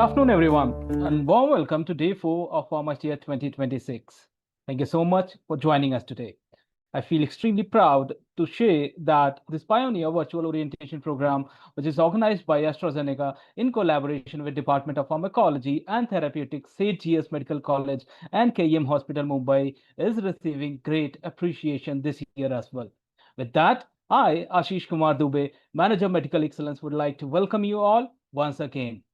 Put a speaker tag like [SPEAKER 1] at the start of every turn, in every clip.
[SPEAKER 1] afternoon, everyone, and warm welcome to day 4 of PHARMASTEER 2026. Thank you so much for joining us today. I feel extremely proud to share that this pioneer virtual orientation program, which is organized by AstraZeneca in collaboration with Department of Pharmacology and Therapeutics, SAGS Medical College, and KEM Hospital, Mumbai, is receiving great appreciation this year as well. With that, I, Ashish Kumar Dubey, Manager Medical Excellence, would like to welcome you all once again.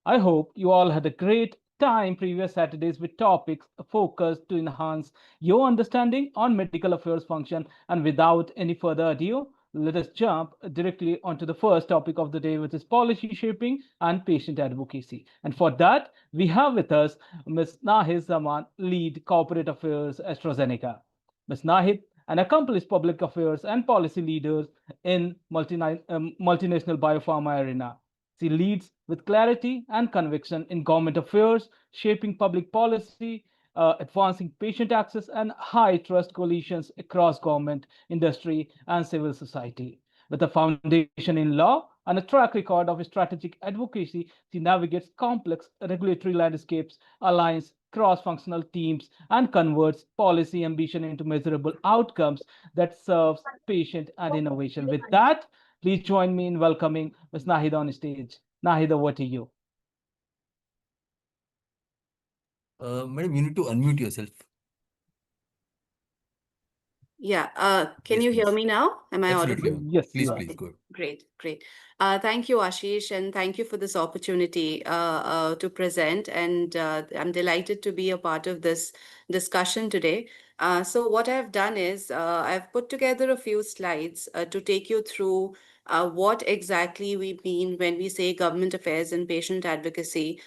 [SPEAKER 1] I hope you all had a great time previous Saturdays with topics focused to enhance your understanding on medical affairs function. And without any further ado, let us jump directly onto the first topic of the day, which is policy shaping and patient advocacy. And for that, we have with us Ms. Nahid Zaman, Lead Corporate Affairs, AstraZeneca. Ms. Nahid, an accomplished public affairs and policy leader in multinational biopharma arena. She leads with clarity and conviction in government affairs, shaping public policy, advancing patient access, and high trust coalitions across government, industry, and civil society. With a foundation in law and a track record of strategic advocacy, she navigates complex regulatory landscapes, aligns cross functional teams, and converts policy ambition into measurable outcomes that serves patient and innovation. With that, please join me in welcoming Ms. Nahid on stage. Nahid, over to you.
[SPEAKER 2] Madam, you need to unmute yourself.
[SPEAKER 3] Yeah. Can
[SPEAKER 2] Yes,
[SPEAKER 3] you hear
[SPEAKER 2] please.
[SPEAKER 3] me now? Am I
[SPEAKER 2] Absolutely.
[SPEAKER 3] audible?
[SPEAKER 1] Yes,
[SPEAKER 2] Please,
[SPEAKER 1] you are.
[SPEAKER 2] please, go ahead.
[SPEAKER 3] Great. Thank you, Ashish, and thank you for this opportunity to present. And I'm delighted to be a part of this discussion today. So what I've done is I've put together a few slides to take you through what exactly we mean when we say government affairs and patient advocacy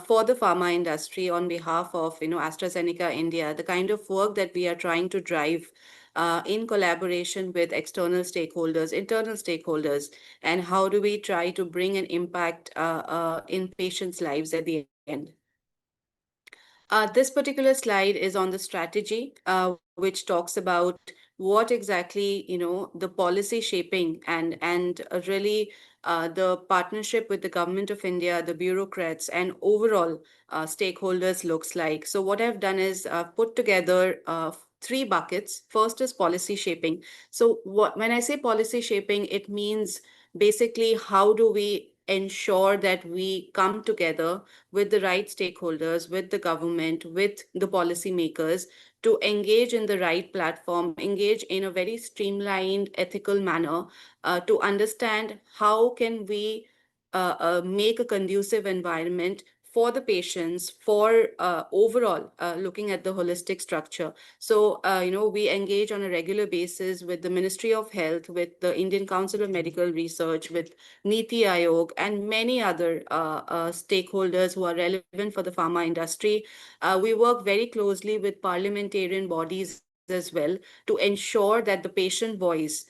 [SPEAKER 3] for the pharma industry on behalf of AstraZeneca India, the kind of work that we are trying to drive in collaboration with external stakeholders, internal stakeholders, and how do we try to bring an impact in patients' lives at the end. This particular slide is on the strategy, which talks about what exactly the policy shaping and really the partnership with the government of India, the bureaucrats, and overall stakeholders looks like. So what I've done is put together three buckets. First is policy shaping. So when I say policy shaping, it means basically how do we ensure that we come together with the right stakeholders, with the government, with the policymakers to engage in the right platform, engage in a very streamlined, ethical manner to understand how can we make a conducive environment for the patients, for overall looking at the holistic structure. So, we engage on a regular basis with the Ministry of Health, with the Indian Council of Medical Research, with Niti Aayog, and many other stakeholders who are relevant for the pharma industry. We work very closely with parliamentarian bodies as well to ensure that the patient voice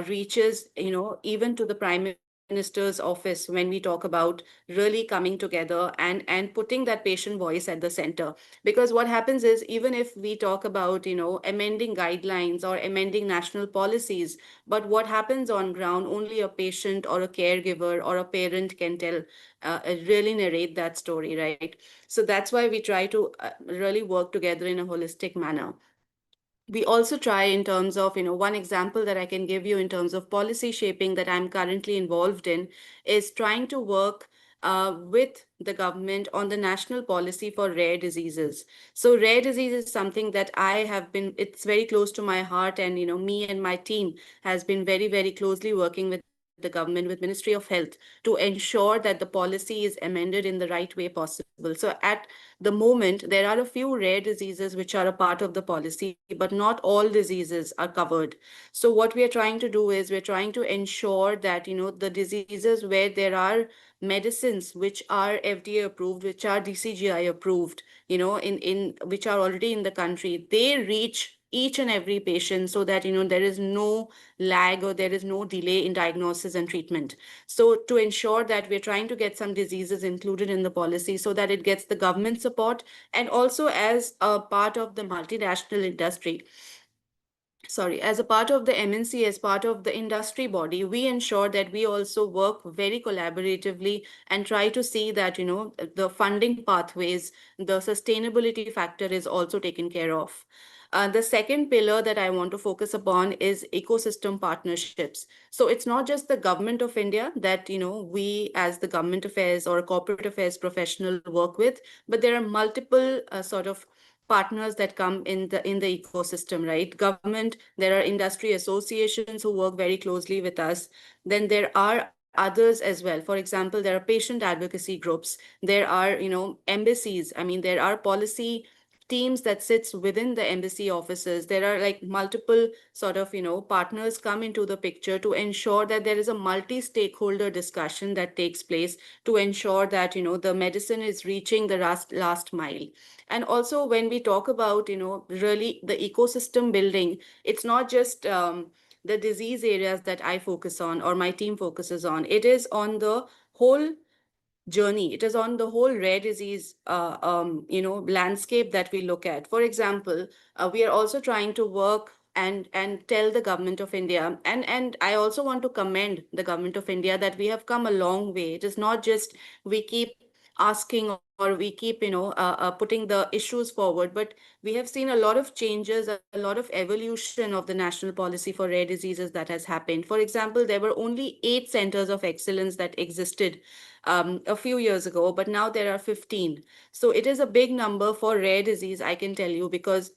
[SPEAKER 3] reaches, even to the Prime Minister's office when we talk about really coming together and putting that patient voice at the center. Because what happens is, even if we talk about, amending guidelines or amending national policies, but what happens on ground, only a patient or a caregiver or a parent can tell, really narrate that story, right? So that's why we try to really work together in a holistic manner. We also try in terms of, one example that I can give you in terms of policy shaping that I'm currently involved in is trying to work with the government on the national policy for rare diseases. So rare disease is something that it's very close to my heart, and me and my team has been very, very closely working with the government, with Ministry of Health, to ensure that the policy is amended in the right way possible. So at the moment, there are a few rare diseases which are a part of the policy, but not all diseases are covered. So what we are trying to do is we're trying to ensure that, the diseases where there are medicines which are FDA approved, which are DCGI approved, in which are already in the country, they reach each and every patient so that, there is no lag or there is no delay in diagnosis and treatment. So to ensure that we're trying to get some diseases included in the policy so that it gets the government support, and also as a part of the multinational industry, sorry, as a part of the MNC, as part of the industry body, we ensure that we also work very collaboratively and try to see that, the funding pathways, the sustainability factor is also taken care of. The second pillar that I want to focus upon is ecosystem partnerships. So it's not just the government of India that, we as the government affairs or corporate affairs professional work with, but there are multiple sort of partners that come in the ecosystem, right? Government, there are industry associations who work very closely with us. Then there are others as well. For example, there are patient advocacy groups. There are, embassies. I mean, there are policy teams that sits within the embassy offices. There are like multiple sort of, partners come into the picture to ensure that there is a multi-stakeholder discussion that takes place to ensure that, the medicine is reaching the last mile. And also when we talk about, really the ecosystem building, it's not just the disease areas that I focus on or my team focuses on. It is on the whole journey. It is on the whole rare disease landscape that we look at. For example, we are also trying to work and tell the government of India, and I also want to commend the government of India that we have come a long way. It is not just we keep asking or we keep putting the issues forward, but we have seen a lot of changes, a lot of evolution of the national policy for rare diseases that has happened. For example, there were only 8 centers of excellence that existed a few years ago, but now there are 15. So it is a big number for rare disease, I can tell you, because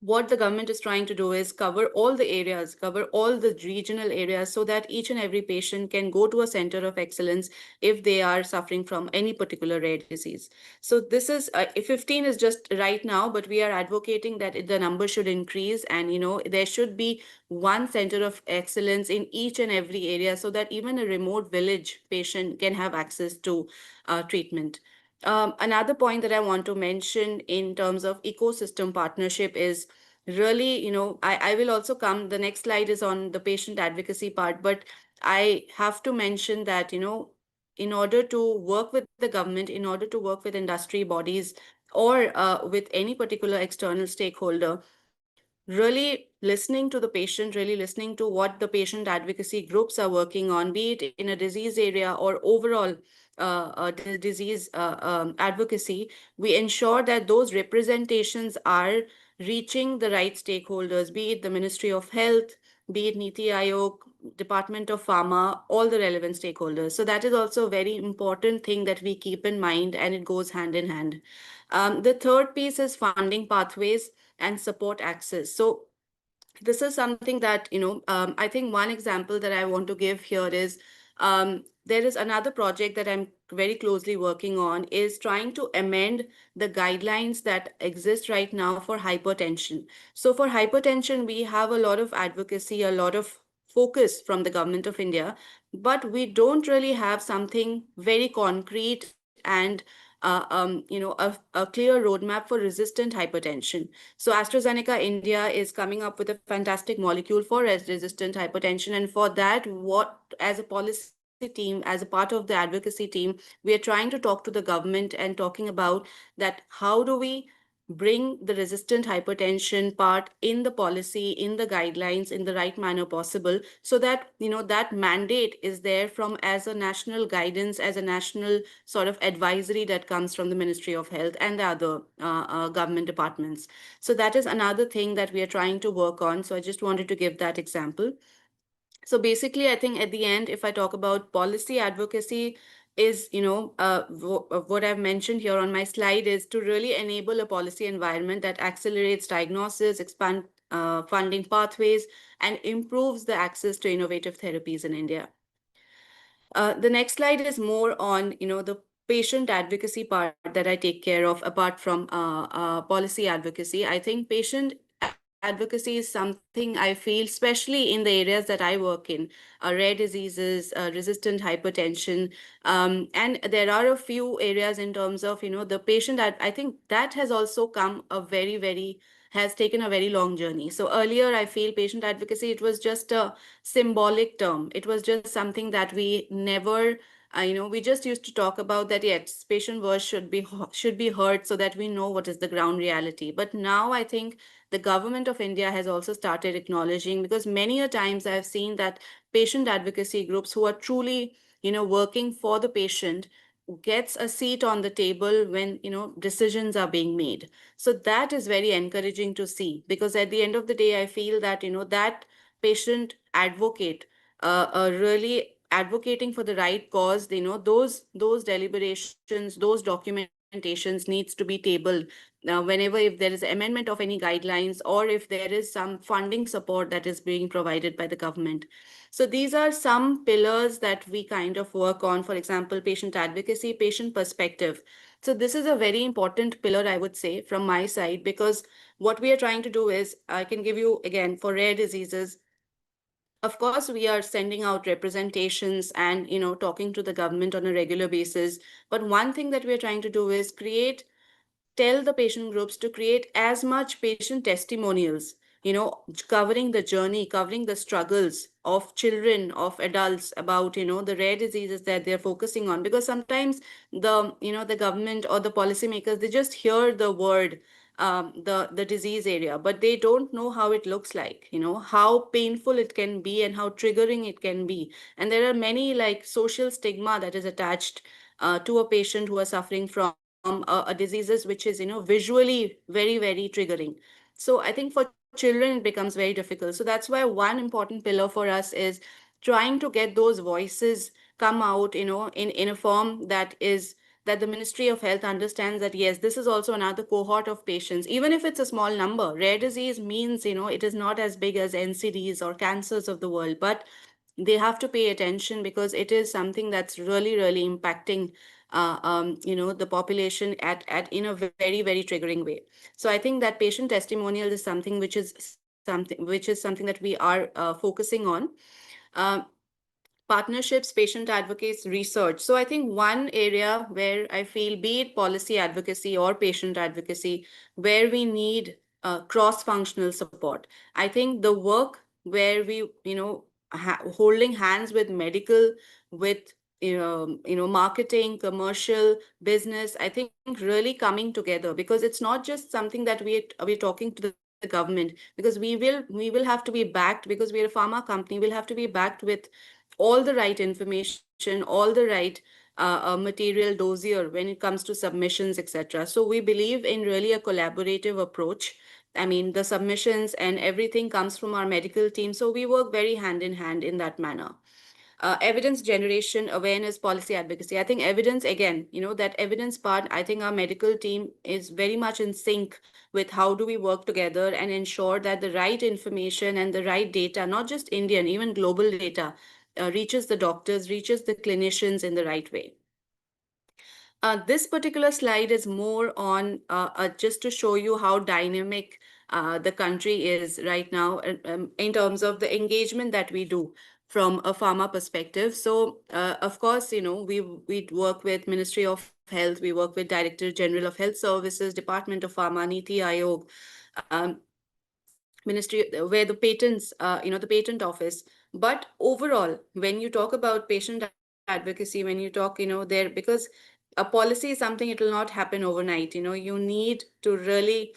[SPEAKER 3] what the government is trying to do is cover all the areas, cover all the regional areas, so that each and every patient can go to a center of excellence if they are suffering from any particular rare disease. So this is 15 is just right now, but we are advocating that the number should increase, and there should be one center of excellence in each and every area, so that even a remote village patient can have access to treatment. Another point that I want to mention in terms of ecosystem partnership is really, I will also come, the next slide is on the patient advocacy part, but I have to mention that, in order to work with the government, in order to work with industry bodies or with any particular external stakeholder, really listening to the patient, really listening to what the patient advocacy groups are working on, be it in a disease area or overall disease advocacy, we ensure that those representations are reaching the right stakeholders, be it the Ministry of Health, be it Niti Aayog, Department of Pharma, all the relevant stakeholders. So that is also a very important thing that we keep in mind, and it goes hand in hand. The third piece is funding pathways and support access. So this is something that I think one example that I want to give here is there is another project that I'm very closely working on, is trying to amend the guidelines that exist right now for hypertension. So for hypertension, we have a lot of advocacy, a lot of focus from the government of India, but we don't really have something very concrete and a clear roadmap for resistant hypertension. So AstraZeneca India is coming up with a fantastic molecule for resistant hypertension. And for that, what as a policy team, as a part of the advocacy team, we are trying to talk to the government and talking about that how do we bring the resistant hypertension part in the policy, in the guidelines, in the right manner possible, so that that mandate is there from as a national guidance, as a national sort of advisory that comes from the Ministry of Health and the other government departments. So that is another thing that we are trying to work on. So I just wanted to give that example. So basically, I think at the end, if I talk about policy advocacy, is what I've mentioned here on my slide is to really enable a policy environment that accelerates diagnosis, expand funding pathways, and improves the access to innovative therapies in India. The next slide is more on, the patient advocacy part that I take care of apart from policy advocacy. I think patient advocacy is something I feel, especially in the areas that I work in, rare diseases, resistant hypertension, and there are a few areas in terms of, the patient. I think that has also come a very has taken a very long journey. So earlier, I feel patient advocacy, it was just a symbolic term. It was just something that we never, we just used to talk about that, yes, patient voice should be heard so that we know what is the ground reality. But now I think the government of India has also started acknowledging, because many a times I've seen that patient advocacy groups who are truly, working for the patient gets a seat on the table when, decisions are being made. So that is very encouraging to see, because at the end of the day, I feel that, that patient advocate really advocating for the right cause, those deliberations, those documentations needs to be tabled whenever, if there is amendment of any guidelines, or if there is some funding support that is being provided by the government. So these are some pillars that we kind of work on. For example, patient advocacy, patient perspective. So this is a very important pillar, I would say, from my side, because what we are trying to do is, I can give you again, for rare diseases, of course we are sending out representations and, talking to the government on a regular basis. But one thing that we are trying to do is tell the patient groups to create as much patient testimonials, covering the journey, covering the struggles of children, of adults, about, the rare diseases that they're focusing on. Because sometimes the government or the policymakers, they just hear the word, the disease area, but they don't know how it looks like, how painful it can be and how triggering it can be. And there are many, like, social stigma that is attached to a patient who are suffering from a diseases which is, visually very, very triggering. So I think for children it becomes very difficult. So that's why one important pillar for us is trying to get those voices come out, in a form that is, that the Ministry of Health understands that yes, this is also another cohort of patients, even if it's a small number. Rare disease means, it is not as big as NCDs or cancers of the world, but they have to pay attention, because it is something that's really, really impacting the population at in a very, very triggering way. So I think that patient testimonial is something which is something that we are focusing on. uh, Partnerships, patient advocates, research. So I think one area where I feel, be it policy advocacy or patient advocacy, where we need cross-functional support. I think the work where we, holding hands with medical, with marketing, commercial, business, I think really coming together, because it's not just something that we're talking to the government, because we will have to be backed, because we're a pharma company, we'll have to be backed with all the right information, all the right material dossier when it comes to submissions, etc. So we believe in really a collaborative approach. I mean, the submissions and everything comes from our medical team, so we work very hand in hand in that manner. Evidence generation, awareness, policy advocacy. I think evidence, again, that evidence part, I think our medical team is very much in sync with how do we work together and ensure that the right information and the right data, not just Indian, even global data, reaches the doctors, reaches the clinicians in the right way. This particular slide is more on just to show you how dynamic the country is right now, in terms of the engagement that we do from a pharma perspective. So, of course, we work with Ministry of Health, we work with Director General of Health Services, Department of Pharma, Niti Aayog, um, Ministry, where the patents, the patent office. But overall, when you talk about patient advocacy, when you talk, there, because a policy is something, it will not happen overnight. You need to really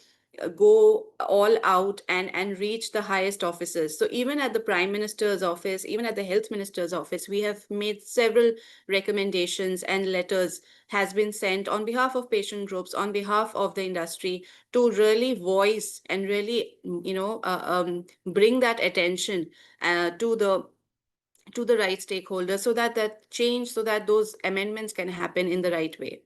[SPEAKER 3] go all out and reach the highest offices. So even at the Prime Minister's office, even at the Health Minister's office, we have made several recommendations, and letters has been sent on behalf of patient groups, on behalf of the industry, to really voice and really, bring that attention to the right stakeholders, so that change, so that those amendments can happen in the right way.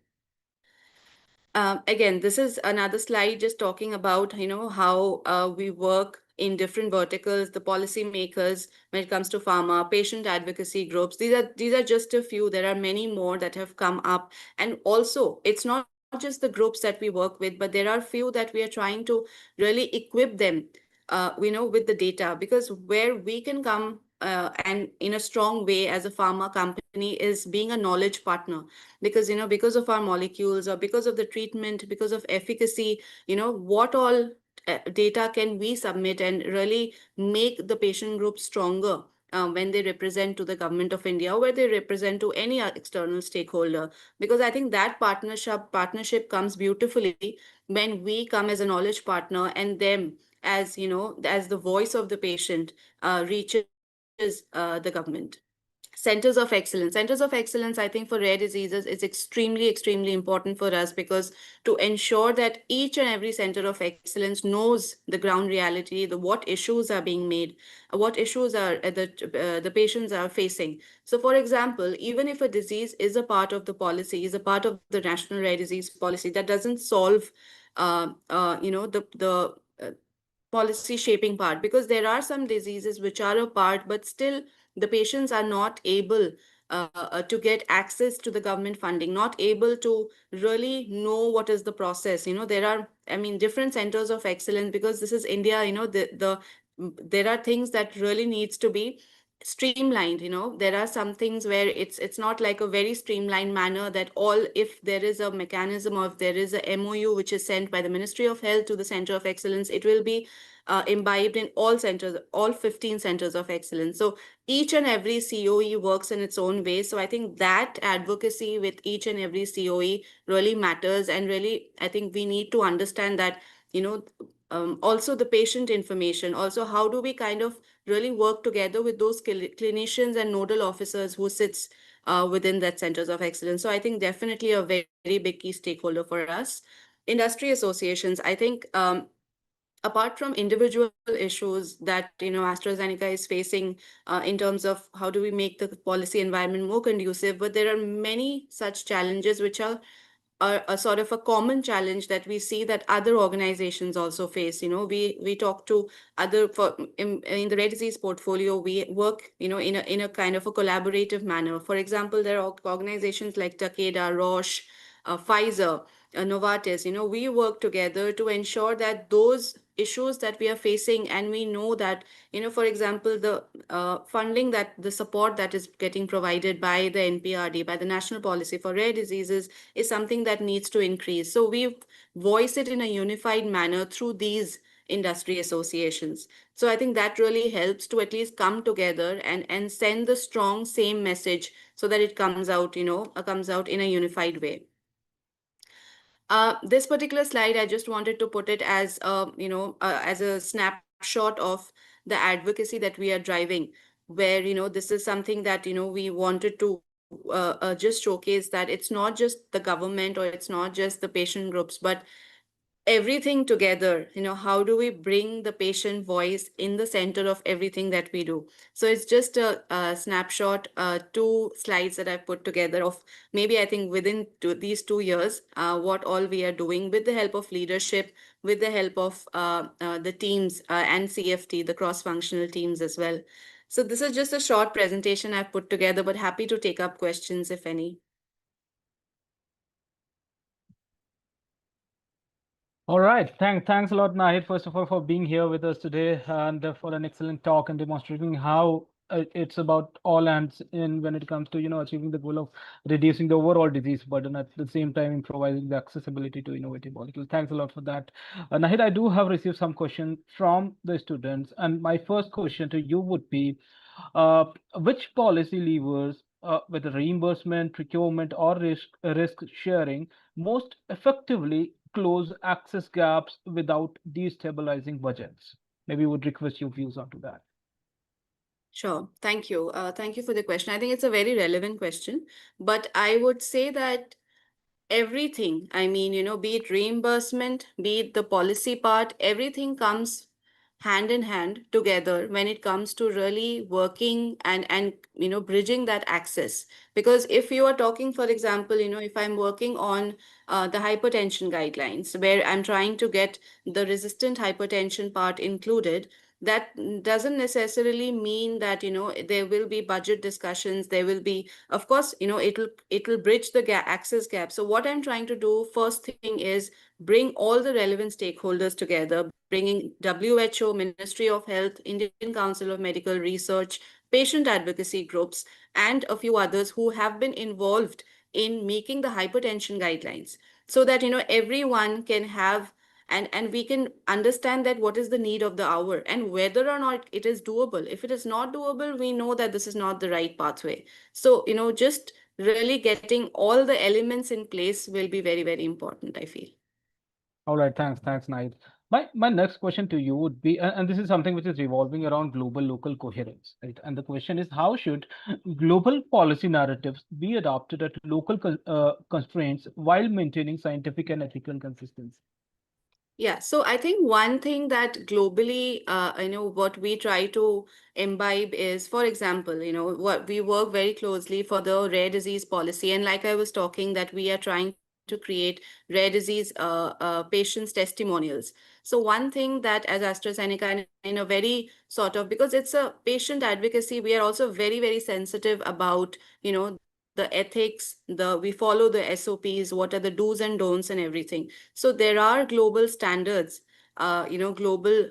[SPEAKER 3] Again, this is another slide just talking about, how we work in different verticals, the policymakers when it comes to pharma, patient advocacy groups. These are just a few. There are many more that have come up. And also, it's not just the groups that we work with, but there are few that we are trying to really equip them, with the data, because where we can come and in a strong way as a pharma company is being a knowledge partner, because because of our molecules, or because of the treatment, because of efficacy, what all data can we submit and really make the patient group stronger when they represent to the government of India, or where they represent to any external stakeholder. Because I think that partnership comes beautifully when we come as a knowledge partner, and them as as the voice of the patient reaches the government. Centers of excellence, I think, for rare diseases is extremely important for us, because to ensure that each and every center of excellence knows the ground reality, the what issues are being made, what issues are the patients are facing. So for example, even if a disease is a part of the policy, is a part of the national rare disease policy, that doesn't solve the policy shaping part, because there are some diseases which are a part, but still the patients are not able to get access to the government funding, not able to really know what is the process. There are, I mean, different centers of excellence, because this is India. There are things that really needs to be streamlined. There are some things where it's not like a very streamlined manner, that all, if there is a mechanism, or if there is a MOU which is sent by the Ministry of Health to the center of excellence, it will be imbibed in all centers, all 15 centers of excellence. So each and every COE works in its own way. So I think that advocacy with each and every COE really matters. And really, I think we need to understand that, also the patient information, also how do we kind of really work together with those clinicians and nodal officers who sits within that centers of excellence. So I think definitely a very big key stakeholder for us. Industry associations, I think, apart from individual issues that AstraZeneca is facing in terms of how do we make the policy environment more conducive, but there are many such challenges which are a sort of a common challenge that we see that other organizations also face. We talk to other, in the rare disease portfolio, we work in a kind of a collaborative manner. For example, there are organizations like Takeda, Roche, Pfizer, Novartis. We work together to ensure that those issues that we are facing, and we know that, for example, the funding, that the support that is getting provided by the NPRD, by the National Policy for Rare Diseases, is something that needs to increase. So we voice it in a unified manner through these industry associations. So I think that really helps to at least come together and send the strong same message, so that it comes out, comes out in a unified way. This particular slide, I just wanted to put it as as a snapshot of the advocacy that we are driving, where this is something that we wanted to just showcase that it's not just the government, or it's not just the patient groups, but everything together. How do we bring the patient voice in the center of everything that we do? So it's just a snapshot, 2 slides that I've put together of, maybe I think within these 2 years, what all we are doing with the help of leadership, with the help of the teams and CFT, the cross-functional teams as well. So this is just a short presentation I've put together, but happy to take up questions if any.
[SPEAKER 1] All right. Thanks a lot, Nahid, first of all, for being here with us today, and for an excellent talk and demonstrating how it's about all hands in when it comes to achieving the goal of reducing the overall disease burden, at the same time improvising the accessibility to innovative molecules. Thanks a lot for that. Nahid, I do have received some questions from the students, and my first question to you would be, uh, which policy levers, whether reimbursement, procurement, or risk sharing, most effectively close access gaps without destabilizing budgets? Maybe would request your views onto that.
[SPEAKER 3] Sure. Thank you. Thank you for the question. I think it's a very relevant question, but I would say that everything, I mean, be it reimbursement, be it the policy part, everything comes hand in hand together when it comes to really working and bridging that access. Because if you are talking, for example, if I'm working on the hypertension guidelines, where I'm trying to get the resistant hypertension part included, that doesn't necessarily mean that there will be budget discussions. There will be, of course, it'll bridge the access gap. So what I'm trying to do first thing is bring all the relevant stakeholders together, bringing WHO, Ministry of Health, Indian Council of Medical Research, patient advocacy groups, and a few others who have been involved in making the hypertension guidelines, so that everyone can have, and we can understand that what is the need of the hour and whether or not it is doable. If it is not doable, we know that this is not the right pathway. So just really getting all the elements in place will be very important, I feel.
[SPEAKER 1] All right, thanks, Naid. My next question to you would be, and this is something which is revolving around global local coherence, right? And the question is, how should global policy narratives be adopted at local constraints while maintaining scientific and ethical consistency?
[SPEAKER 3] Yeah, so I think one thing that globally, what we try to imbibe is, for example, what we work very closely for the rare disease policy. And like I was talking, that we are trying to create rare disease patients' testimonials. So one thing that as AstraZeneca, and in a very sort of, because it's a patient advocacy, we are also very, very sensitive about, the ethics, we follow the SOPs, what are the do's and don'ts and everything. So there are global standards, global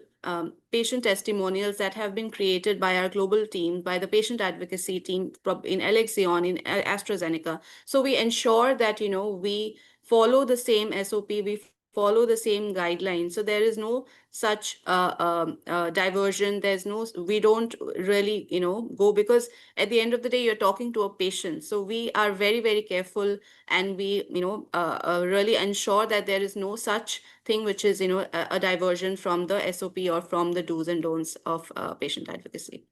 [SPEAKER 3] patient testimonials that have been created by our global team, by the patient advocacy team in Alexion, in AstraZeneca. So we ensure that, we follow the same SOP, we follow the same guidelines. So there is no such diversion. We don't really, go, because at the end of the day, you're talking to a patient. So we are very, very careful, and we really ensure that there is no such thing which is a diversion from the SOP or from the do's and don'ts of patient advocacy.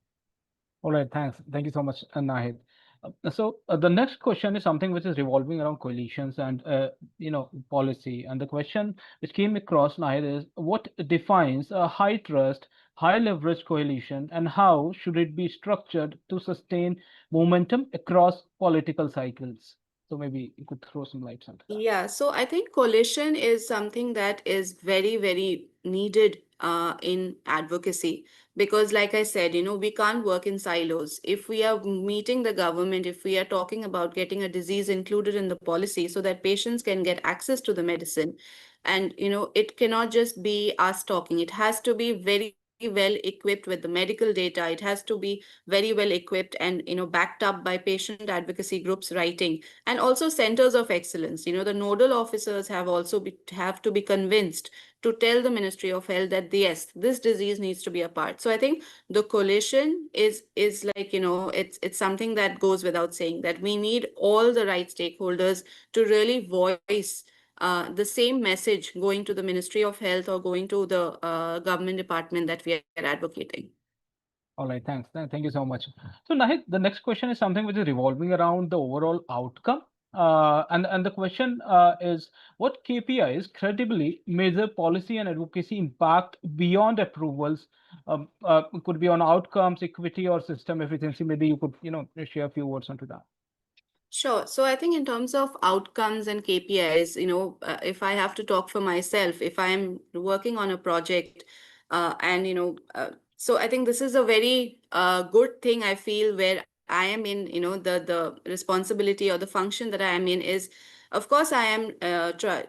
[SPEAKER 1] All right, thanks. Thank you so much, Nahid. The next question is something which is revolving around coalitions and policy. And the question which came across, Nahid, is what defines a high trust, high leverage coalition, and how should it be structured to sustain momentum across political cycles? So maybe you could throw some lights onto that.
[SPEAKER 3] Yeah, so I think coalition is something that is very, very needed in advocacy, because, like I said, we can't work in silos. If we are meeting the government, if we are talking about getting a disease included in the policy so that patients can get access to the medicine, and it cannot just be us talking. It has to be very well equipped with the medical data. It has to be very well equipped and backed up by patient advocacy groups writing, and also centers of excellence. The nodal officers have to be convinced to tell the Ministry of Health that yes, this disease needs to be a part. So I think the coalition is like, it's something that goes without saying, that we need all the right stakeholders to really voice the same message going to the Ministry of Health or going to the government department that we are advocating.
[SPEAKER 1] All right, thanks. Thank you so much. So, Nahid, the next question is something which is revolving around the overall outcome. And the question is, what KPIs credibly measure policy and advocacy impact beyond approvals? It could be on outcomes, equity, or system efficiency. Maybe you could, share a few words onto that.
[SPEAKER 3] Sure. So I think in terms of outcomes and KPIs, if I have to talk for myself, if I'm working on a project, and so I think this is a very good thing I feel, where I am in, the responsibility or the function that I am in is, of course, I am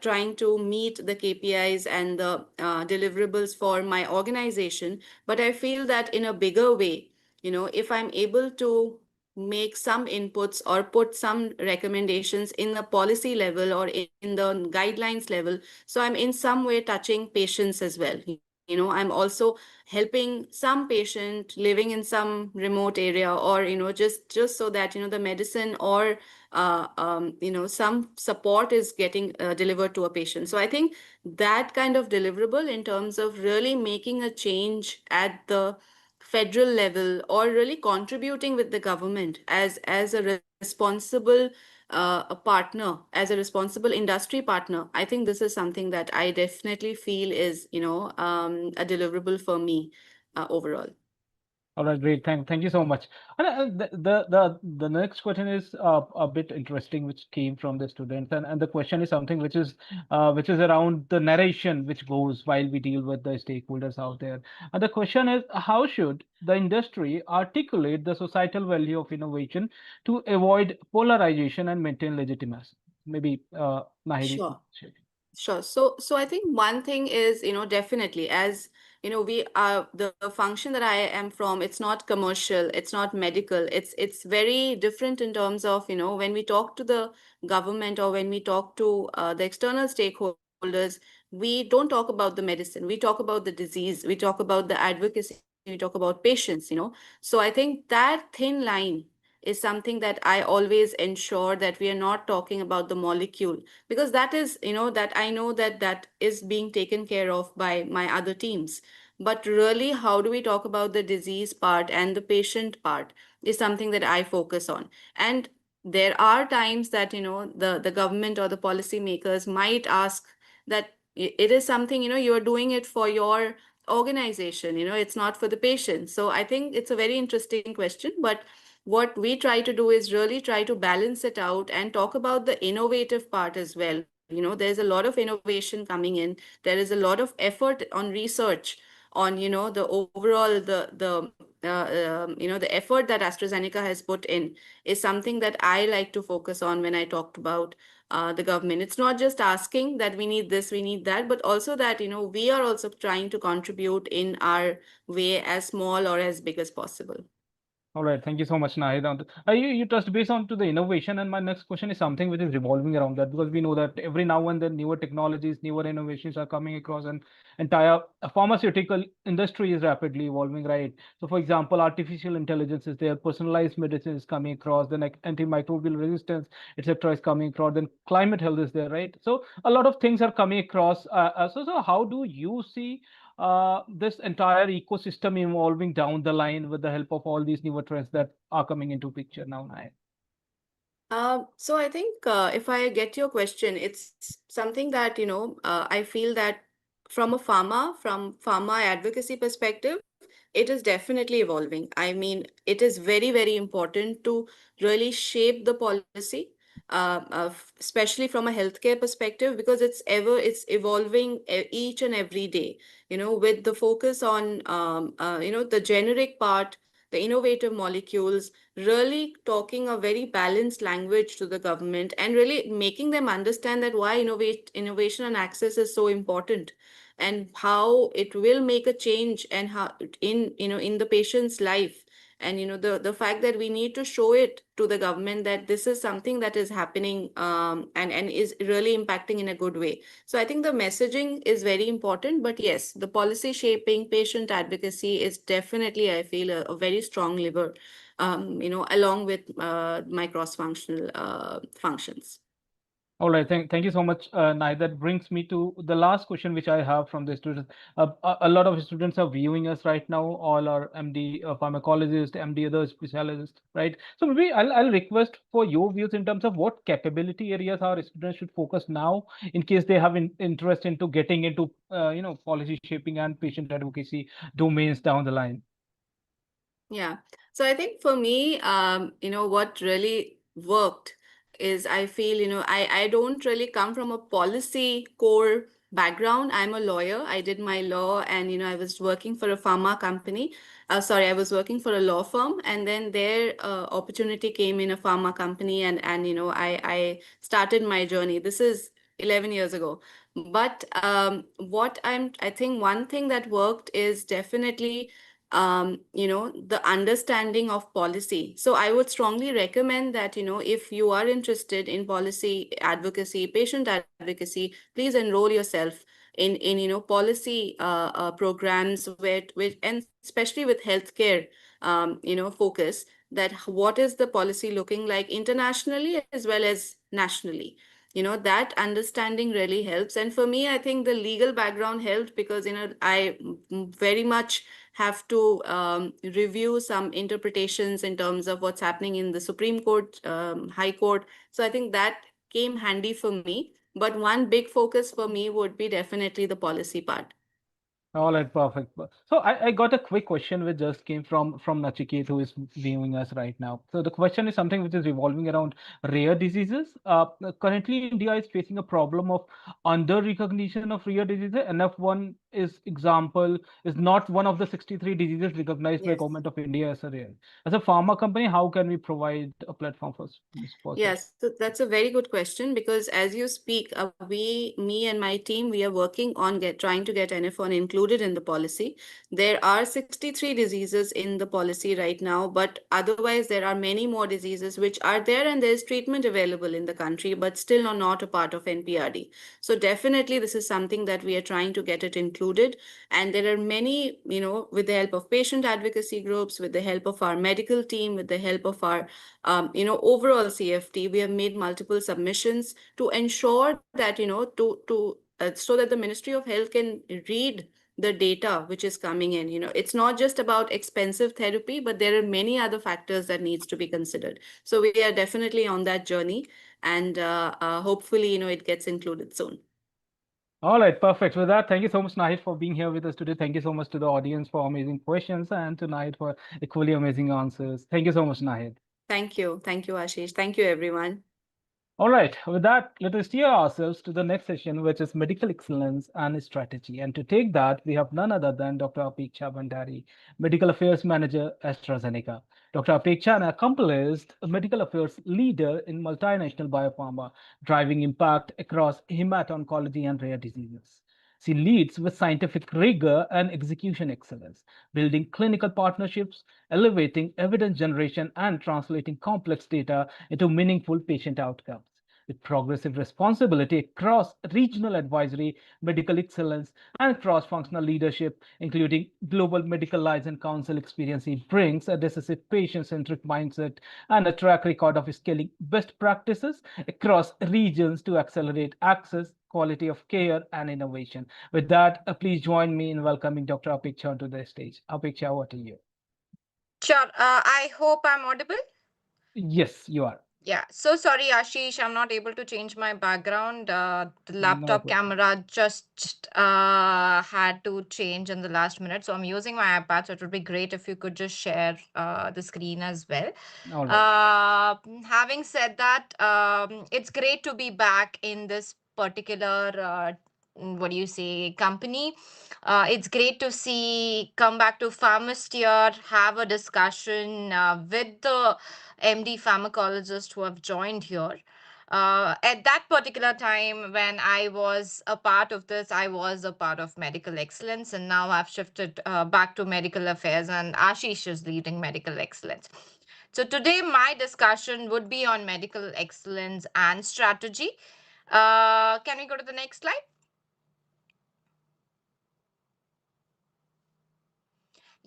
[SPEAKER 3] trying to meet the KPIs and the deliverables for my organization, but I feel that in a bigger way, if I'm able to make some inputs or put some recommendations in the policy level or in the guidelines level, so I'm in some way touching patients as well. I'm also helping some patient living in some remote area, or just so that the medicine or some support is getting delivered to a patient. So I think that kind of deliverable in terms of really making a change at the federal level, or really contributing with the government as a responsible a partner, as a responsible industry partner, I think this is something that I definitely feel is a deliverable for me overall.
[SPEAKER 1] All right, great. Thank you so much. And the next question is a bit interesting, which came from the students, and the question is something which is around the narration which goes while we deal with the stakeholders out there. And the question is, how should the industry articulate the societal value of innovation to avoid polarization and maintain legitimacy? Maybe Nahid, you could
[SPEAKER 3] Sure.
[SPEAKER 1] share.
[SPEAKER 3] Sure. So I think one thing is, definitely, as we are, the function that I am from, it's not commercial, it's not medical, it's very different in terms of, when we talk to the government, or when we talk to the external stakeholders, we don't talk about the medicine, we talk about the disease, we talk about the advocacy, we talk about patients. So I think that thin line is something that I always ensure that we are not talking about the molecule, because that is, that I know that that is being taken care of by my other teams. But really, how do we talk about the disease part and the patient part is something that I focus on. And there are times that, the government or the policymakers might ask that it is something, you're doing it for your organization, it's not for the patient. So I think it's a very interesting question, but what we try to do is really try to balance it out and talk about the innovative part as well. There's a lot of innovation coming in. There is a lot of effort on research, on the overall the effort that AstraZeneca has put in is something that I like to focus on when I talked about the government. It's not just asking that we need this, we need that, but also that we are also trying to contribute in our way, as small or as big as possible.
[SPEAKER 1] All right, thank you so much, Nahid. You touched base on to the innovation, and my next question is something which is revolving around that, because we know that every now and then newer technologies, newer innovations are coming across, and entire pharmaceutical industry is rapidly evolving, right? So, for example, artificial intelligence is there, personalized medicine is coming across, then like antimicrobial resistance, etc., is coming across, then climate health is there, right? So, a lot of things are coming across. So how do you see this entire ecosystem evolving down the line with the help of all these newer trends that are coming into picture now?
[SPEAKER 3] So I think if I get your question, it's something that, I feel that from pharma advocacy perspective, it is definitely evolving. I mean, it is very, very important to really shape the policy, especially from a healthcare perspective, because it's evolving each and every day, with the focus on, the generic part, the innovative molecules, really talking a very balanced language to the government and really making them understand that why innovation and access is so important, and how it will make a change, and how in the patient's life. And the fact that we need to show it to the government that this is something that is happening, and is really impacting in a good way. So I think the messaging is very important, but yes, the policy shaping, patient advocacy is definitely, I feel, a very strong lever, along with my cross-functional functions.
[SPEAKER 1] All right, thank you so much, Nai. That brings me to the last question which I have from the students. A lot of students are viewing us right now, all are MD pharmacologists, MD other specialists, right? So maybe I'll request for your views in terms of what capability areas our students should focus now in case they have interest into getting into policy shaping and patient advocacy domains down the line.
[SPEAKER 3] Yeah. So I think for me, what really worked is, I feel, I don't really come from a policy core background. I'm a lawyer. I did my law, and, I was working for a pharma company. Sorry, I was working for a law firm, and then their opportunity came in a pharma company, and I started my journey. This is 11 years ago. But I think one thing that worked is definitely the understanding of policy. So I would strongly recommend that, if you are interested in policy advocacy, patient advocacy, please enroll yourself in policy programs and especially with healthcare, focus, that what is the policy looking like internationally as well as nationally. That understanding really helps. And for me, I think the legal background helped because, I very much have to review some interpretations in terms of what's happening in the Supreme Court, High Court. So I think that came handy for me. But one big focus for me would be definitely the policy part.
[SPEAKER 1] All right, perfect. So I got a quick question which just came from Nachiket, who is viewing us right now. So the question is something which is revolving around rare diseases. Currently, India is facing a problem of under recognition of rare diseases. NF1 is not one of the 63 diseases recognized by
[SPEAKER 3] Yes.
[SPEAKER 1] Government of India as a rare. As a pharma company, how can we provide a platform for such?
[SPEAKER 3] Yes, so that's a very good question, because as you speak, me and my team, we are working on trying to get NF1 included in the policy. There are 63 diseases in the policy right now, but otherwise there are many more diseases which are there, and there's treatment available in the country, but still are not a part of NPRD. So definitely this is something that we are trying to get it included included. And there are many, with the help of patient advocacy groups, with the help of our medical team, with the help of our, overall CFT, we have made multiple submissions to ensure that, so that the Ministry of Health can read the data which is coming in. It's not just about expensive therapy, but there are many other factors that needs to be considered. So we are definitely on that journey, and hopefully, it gets included soon.
[SPEAKER 1] All right, perfect. With that, thank you so much, Nahid, for being here with us today. Thank you so much to the audience for amazing questions and to Nahid for equally amazing answers. Thank you so much, Nahid.
[SPEAKER 3] Thank you. Thank you, Ashish. Thank you, everyone.
[SPEAKER 1] All right, with that, let us steer ourselves to the next session, which is medical excellence and strategy. And to take that, we have none other than Dr. Apeksha Bhandari, Medical Affairs Manager, AstraZeneca. Dr. Apeksha, an accomplished medical affairs leader in multinational biopharma, driving impact across hemato-oncology and rare diseases. She leads with scientific rigor and execution excellence, building clinical partnerships, elevating evidence generation, and translating complex data into meaningful patient outcomes. With progressive responsibility across regional advisory, medical excellence, and cross functional leadership, including Global Medical Liaison Council experience, he brings a decisive patient centric mindset and a track record of scaling best practices across regions to accelerate access, quality of care, and innovation. With that, please join me in welcoming Dr. Apeksha onto the stage. Apeksha, over to you.
[SPEAKER 4] Sure. I hope I'm audible.
[SPEAKER 1] Yes, you are.
[SPEAKER 4] Yeah. So sorry, Ashish. I'm not able to change my background. The
[SPEAKER 1] No
[SPEAKER 4] laptop
[SPEAKER 1] problem.
[SPEAKER 4] camera just had to change in the last minute. So I'm using my iPad. So it would be great if you could just share the screen as well.
[SPEAKER 1] All right.
[SPEAKER 4] Having said that, it's great to be back in this particular what do you say company. It's great to see come back to PHARMASTEER, have a discussion with the MD pharmacologists who have joined here. At that particular time, when I was a part of this, I was a part of medical excellence, and now I've shifted back to medical affairs, and Ashish is leading medical excellence. So today, my discussion would be on medical excellence and strategy. Can we go to the next slide?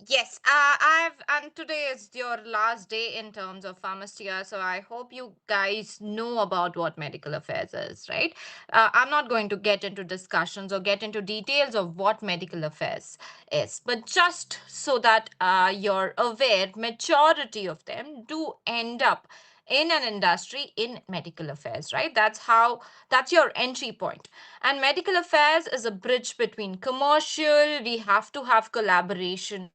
[SPEAKER 4] Yes, and today is your last day in terms of pharmacia, so I hope you guys know about what medical affairs is, right? I'm not going to get into discussions or get into details of what medical affairs is, but just so that you're aware, majority of them do end up in an industry in medical affairs, right? That's your entry point. And medical affairs is a bridge between commercial, we have to have collaboration.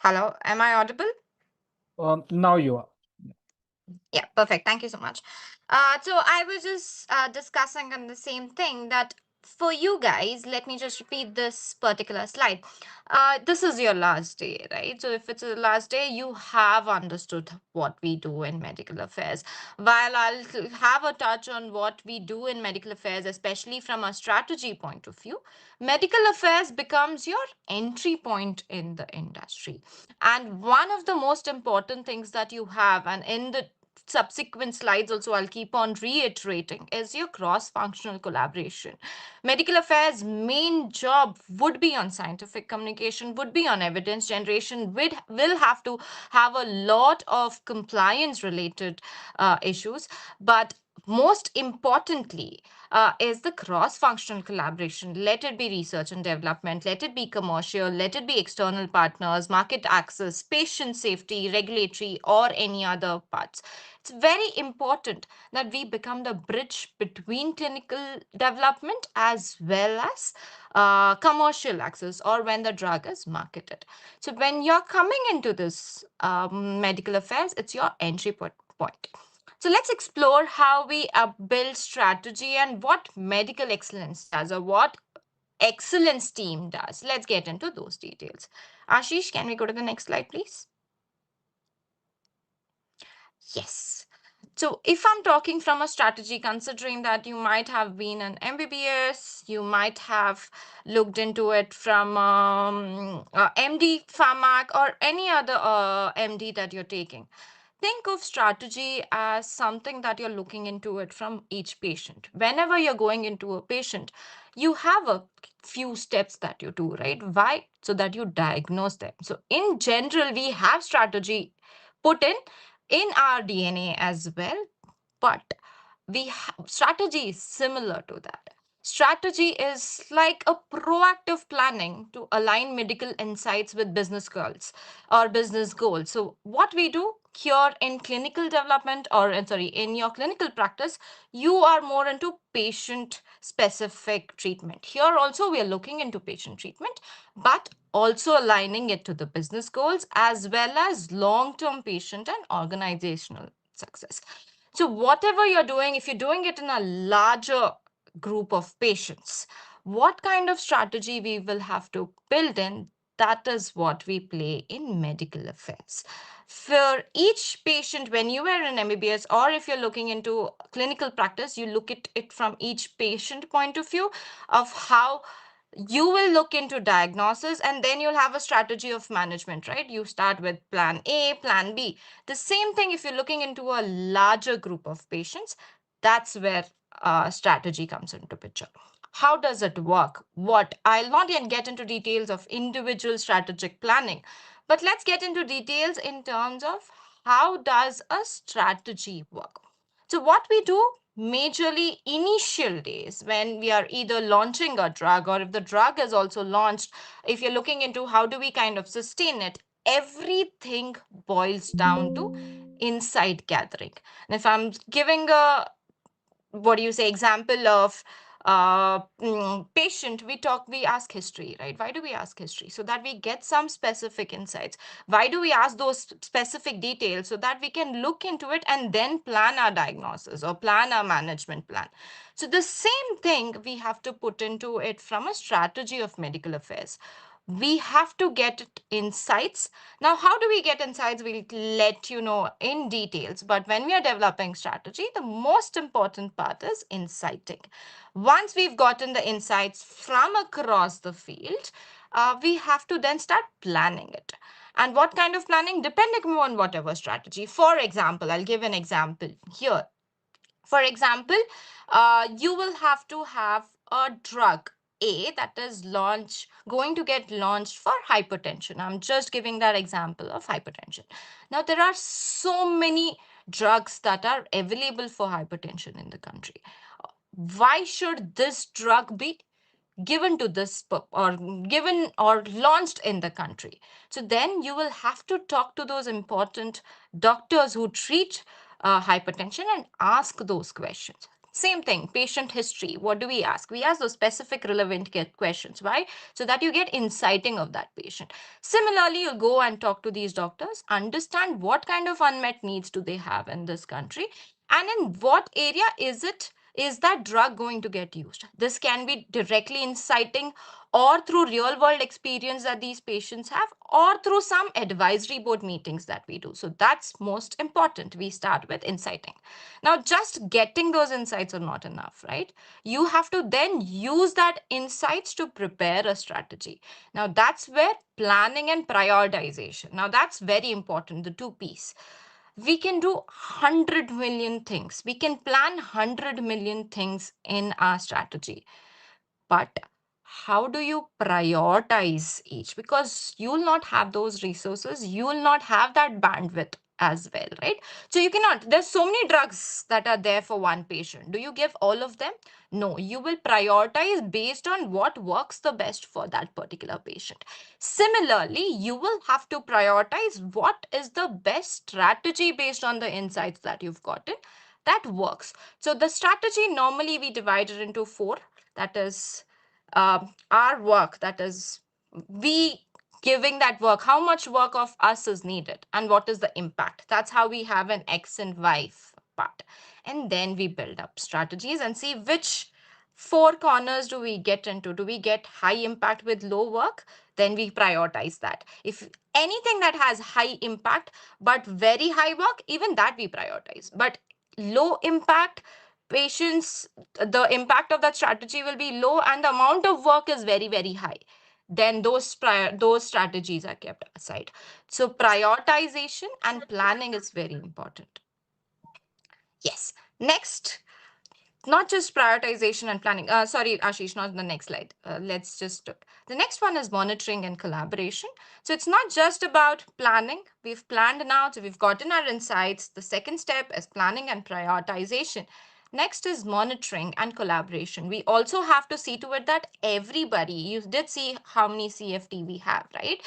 [SPEAKER 4] Hello, am I audible?
[SPEAKER 1] Now you are.
[SPEAKER 4] Yeah, perfect. Thank you so much. So I was just discussing on the same thing that for you guys, let me just repeat this particular slide. This is your last day, right? So if it's a last day, you have understood what we do in medical affairs. While I'll have a touch on what we do in medical affairs, especially from a strategy point of view, medical affairs becomes your entry point in the industry. And one of the most important things that you have, and in the subsequent slides also I'll keep on reiterating, is your cross functional collaboration. Medical affairs main job would be on scientific communication, would be on evidence generation, will have to have a lot of compliance related issues, but most importantly is the cross-functional collaboration. Let it be research and development, let it be commercial, let it be external partners, market access, patient safety, regulatory, or any other parts. It's very important that we become the bridge between clinical development as well as commercial access or when the drug is marketed. So when you're coming into this medical affairs, it's your entry point. So let's explore how we build strategy and what medical excellence does or what excellence team does. Let's get into those details. Ashish, can we go to the next slide, please? Yes. So if I'm talking from a strategy, considering that you might have been an MBBS, you might have looked into it from MD Pharmac or any other MD that you're taking. Think of strategy as something that you're looking into it from each patient. Whenever you're going into a patient, you have a few steps that you do, right? Why? So that you diagnose them. So in general, we have strategy put in our DNA as well, but strategy is similar to that. Strategy is like a proactive planning to align medical insights with business goals or business goals. So what we do here in clinical development, or sorry, in your clinical practice, you are more into patient specific treatment. Here also we are looking into patient treatment, but also aligning it to the business goals as well as long-term patient and organizational success. So whatever you're doing, if you're doing it in a larger group of patients, what kind of strategy we will have to build in, that is what we play in medical affairs. For each patient, when you are in MBBS or if you're looking into clinical practice, you look at it from each patient point of view of how you will look into diagnosis, and then you'll have a strategy of management, right? You start with plan A, plan B. The same thing if you're looking into a larger group of patients, that's where strategy comes into picture. How does it work? I'll not yet get into details of individual strategic planning, but let's get into details in terms of how does a strategy work. So what we do majorly initial days when we are either launching a drug, or if the drug is also launched, if you're looking into how do we kind of sustain it, everything boils down to insight gathering. And if I'm giving a, what do you say, example of patient, we ask history, right? Why do we ask history? So that we get some specific insights. Why do we ask those specific details? So that we can look into it and then plan our diagnosis or plan our management plan. So the same thing we have to put into it from a strategy of medical affairs. We have to get insights. Now, how do we get insights? We'll let you know in details. But when we are developing strategy, the most important part is insighting. Once we've gotten the insights from across the field, we have to then start planning it. And what kind of planning? Depending on whatever strategy. For example, I'll give an example here. For example, you will have to have a drug A that is going to get launched for hypertension. I'm just giving that example of hypertension. Now, there are so many drugs that are available for hypertension in the country. Why should this drug be given to this or given or launched in the country? So then you will have to talk to those important doctors who treat hypertension and ask those questions. Same thing, patient history. What do we ask? We ask those specific relevant questions. Why? So that you get insighting of that patient. Similarly, you'll go and talk to these doctors, understand what kind of unmet needs do they have in this country, and in what area is that drug going to get used. This can be directly inciting or through real world experience that these patients have, or through some advisory board meetings that we do. So that's most important. We start with inciting. Now, just getting those insights are not enough, right? You have to then use that insights to prepare a strategy. Now, that's where planning and prioritization. Now, that's very important, the two P's. We can do 100 million things. We can plan 100 million things in our strategy. But how do you prioritize each? Because you will not have those resources, you will not have that bandwidth as well, right? So you cannot, there's so many drugs that are there for one patient. Do you give all of them? No, you will prioritize based on what works the best for that particular patient. Similarly, you will have to prioritize what is the best strategy based on the insights that you've gotten that works. So the strategy normally we divide it into four. That is our work, that is we giving that work, how much work of us is needed and what is the impact. That's how we have an X and Y part. And then we build up strategies and see which four corners do we get into. Do we get high impact with low work? Then we prioritize that. If anything that has high impact but very high work, even that we prioritize. But low impact, patients, the impact of that strategy will be low and the amount of work is very, very high, then those strategies are kept aside. So prioritization and planning is very important. Yes. Next, not just prioritization and planning. Sorry, Ashish, not the next slide. Let's just look. The next one is monitoring and collaboration. So it's not just about planning. We've planned now, so we've gotten our insights. The second step is planning and prioritization. Next is monitoring and collaboration. We also have to see to it that everybody, you did see how many CFT we have, right?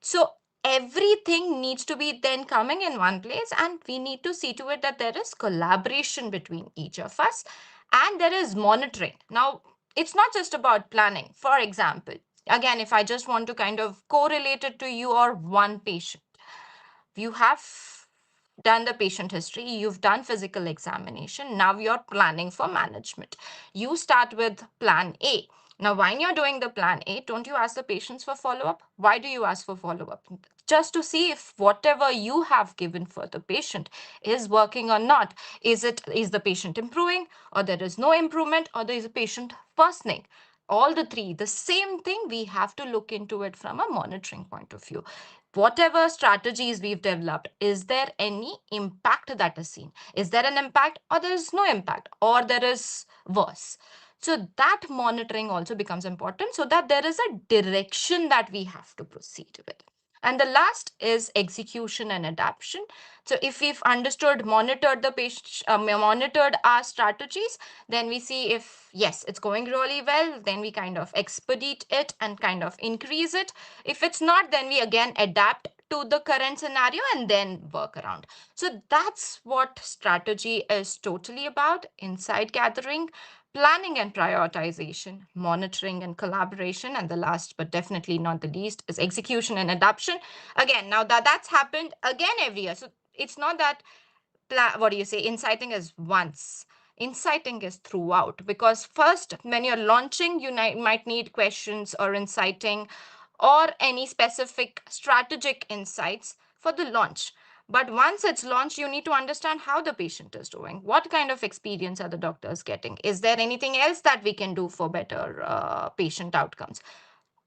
[SPEAKER 4] So everything needs to be then coming in one place, and we need to see to it that there is collaboration between each of us and there is monitoring. Now, it's not just about planning. For example, again, if I just want to kind of correlate it to your one patient, you have done the patient history, you've done physical examination, now you're planning for management. You start with plan A. Now, when you're doing the plan A, don't you ask the patients for follow-up? Why do you ask for follow-up? Just to see if whatever you have given for the patient is working or not. Is the patient improving, or there is no improvement, or there is a patient worsening? All the three, the same thing, we have to look into it from a monitoring point of view. Whatever strategies we've developed, is there any impact that is seen? Is there an impact, or there is no impact, or there is worse? So that monitoring also becomes important, so that there is a direction that we have to proceed with. And the last is execution and adaptation. So if we've understood, monitored the patient, monitored our strategies, then we see if, yes, it's going really well, then we kind of expedite it and kind of increase it. If it's not, then we again adapt to the current scenario and then work around. So that's what strategy is totally about: insight gathering, planning and prioritization, monitoring and collaboration, and the last but definitely not the least is execution and adoption. Again, now that's happened again every year. So it's not that what do you say, inciting is once. Inciting is throughout, because first, when you're launching, you might need questions or inciting or any specific strategic insights for the launch. But once it's launched, you need to understand how the patient is doing. What kind of experience are the doctors getting? Is there anything else that we can do for better patient outcomes?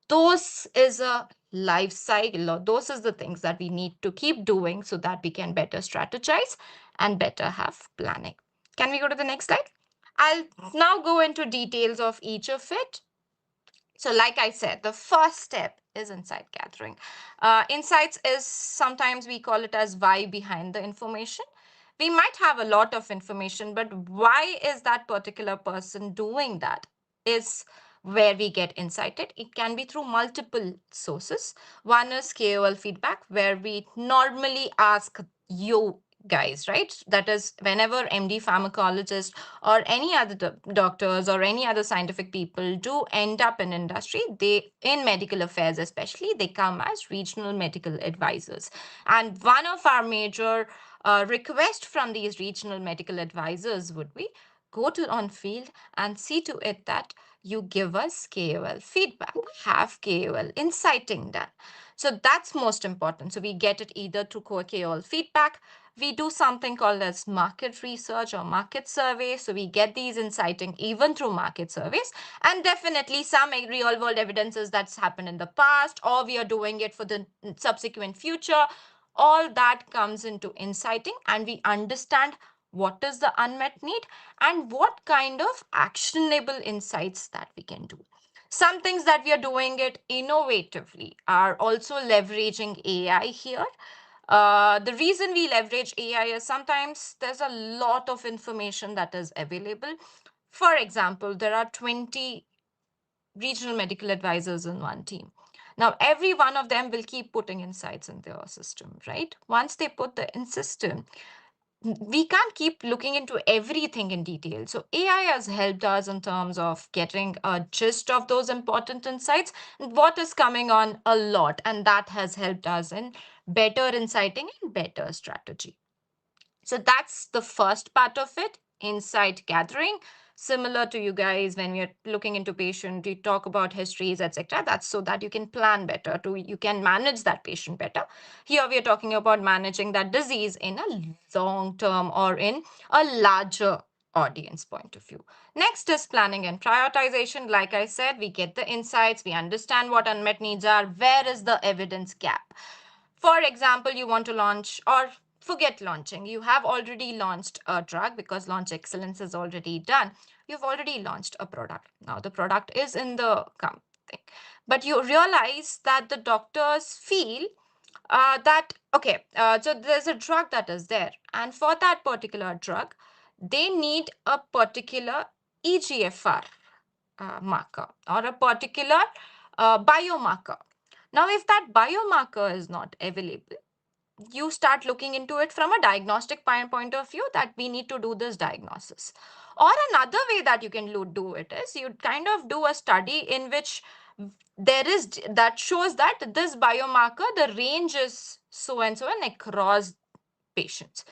[SPEAKER 4] Those is a life cycle, or those is the things that we need to keep doing so that we can better strategize and better have planning. Can we go to the next slide? I'll now go into details of each of it. So like I said, the first step is insight gathering. Insights is, sometimes we call it as why behind the information. We might have a lot of information, but why is that particular person doing that is where we get incited. It can be through multiple sources. One is KOL feedback, where we normally ask you guys, right? That is, whenever MD pharmacologists or any other doctors or any other scientific people do end up in industry, they, in medical affairs especially, they come as regional medical advisors. And one of our major request from these regional medical advisors would be, go to on field and see to it that you give us KOL feedback, have KOL inciting done. So that's most important. So we get it either through KOL feedback. We do something called as market research or market survey. So we get these inciting even through market surveys, and definitely some real world evidences that's happened in the past, or we are doing it for the subsequent future. All that comes into inciting, and we understand what is the unmet need and what kind of actionable insights that we can do. Some things that we are doing it innovatively are also leveraging AI here. The reason we leverage AI is sometimes there's a lot of information that is available. For example, there are 20 regional medical advisors in one team. Now, every one of them will keep putting insights in their system, right? Once they put the in system, we can't keep looking into everything in detail. So AI has helped us in terms of getting a gist of those important insights, what is coming on a lot, and that has helped us in better inciting and better strategy. So that's the first part of it, insight gathering. similar to you guys when we are looking into patient, we talk about histories, etc. That's so that you can plan better, you can manage that patient better. Here we are talking about managing that disease in a long term or in a larger audience point of view. Next is planning and prioritization. Like I said, we get the insights, we understand what unmet needs are, where is the evidence gap. For example, you want to launch, or forget launching, you have already launched a drug because launch excellence is already done. You've already launched a product. Now the product is in the thing, but you realize that the doctors feel that, okay, so there's a drug that is there, and for that particular drug, they need a particular EGFR marker or a particular biomarker. Now, if that biomarker is not available, you start looking into it from a diagnostic point of view that we need to do this diagnosis. Or another way that you can do it is you kind of do a study in which there is that shows that this biomarker, the range is so and so and across patients.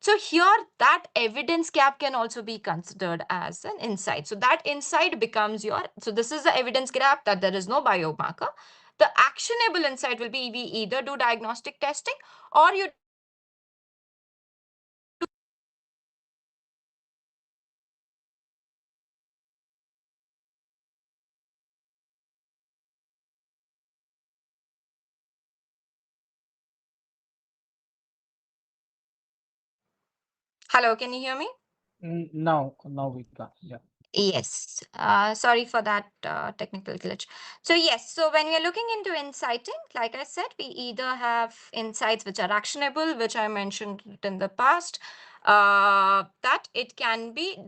[SPEAKER 4] So here that evidence gap can also be considered as an insight. So that insight becomes your, so this is the evidence gap that there is no biomarker. The actionable insight will be we either do diagnostic testing or you hello, can you hear me?
[SPEAKER 1] Now we can. Yeah.
[SPEAKER 4] Yes, sorry for that technical glitch. So yes, so when we are looking into inciting, like I said, we either have insights which are actionable, which I mentioned in the past, that it can be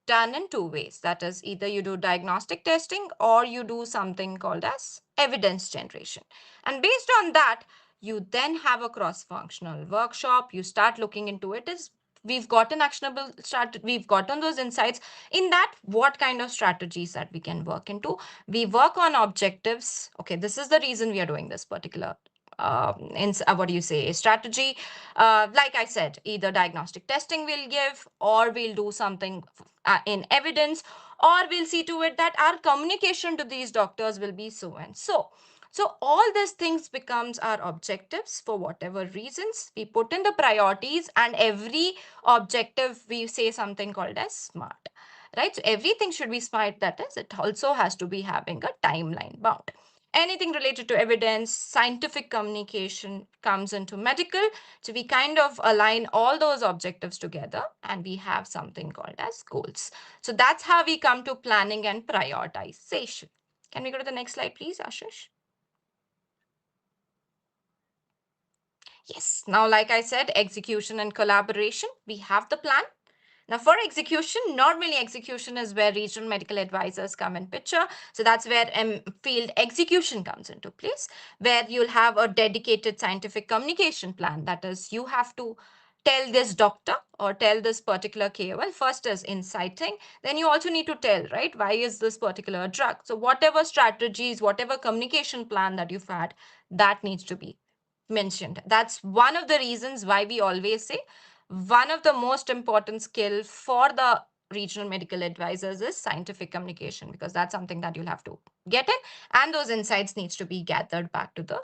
[SPEAKER 4] done in two ways. That is, either you do diagnostic testing or you do something called as evidence generation. And based on that, you then have a cross-functional workshop. You start looking into it as we've gotten actionable start, we've gotten those insights. In that, what kind of strategies that we can work into, we work on objectives. Okay, this is the reason we are doing this particular what do you say, strategy. Like I said, either diagnostic testing we'll give, or we'll do something in evidence, or we'll see to it that our communication to these doctors will be so and so. So all these things becomes our objectives. For whatever reasons, we put in the priorities, and every objective we say something called as SMART, right? So everything should be SMART. That is, it also has to be having a timeline bound. Anything related to evidence, scientific communication comes into medical. So we kind of align all those objectives together and we have something called as goals. So that's how we come to planning and prioritization. Can we go to the next slide, please, Ashish? Yes. Now, like I said, execution and collaboration. We have the plan. Now, for execution, normally execution is where regional medical advisors come in picture. So that's where field execution comes into place, where you'll have a dedicated scientific communication plan. That is, you have to tell this doctor or tell this particular KOL. First is inciting. Then you also need to tell, right, why is this particular drug? So whatever strategies, whatever communication plan that you've had, that needs to be mentioned. That's one of the reasons why we always say one of the most important skill for the regional medical advisors is scientific communication, because that's something that you'll have to get in, and those insights needs to be gathered back to the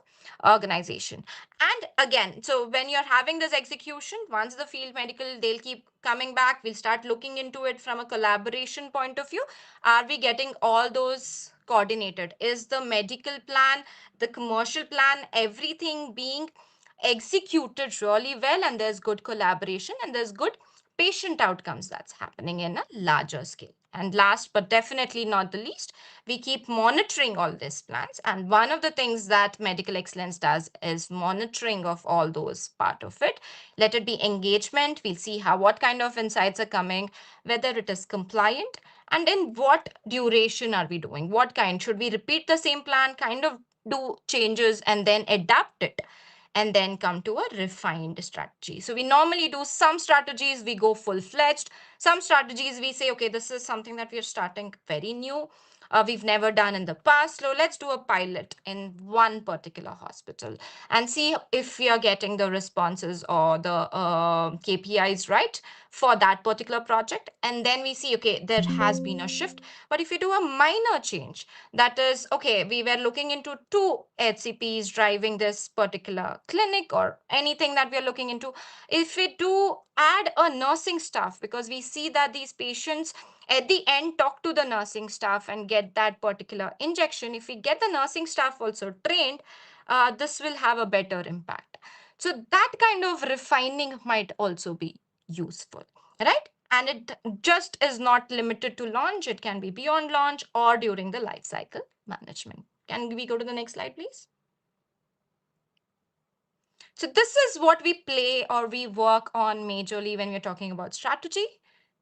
[SPEAKER 4] organization. And again, so when you're having this execution, once the field medical, they'll keep coming back, we'll start looking into it from a collaboration point of view. Are we getting all those coordinated? Is the medical plan, the commercial plan, everything being executed really well, and there's good collaboration and there's good patient outcomes that's happening in a larger scale? And last but definitely not the least, we keep monitoring all these plans. And one of the things that medical excellence does is monitoring of all those part of it. Let it be engagement. We'll see how, what kind of insights are coming, whether it is compliant, and in what duration are we doing, what kind, should we repeat the same plan, kind of do changes and then adapt it, and then come to a refined strategy. So we normally do some strategies, we go full-fledged. Some strategies we say, okay, this is something that we are starting very new. We've never done in the past. So let's do a pilot in one particular hospital and see if we are getting the responses or the KPIs right for that particular project. And then we see, okay, there has been a shift. But if you do a minor change, that is, okay, we were looking into 2 HCPs driving this particular clinic or anything that we are looking into. If we do add a nursing staff, because we see that these patients at the end talk to the nursing staff and get that particular injection, if we get the nursing staff also trained, this will have a better impact. So that kind of refining might also be useful, right? And it just is not limited to launch. It can be beyond launch or during the life cycle management. Can we go to the next slide, please? So this is what we play or we work on majorly when we're talking about strategy.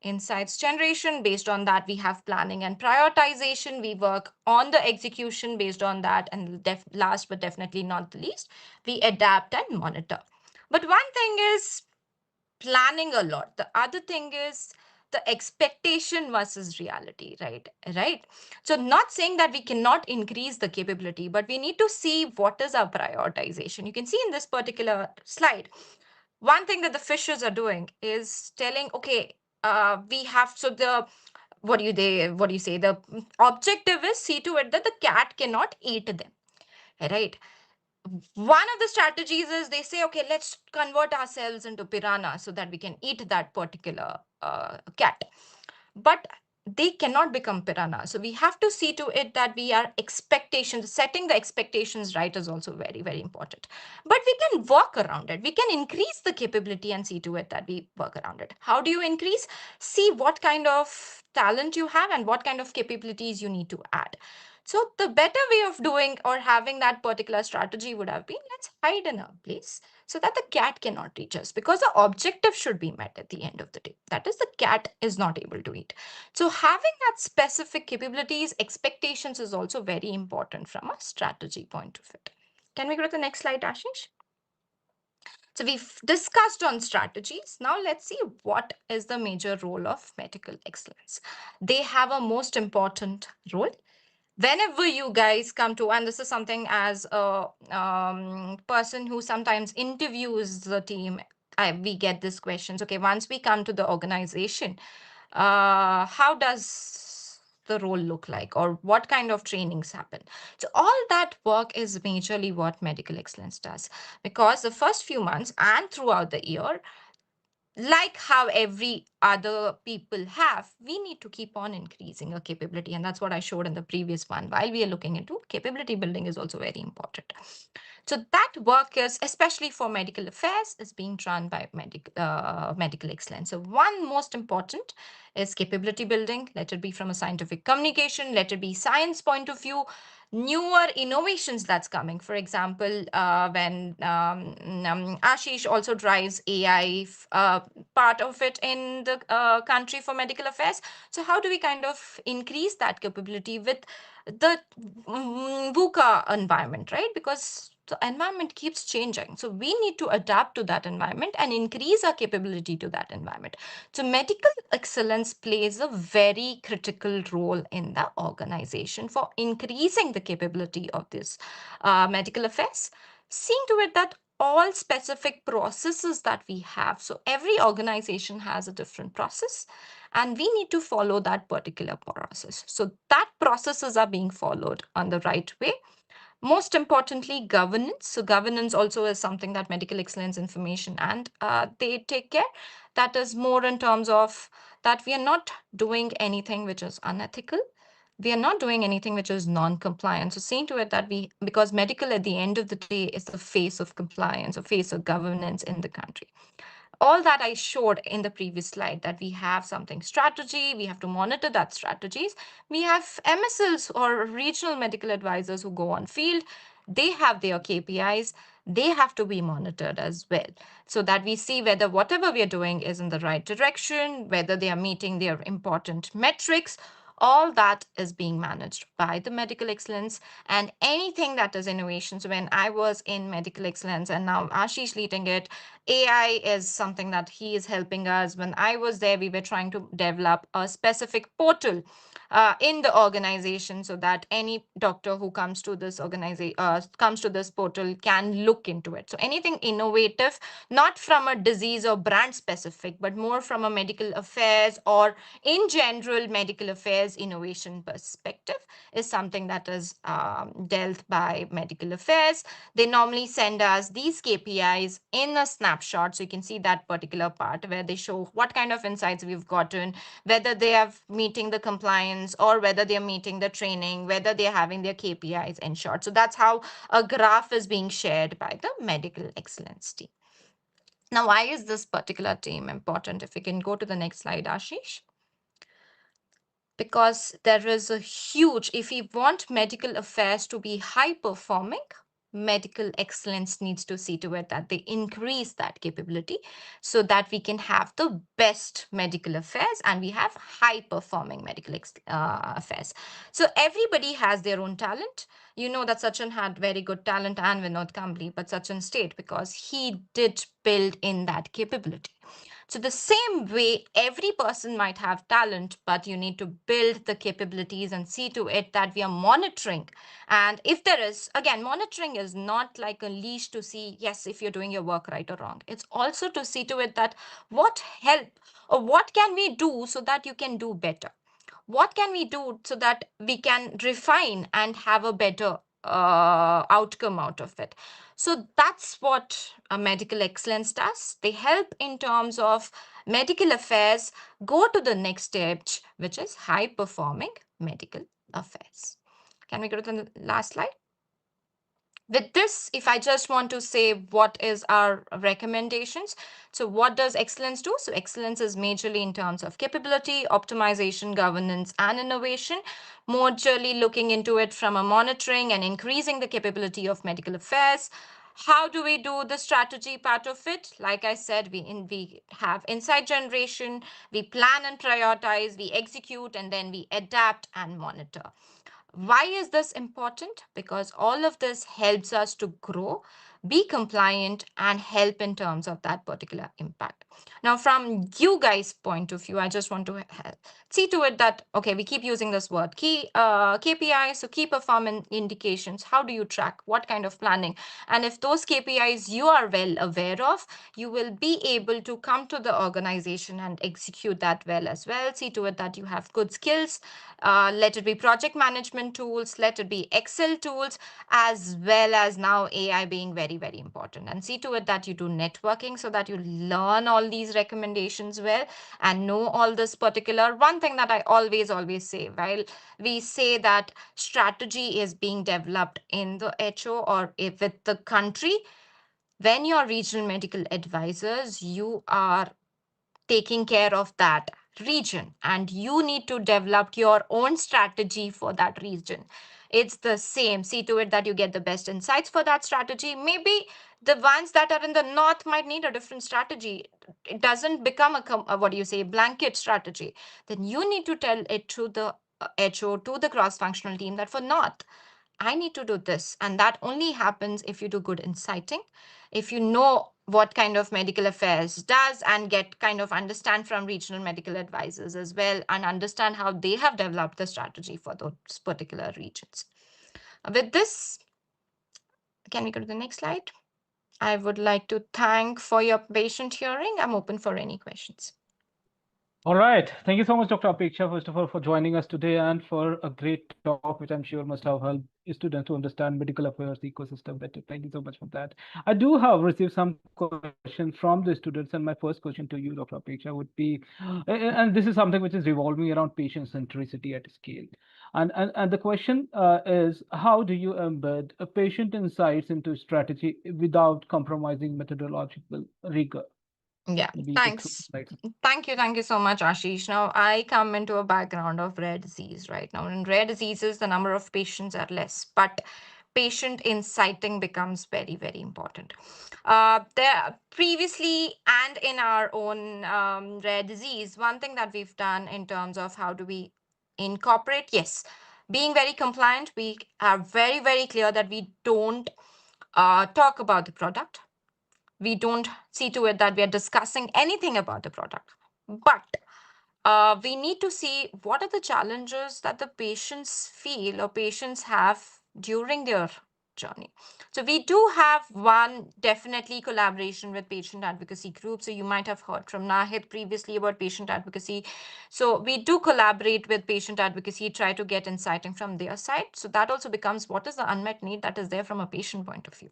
[SPEAKER 4] Insights generation. Based on that, we have planning and prioritization. We work on the execution based on that. And last but definitely not the least, we adapt and monitor. But one thing is planning a lot. The other thing is the expectation versus reality, right? Right. So not saying that we cannot increase the capability, but we need to see what is our prioritization. You can see in this particular slide, one thing that the fishers are doing is telling, okay, we have, so the what do you say, the objective is see to it that the cat cannot eat them, right? One of the strategies is they say, okay, let's convert ourselves into piranha so that we can eat that particular cat. But they cannot become piranha. So we have to see to it that we are expectations, setting the expectations right is also very, very important. But we can work around it. We can increase the capability and see to it that we work around it. How do you increase? See what kind of talent you have and what kind of capabilities you need to add. So the better way of doing or having that particular strategy would have been, let's hide in a place so that the cat cannot reach us, because the objective should be met at the end of the day. That is, the cat is not able to eat. So having that specific capabilities, expectations is also very important from a strategy point of it. Can we go to the next slide, Ashish? So we've discussed on strategies. Now let's see what is the major role of medical excellence. They have a most important role. Whenever you guys come to, and this is something as a person who sometimes interviews the team, we get these questions. Okay, once we come to the organization, how does the role look like, or what kind of trainings happen? So all that work is majorly what medical excellence does, because the first few months and throughout the year, like how every other people have, we need to keep on increasing our capability. And that's what I showed in the previous one. While we are looking into capability building is also very important. So that work is, especially for medical affairs, is being run by medical excellence. So one most important is capability building. Let it be from a scientific communication, let it be science point of view, newer innovations that's coming. For example, when Ashish also drives AI part of it in the country for medical affairs. So how do we kind of increase that capability with the VUCA environment, right? Because the environment keeps changing. So we need to adapt to that environment and increase our capability to that environment. So medical excellence plays a very critical role in the organization for increasing the capability of this medical affairs, seeing to it that all specific processes that we have. So every organization has a different process, and we need to follow that particular process. So that processes are being followed on the right way. Most importantly, governance. So governance also is something that medical excellence information and they take care. That is more in terms of that we are not doing anything which is unethical. We are not doing anything which is non-compliant. So seeing to it that we, because medical at the end of the day is the face of compliance or face of governance in the country. All that I showed in the previous slide, that we have something strategy, we have to monitor that strategies. We have MSLs or regional medical advisors who go on field. They have their KPIs. They have to be monitored as well, so that we see whether whatever we are doing is in the right direction, whether they are meeting their important metrics, All that is being managed by the medical excellence, and anything that is innovation. So when I was in medical excellence and now Ashish leading it, AI is something that he is helping us. When I was there, we were trying to develop a specific portal in the organization so that any doctor who comes to this organization comes to this portal can look into it. So anything innovative, not from a disease or brand specific, but more from a medical affairs or in general medical affairs innovation perspective, is something that is dealt by medical affairs. They normally send us these KPIs in a snapshot, so you can see that particular part where they show what kind of insights we've gotten, whether they are meeting the compliance or whether they are meeting the training, whether they are having their KPIs in short. So that's how a graph is being shared by the medical excellence team. Now, why is this particular team important? If we can go to the next slide, Ashish. Because there is a huge, if we want medical affairs to be high performing, medical excellence needs to see to it that they increase that capability so that we can have the best medical affairs and we have high performing medical affairs. So everybody has their own talent. You know that Sachin had very good talent and Vinod Kambli, but Sachin stayed because he did build in that capability. So the same way, every person might have talent, but you need to build the capabilities and see to it that we are monitoring. And if there is, again, monitoring is not like a leash to see, yes, if you're doing your work right or wrong. It's also to see to it that what help or what can we do so that you can do better? What can we do so that we can refine and have a better outcome out of it? So that's what a medical excellence does. They help in terms of medical affairs go to the next stage, which is high performing medical affairs. Can we go to the last slide? With this, if I just want to say what is our recommendations, so what does excellence do? So excellence is majorly in terms of capability, optimization, governance, and innovation. Majorly looking into it from a monitoring and increasing the capability of medical affairs. How do we do the strategy part of it? Like I said, we have insight generation, we plan and prioritize, we execute, and then we adapt and monitor. Why is this important? Because all of this helps us to grow, be compliant, and help in terms of that particular impact. Now, from you guys' point of view, I just want to see to it that, okay, we keep using this word, key KPIs, so key performance indications. How do you track? What kind of planning? And if those KPIs you are well aware of, you will be able to come to the organization and execute that well as well. See to it that you have good skills. Let it be project management tools, let it be Excel tools, as well as now AI being very, very important. And see to it that you do networking so that you learn all these recommendations well and know all this particular. One thing that I always say, while we say that strategy is being developed in the HO or if with the country, when you're regional medical advisors, you are taking care of that region and you need to develop your own strategy for that region. It's the same. See to it that you get the best insights for that strategy. Maybe the ones that are in the north might need a different strategy. It doesn't become a what do you say, blanket strategy. Then you need to tell it to the HO, to the cross functional team, that for north I need to do this. And that only happens if you do good inciting, if you know what kind of medical affairs does and get kind of understand from regional medical advisors as well and understand how they have developed the strategy for those particular regions. With this, can we go to the next slide? I would like to thank for your patient hearing. I'm open for any questions.
[SPEAKER 1] All right. Thank you so much, Dr. Apeksha, first of all, for joining us today and for a great talk, which I'm sure must have helped students to understand medical affairs ecosystem better. Thank you so much for that. I do have received some questions from the students, and my first question to you, Dr. Apeksha, would be, and this is something which is revolving around patient centricity at scale. And the question is, how do you embed a patient insights into strategy without compromising methodological rigor?
[SPEAKER 4] Yeah,
[SPEAKER 1] Maybe you could throw
[SPEAKER 4] thanks.
[SPEAKER 1] light.
[SPEAKER 4] Thank you so much, Ashish. Now, I come into a background of rare disease right now. In rare diseases, the number of patients are less, but patient inciting becomes very, very important. There previously and in our own rare disease, one thing that we've done in terms of how do we incorporate, yes, being very compliant, we are very, very clear that we don't talk about the product. We don't see to it that we are discussing anything about the product. But we need to see what are the challenges that the patients feel or patients have during their journey. So we do have one definitely collaboration with patient advocacy groups. So you might have heard from Nahid previously about patient advocacy. So we do collaborate with patient advocacy, try to get insighting from their side. So that also becomes what is the unmet need that is there from a patient point of view.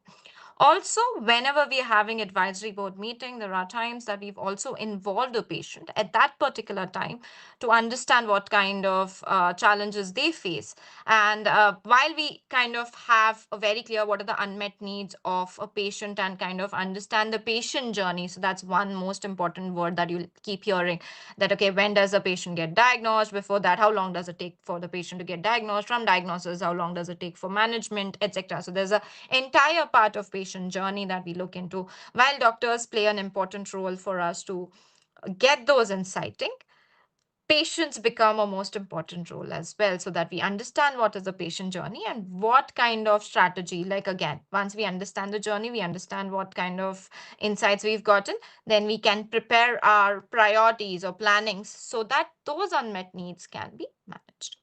[SPEAKER 4] Also, whenever we are having advisory board meeting, there are times that we've also involved a patient at that particular time to understand what kind of challenges they face. And while we kind of have a very clear what are the unmet needs of a patient and kind of understand the patient journey. So that's one most important word that you'll keep hearing, that, okay, when does a patient get diagnosed? Before that, how long does it take for the patient to get diagnosed? From diagnosis, how long does it take for management, etc. So there's a entire part of patient journey that we look into, while doctors play an important role for us to get those inciting. Patients become a most important role as well, so that we understand what is the patient journey and what kind of strategy, like, again, once we understand the journey, we understand what kind of insights we've gotten, then we can prepare our priorities or plannings so that those unmet needs can be managed.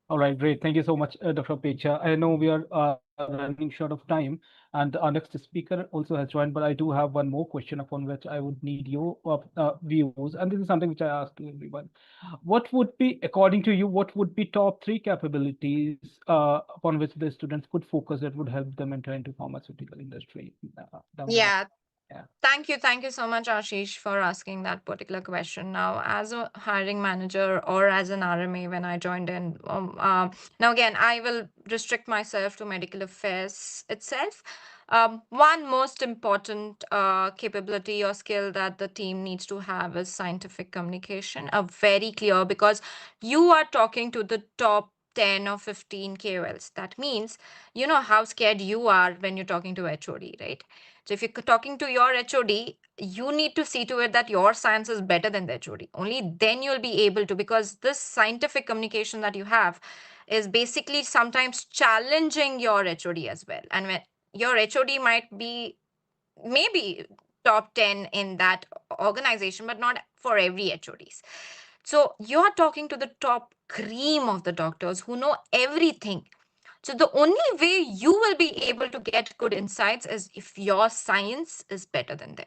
[SPEAKER 1] All right, great. Thank you so much, Dr. Pecha. I know we are running short of time, and our next speaker also has joined, but I do have one more question upon which I would need your views. And this is something which I ask to everyone. What would be, according to you, what would be top three capabilities upon which the students could focus that would help them enter into pharmaceutical industry down the line?
[SPEAKER 4] Yeah.
[SPEAKER 1] Yeah.
[SPEAKER 4] Thank you. Thank you so much, Ashish, for asking that particular question. Now, as a hiring manager or as an RMA, when I joined in, now again, I will restrict myself to medical affairs itself. One most important capability or skill that the team needs to have is scientific communication, a very clear, because you are talking to the top 10 or 15 KOLs. That means you know how scared you are when you're talking to HOD, right? So if you're talking to your HOD, you need to see to it that your science is better than the HOD. Only then you'll be able to, because this scientific communication that you have is basically sometimes challenging your HOD as well. And when your HOD might be maybe top 10 in that organization, but not for every HODs. So you're talking to the top cream of the doctors who know everything. So the only way you will be able to get good insights is if your science is better than them.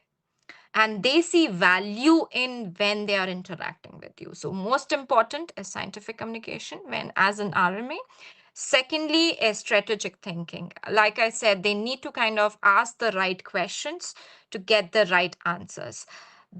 [SPEAKER 4] And they see value in when they are interacting with you. So most important is scientific communication when as an RMA. Secondly is strategic thinking. Like I said, they need to kind of ask the right questions to get the right answers.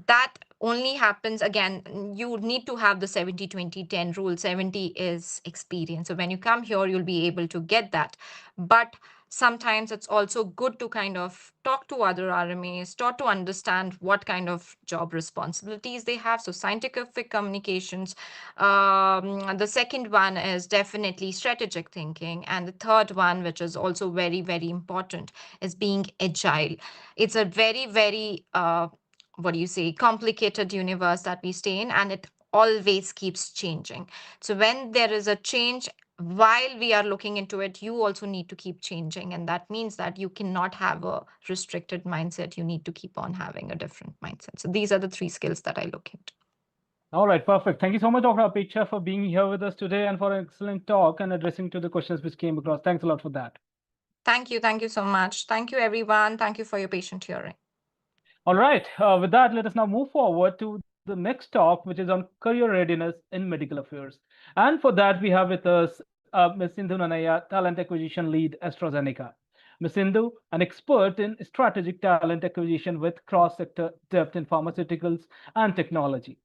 [SPEAKER 4] That only happens, again, you need to have the 70-20-10 rule. 70 is experience. So when you come here, you'll be able to get that. But sometimes it's also good to kind of talk to other RMAs, start to understand what kind of job responsibilities they have. So scientific communications. The second one is definitely strategic thinking. And the third one, which is also very, very important, is being agile. It's a very, very, what do you say, complicated universe that we stay in, and it always keeps changing. So when there is a change, while we are looking into it, you also need to keep changing. And that means that you cannot have a restricted mindset. You need to keep on having a different mindset. So these are the three skills that I look into.
[SPEAKER 1] All right, perfect. Thank you so much, Dr. Apeksha, for being here with us today and for an excellent talk and addressing to the questions which came across. Thanks a lot for that.
[SPEAKER 4] Thank you. Thank you so much. Thank you, everyone. Thank you for your patient hearing.
[SPEAKER 1] All right, with that, let us now move forward to the next talk, which is on career readiness in medical affairs. And for that, we have with us Ms. Sindhu Nanaya, Talent Acquisition Lead, AstraZeneca. Ms. Sindhu, an expert in strategic talent acquisition with cross-sector depth in pharmaceuticals and technology.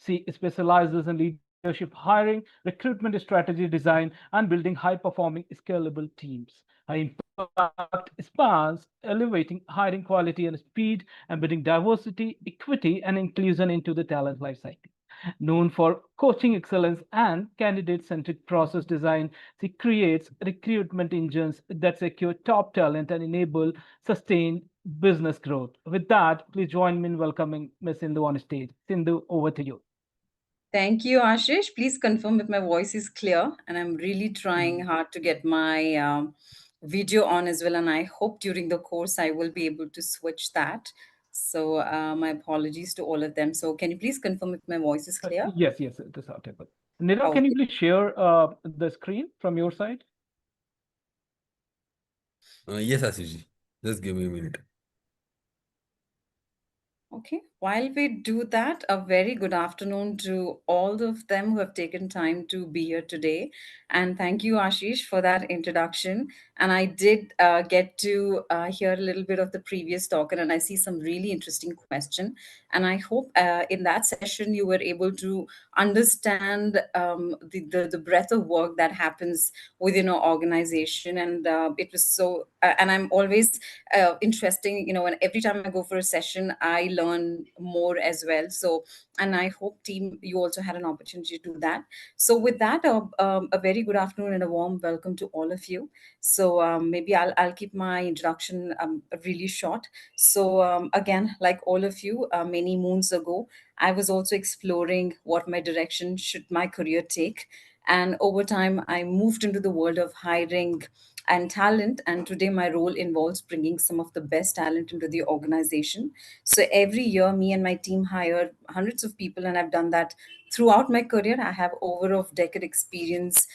[SPEAKER 1] She specializes in leadership hiring, recruitment strategy design, and building high-performing, scalable teams. Her impact spans elevating hiring quality and speed, embedding diversity, equity, and inclusion into the talent lifecycle. Known for coaching excellence and candidate-centric process design, she creates recruitment engines that secure top talent and enable sustained business growth. With that, please join me in welcoming Ms. Sindhu on stage. Sindhu, over to you.
[SPEAKER 5] Thank you, Ashish. Please confirm if my voice is clear. And I'm really trying hard to get my video on as well. And I hope during the course I will be able to switch that. So my apologies to all of them. So can you please confirm if my voice is clear?
[SPEAKER 1] Yes, yes, it is audible. Nirav, can you
[SPEAKER 5] Okay.
[SPEAKER 1] please share the screen from your side?
[SPEAKER 2] Yes, Ashish. Just give me a minute.
[SPEAKER 5] Okay, while we do that, a very good afternoon to all of them who have taken time to be here today. And thank you, Ashish, for that introduction. And I did get to hear a little bit of the previous talk, and I see some really interesting question. And I hope in that session you were able to understand the breadth of work that happens within our organization. And it was so, and I'm always interesting, and every time I go for a session I learn more as well. So, and I hope team you also had an opportunity to do that. So with that, a very good afternoon and a warm welcome to all of you. So maybe I'll keep my introduction really short. So again, like all of you, many moons ago I was also exploring what my direction should my career take. And over time I moved into the world of hiring and talent. And today, my role involves bringing some of the best talent into the organization. So every year, me and my team hire hundreds of people, and I've done that throughout my career. I have over a decade experience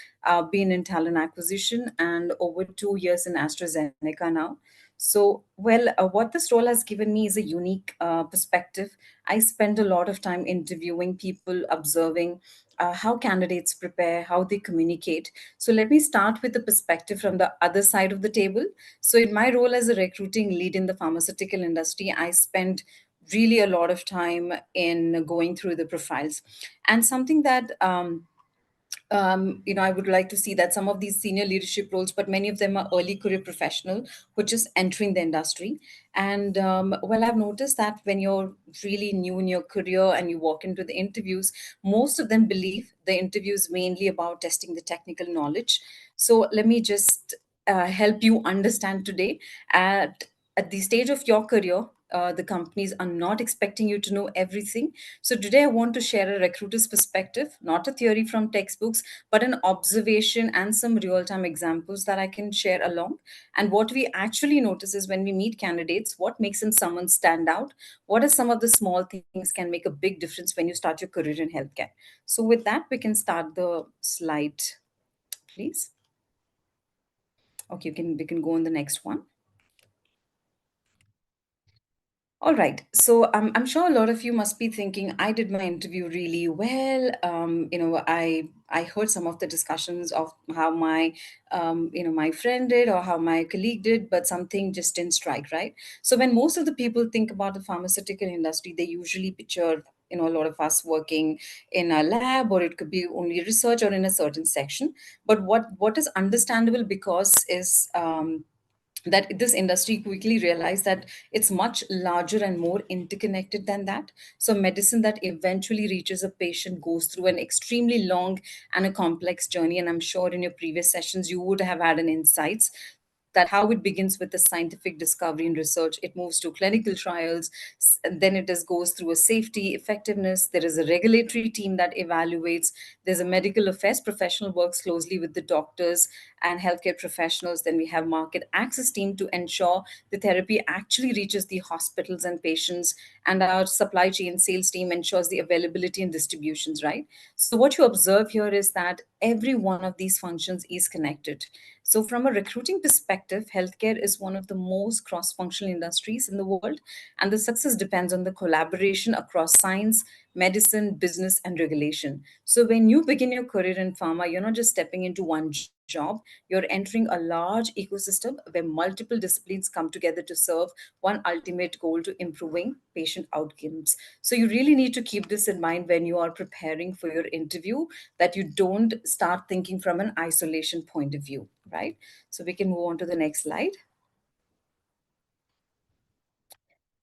[SPEAKER 5] been in talent acquisition and over 2 years in AstraZeneca now. So, well, what this role has given me is a unique perspective. I spend a lot of time interviewing people, observing how candidates prepare, how they communicate. So let me start with the perspective from the other side of the table. So in my role as a recruiting lead in the pharmaceutical industry, I spend really a lot of time in going through the profiles. And something that I would like to see that some of these senior leadership roles, but many of them are early career professional who are just entering the industry. And well, I've noticed that when you're really new in your career and you walk into the interviews, most of them believe the interview is mainly about testing the technical knowledge. So let me just help you understand today. At the stage of your career, the companies are not expecting you to know everything. So today I want to share a recruiter's perspective, not a theory from textbooks, but an observation and some real-time examples that I can share along. And what we actually notice is when we meet candidates, what makes them someone stand out? What are some of the small things can make a big difference when you start your career in healthcare? So with that, we can start the slide, please. Okay, we can go on the next one. All right. So I'm sure a lot of you must be thinking, I did my interview really well. I heard some of the discussions of how my friend did or how my colleague did, but something just didn't strike, right? So when most of the people think about the pharmaceutical industry, they usually picture, a lot of us working in a lab, or it could be only research or in a certain section. But what is understandable because is that this industry quickly realized that it's much larger and more interconnected than that. So medicine that eventually reaches a patient goes through an extremely long and a complex journey. And I'm sure in your previous sessions you would have had an insights that how it begins with the scientific discovery and research, it moves to clinical trials, and then goes through a safety effectiveness. There is a regulatory team that evaluates. There's a medical affairs professional works closely with the doctors and healthcare professionals. Then we have market access team to ensure the therapy actually reaches the hospitals and patients, and our supply chain sales team ensures the availability and distributions, right? So what you observe here is that every one of these functions is connected. So from a recruiting perspective, healthcare is one of the most cross-functional industries in the world, and the success depends on the collaboration across science, medicine, business, and regulation. So when you begin your career in pharma, you're not just stepping into one job, you're entering a large ecosystem where multiple disciplines come together to serve one ultimate goal to improving patient outcomes. So you really need to keep this in mind when you are preparing for your interview, that you don't start thinking from an isolation point of view, right? So we can move on to the next slide.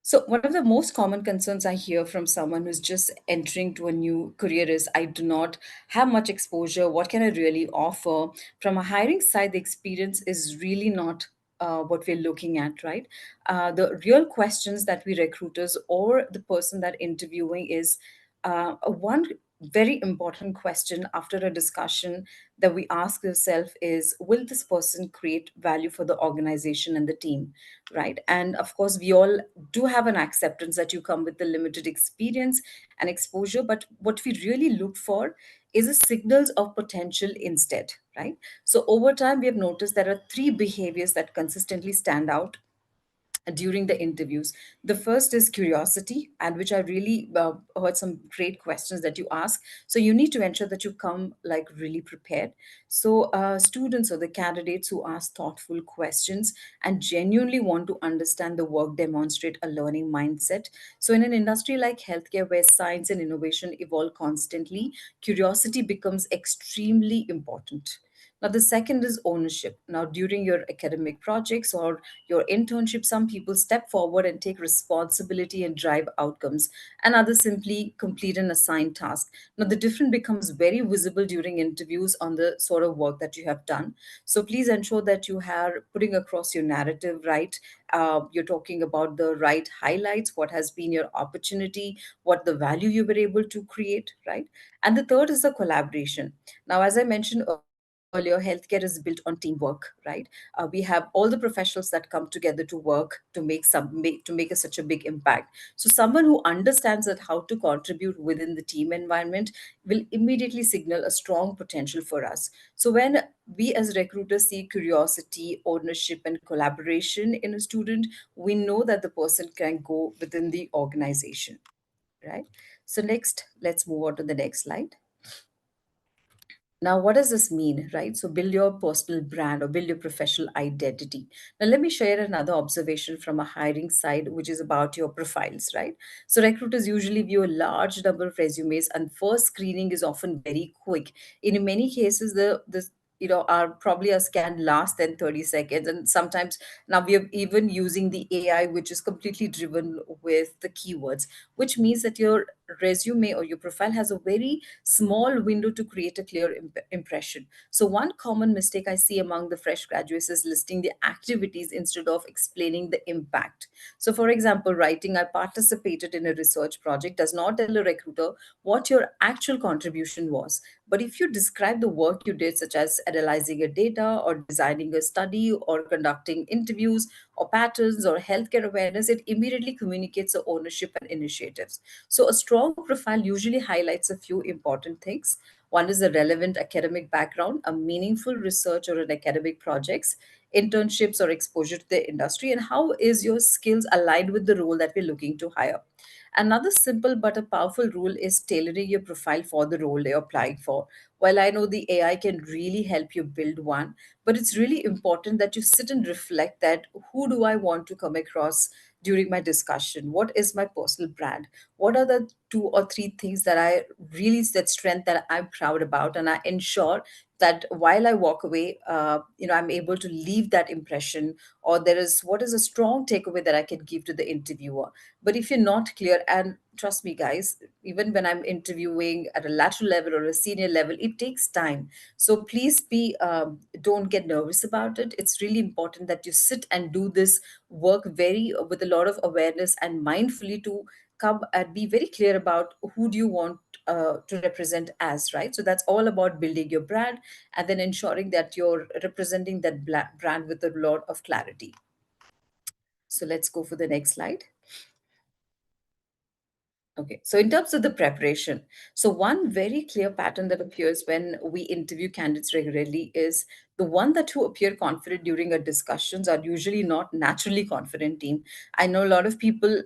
[SPEAKER 5] So, one of the most common concerns I hear from someone who's just entering to a new career is, I do not have much exposure. What can I really offer? From a hiring side, the experience is really not what we're looking at, right? The real questions that we recruiters or the person that interviewing is one very important question after a discussion that we ask ourselves is, will this person create value for the organization and the team, right? And of course, we all do have an acceptance that you come with the limited experience and exposure, but what we really look for is a signals of potential instead, right? So over time, we have noticed there are three behaviors that consistently stand out during the interviews. The first is curiosity, and which I really heard some great questions that you ask. So you need to ensure that you come like really prepared. So students or the candidates who ask thoughtful questions and genuinely want to understand the work demonstrate a learning mindset. So in an industry like healthcare where science and innovation evolve constantly, curiosity becomes extremely important. Now, the second is ownership. Now, during your academic projects or your internship, some people step forward and take responsibility and drive outcomes, and others simply complete an assigned task. Now, the difference becomes very visible during interviews on the sort of work that you have done. So, please ensure that you are putting across your narrative right. You're talking about the right highlights, what has been your opportunity, what the value you were able to create, right? And the third is the collaboration. Now, as I mentioned earlier, healthcare is built on teamwork, right? We have all the professionals that come together to work to make such a big impact. So someone who understands that how to contribute within the team environment will immediately signal a strong potential for us. So when we as recruiters see curiosity, ownership, and collaboration in a student, we know that the person can go within the organization, right? So next, let's move on to the next slide. Now, what does this mean, right? So, build your personal brand or build your professional identity. Now, let me share another observation from a hiring side, which is about your profiles, right? So, recruiters usually view a large number of resumes, and first screening is often very quick. In many cases, the are probably a scan less than 30 seconds. And sometimes now we are even using the AI, which is completely driven with the keywords, which means that your resume or your profile has a very small window to create a clear impression. So, one common mistake I see among the fresh graduates is listing the activities instead of explaining the impact. So, for example, writing, I participated in a research project does not tell a recruiter what your actual contribution was. But if you describe the work you did, such as analyzing a data or designing a study or conducting interviews or patterns or healthcare awareness, it immediately communicates the ownership and initiatives. So, a strong profile usually highlights a few important things. One is a relevant academic background, a meaningful research or an academic projects, internships or exposure to the industry, and how is your skills aligned with the role that we're looking to hire. Another simple but a powerful rule is tailoring your profile for the role you're applying for. While I know the AI can really help you build one, but it's really important that you sit and reflect that who do I want to come across during my discussion? What is my personal brand? What are the two or three things that I really that strength that I'm proud about, and I ensure that while I walk away, I'm able to leave that impression, or there is what is a strong takeaway that I can give to the interviewer. But if you're not clear, and trust me, guys, even when I'm interviewing at a lateral level or a senior level, it takes time. So please don't get nervous about it. It's really important that you sit and do this work very with a lot of awareness and mindfully to come and be very clear about who do you want to represent as, right? So that's all about building your brand and then ensuring that you're representing that brand with a lot of clarity. So let's go for the next slide. Okay, so in terms of the preparation, so one very clear pattern that appears when we interview candidates regularly is the one that who appear confident during our discussions are usually not naturally confident team. I know a lot of people,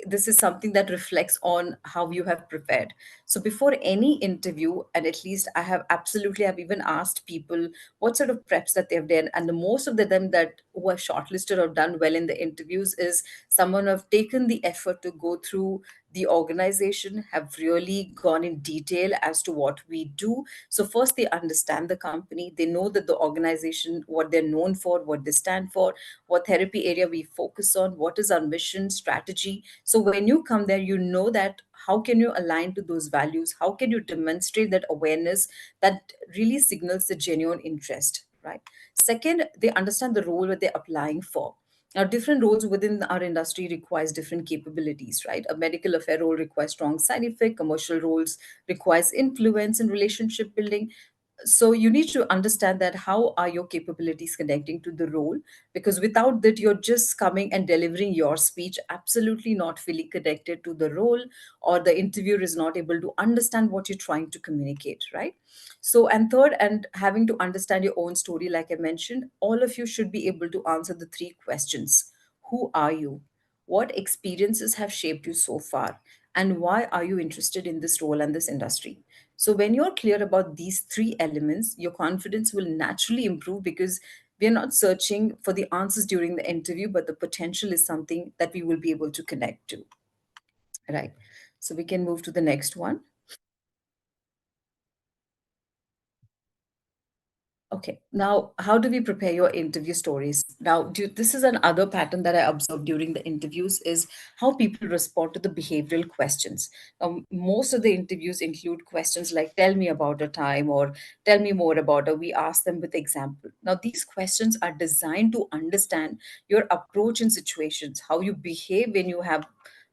[SPEAKER 5] this is something that reflects on how you have prepared. So before any interview, and at least I have absolutely, I've even asked people what sort of preps that they've done. And the most of them that who are shortlisted or done well in the interviews is someone who have taken the effort to go through the organization, have really gone in detail as to what we do. So first they understand the company, they know that the organization, what they're known for, what they stand for, what therapy area we focus on, what is our mission strategy. So when you come there, you know that how can you align to those values, how can you demonstrate that awareness that really signals the genuine interest, right? Second, they understand the role that they're applying for. Now, different roles within our industry requires different capabilities, right? A medical affair role requires strong scientific, commercial roles requires influence and relationship building. So you need to understand that how are your capabilities connecting to the role, because without that you're just coming and delivering your speech absolutely not fully connected to the role, or the interviewer is not able to understand what you're trying to communicate, right? So, and third, and having to understand your own story, like I mentioned, all of you should be able to answer the three questions. Who are you? What experiences have shaped you so far? And why are you interested in this role and this industry? So, when you're clear about these three elements, your confidence will naturally improve, because we are not searching for the answers during the interview, but the potential is something that we will be able to connect to. Right. So, we can move to the next one. Okay. Now, how do we prepare your interview stories? Now, this is another pattern that I observed during the interviews is how people respond to the behavioral questions. Most of the interviews include questions like "Tell me about a time" or "Tell me more about a." We ask them with example. Now, these questions are designed to understand your approach in situations, how you behave when you have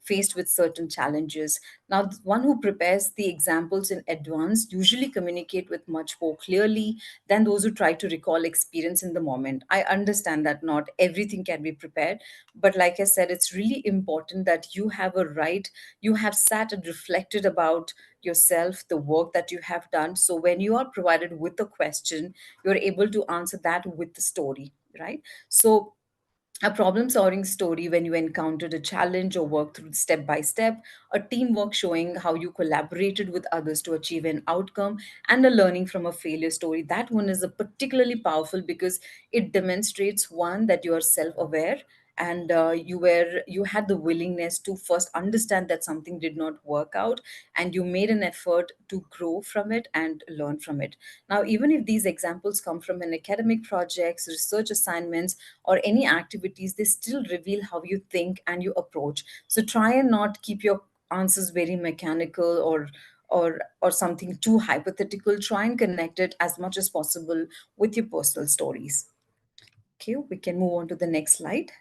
[SPEAKER 5] faced with certain challenges. Now, the one who prepares the examples in advance usually communicate with much more clearly than those who try to recall experience in the moment. I understand that not everything can be prepared, but like I said, it's really important that you have a right, you have sat and reflected about yourself, the work that you have done. So when you are provided with a question, you're able to answer that with the story, right? So a problem solving story when you encountered a challenge or worked through step by step, a teamwork showing how you collaborated with others to achieve an outcome, and a learning from a failure story. That one is a particularly powerful because it demonstrates one that you are self aware, and you had the willingness to first understand that something did not work out, and you made an effort to grow from it and learn from it. Now, even if these examples come from an academic projects, research assignments, or any activities, they still reveal how you think and you approach. So try and not keep your answers very mechanical or something too hypothetical. Try and connect it as much as possible with your personal stories. Okay, we can move on to the next slide.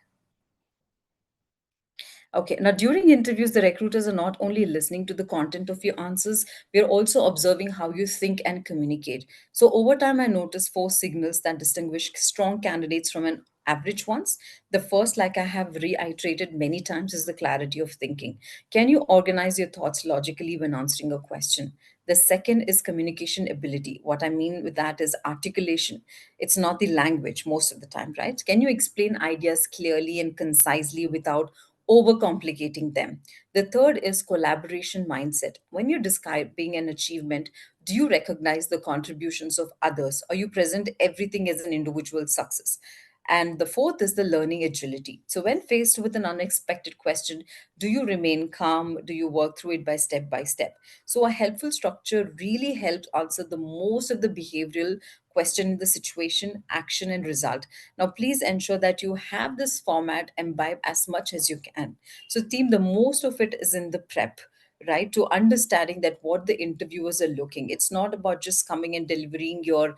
[SPEAKER 5] Okay, now during interviews, the recruiters are not only listening to the content of your answers, we are also observing how you think and communicate. So over time, I noticed four signals that distinguish strong candidates from an average ones. The first, like I have reiterated many times, is the clarity of thinking. Can you organize your thoughts logically when answering a question? The second is communication ability. What I mean with that is articulation. It's not the language most of the time, right? Can you explain ideas clearly and concisely without overcomplicating them? The third is collaboration mindset. When you're describing an achievement, do you recognize the contributions of others, or you present everything as an individual success? And the fourth is the learning agility. So, when faced with an unexpected question, do you remain calm? Do you work through it by step by step? So, a helpful structure really helps answer the most of the behavioral question in the situation, action, and result. Now, please ensure that you have this format imbibe as much as you can. So, team, the most of it is in the prep, right? To understanding that what the interviewers are looking. It's not about just coming and delivering your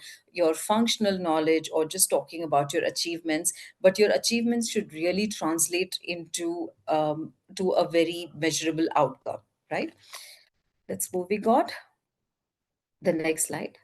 [SPEAKER 5] functional knowledge or just talking about your achievements, but your achievements should really translate into to a very measurable outcome, right? Let's move. We got the next slide.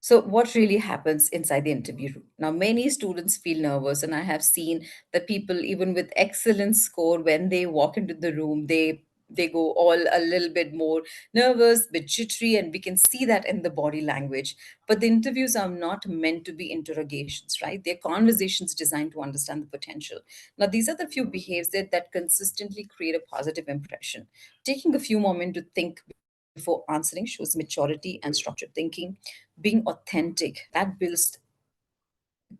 [SPEAKER 5] So, what really happens inside the interview room? Now, many students feel nervous, and I have seen that people, even with excellent score, when they walk into the room, they go all a little bit more nervous, bit jittery, and we can see that in the body language. But the interviews are not meant to be interrogations, right? They're conversations designed to understand the potential. Now, these are the few behaviors that consistently create a positive impression. Taking a few moments to think before answering shows maturity and structured thinking. Being authentic, that builds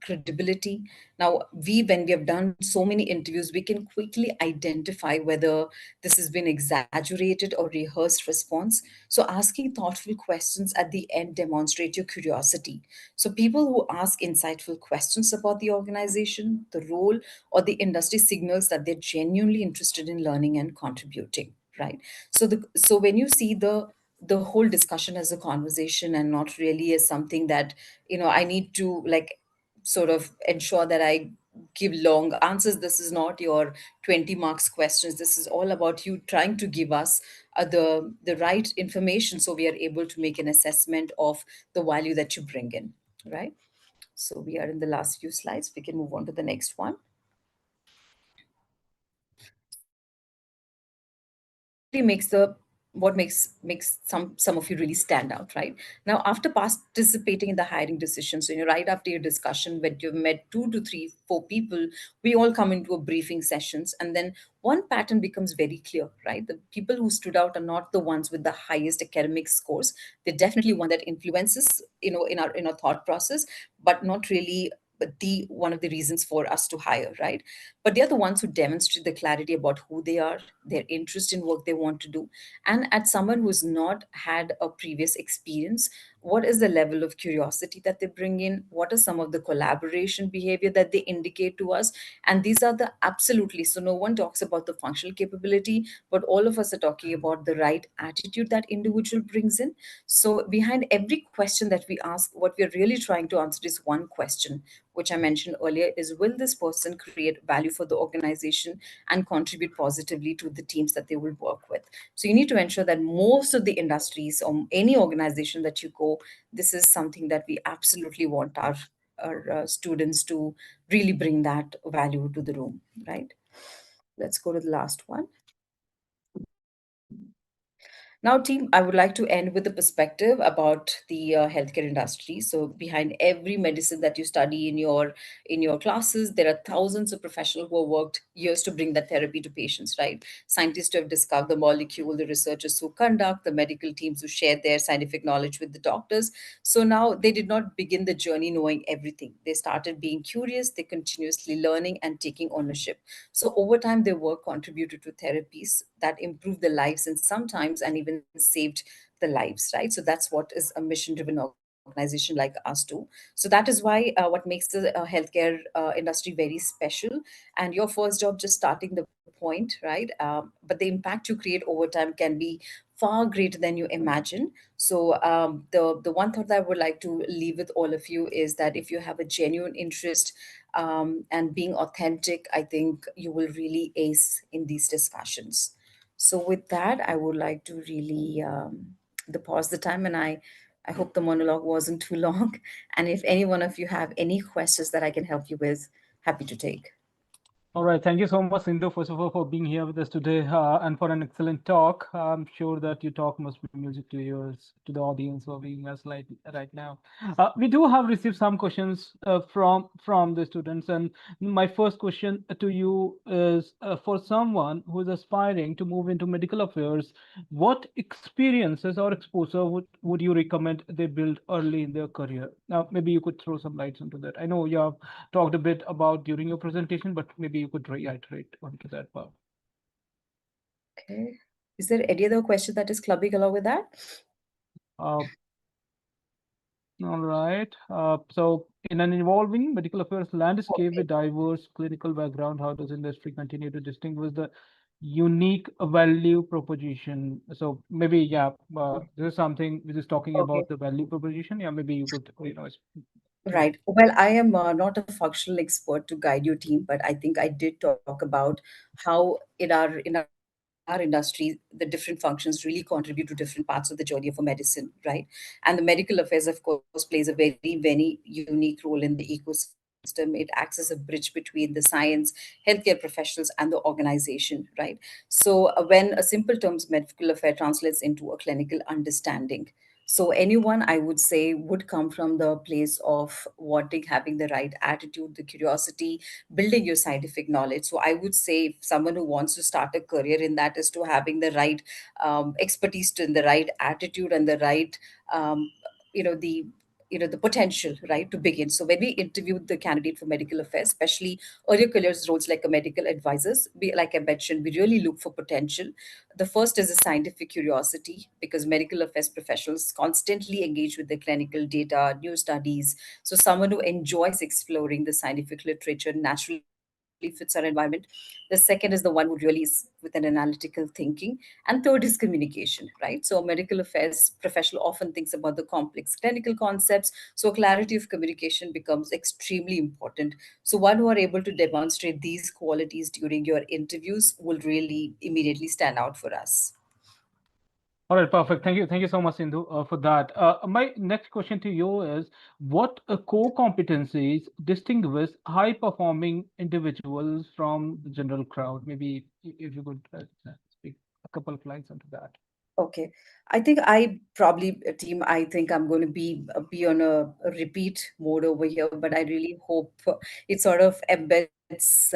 [SPEAKER 5] credibility. Now, when we have done so many interviews, we can quickly identify whether this has been exaggerated or rehearsed response. So, asking thoughtful questions at the end demonstrate your curiosity. So, people who ask insightful questions about the organization, the role, or the industry signals that they're genuinely interested in learning and contributing. Right. So when you see the whole discussion as a conversation and not really as something that I need to like sort of ensure that I give long answers. This is not your 20 marks questions. This is all about you trying to give us the right information so we are able to make an assessment of the value that you bring in, right? So we are in the last few slides. We can move on to the next one. Really makes the what makes some of you really stand out, right? Now, after participating in the hiring decision, so right after your discussion, when you've met 2 to 3 4 people, we all come into a briefing sessions, and then one pattern becomes very clear, right? The people who stood out are not the ones with the highest academic scores. They're definitely one that influences, in our thought process, but not really the one of the reasons for us to hire, right? But they're the ones who demonstrate the clarity about who they are, their interest in work they want to do. And at someone who's not had a previous experience, what is the level of curiosity that they bring in? What are some of the collaboration behavior that they indicate to us? And these are the absolutely, so no one talks about the functional capability, but all of us are talking about the right attitude that individual brings in. So behind every question that we ask, what we're really trying to answer is one question, which I mentioned earlier, is will this person create value for the organization and contribute positively to the teams that they will work with? So you need to ensure that most of the industries or any organization that you go, this is something that we absolutely want our students to really bring that value to the room, right? Let's go to the last one. Now, team, I would like to end with a perspective about the healthcare industry. So, behind every medicine that you study in your classes, there are thousands of professionals who have worked years to bring that therapy to patients. Right? Scientists who have discovered the molecule, the researchers who conduct, the medical teams who share their scientific knowledge with the doctors. So now they did not begin the journey knowing everything. They started being curious. They continuously learning and taking ownership. So over time, their work contributed to therapies that improved the lives and sometimes and even saved the lives, right? So that's what is a mission-driven organization like us do. So that is why what makes the healthcare industry very special. And your first job just starting the point, right? But the impact you create over time can be far greater than you imagine. So the one thought that I would like to leave with all of you is that if you have a genuine interest and being authentic, I think you will really ace in these discussions. So with that, I would like to really pause the time, and I hope the monologue wasn't too long. And if any one of you have any questions that I can help you with, happy to take.
[SPEAKER 1] All right. Thank you so much, Sindhu, first of all, for being here with us today and for an excellent talk. I'm sure that your talk must be music to yours, to the audience who are being us right now. We do have received some questions from the students. And my first question to you is for someone who is aspiring to move into medical affairs, what experiences or exposure would you recommend they build early in their career? Now, maybe you could throw some lights into that. I know you have talked a bit about during your presentation, but maybe you could reiterate onto that part.
[SPEAKER 5] Okay. Is there any other question that is clubbing along with that?
[SPEAKER 1] All right. So in an evolving medical affairs landscape with diverse clinical background, how does industry continue to distinguish the unique value proposition? So maybe, yeah, this is something which is talking
[SPEAKER 5] Okay.
[SPEAKER 1] about the value proposition. Yeah, maybe you could,
[SPEAKER 5] Right. Well, I am not a functional expert to guide your team, but I think I did talk about how in our industry the different functions really contribute to different parts of the journey of a medicine, right? And the medical affairs, of course, plays a very unique role in the ecosystem. It acts as a bridge between the science, healthcare professionals, and the organization, right? So when a simple terms medical affair translates into a clinical understanding, so anyone, I would say, would come from the place of wanting, having the right attitude, the curiosity, building your scientific knowledge. So I would say if someone who wants to start a career in that is to having the right expertise, to the right attitude, and the right um, you know the the potential, right, to begin. So when we interviewed the candidate for medical affairs, especially earlier careers roles like a medical advisors, like I mentioned, we really look for potential. The first is a scientific curiosity, because medical affairs professionals constantly engage with the clinical data, new studies. So someone who enjoys exploring the scientific literature naturally fits our environment. The second is the one who really is with an analytical thinking. And third is communication, right? So a medical affairs professional often thinks about the complex clinical concepts. So clarity of communication becomes extremely important. So one who are able to demonstrate these qualities during your interviews will really immediately stand out for us.
[SPEAKER 1] All right, perfect. Thank you so much, Sindhu, for that. My next question to you is: what core competencies distinguish high-performing individuals from the general crowd? Maybe if you could speak a couple of lines onto that.
[SPEAKER 5] Okay. I think I probably, team, I think I'm going to be on a repeat mode over here, but I really hope it sort of embeds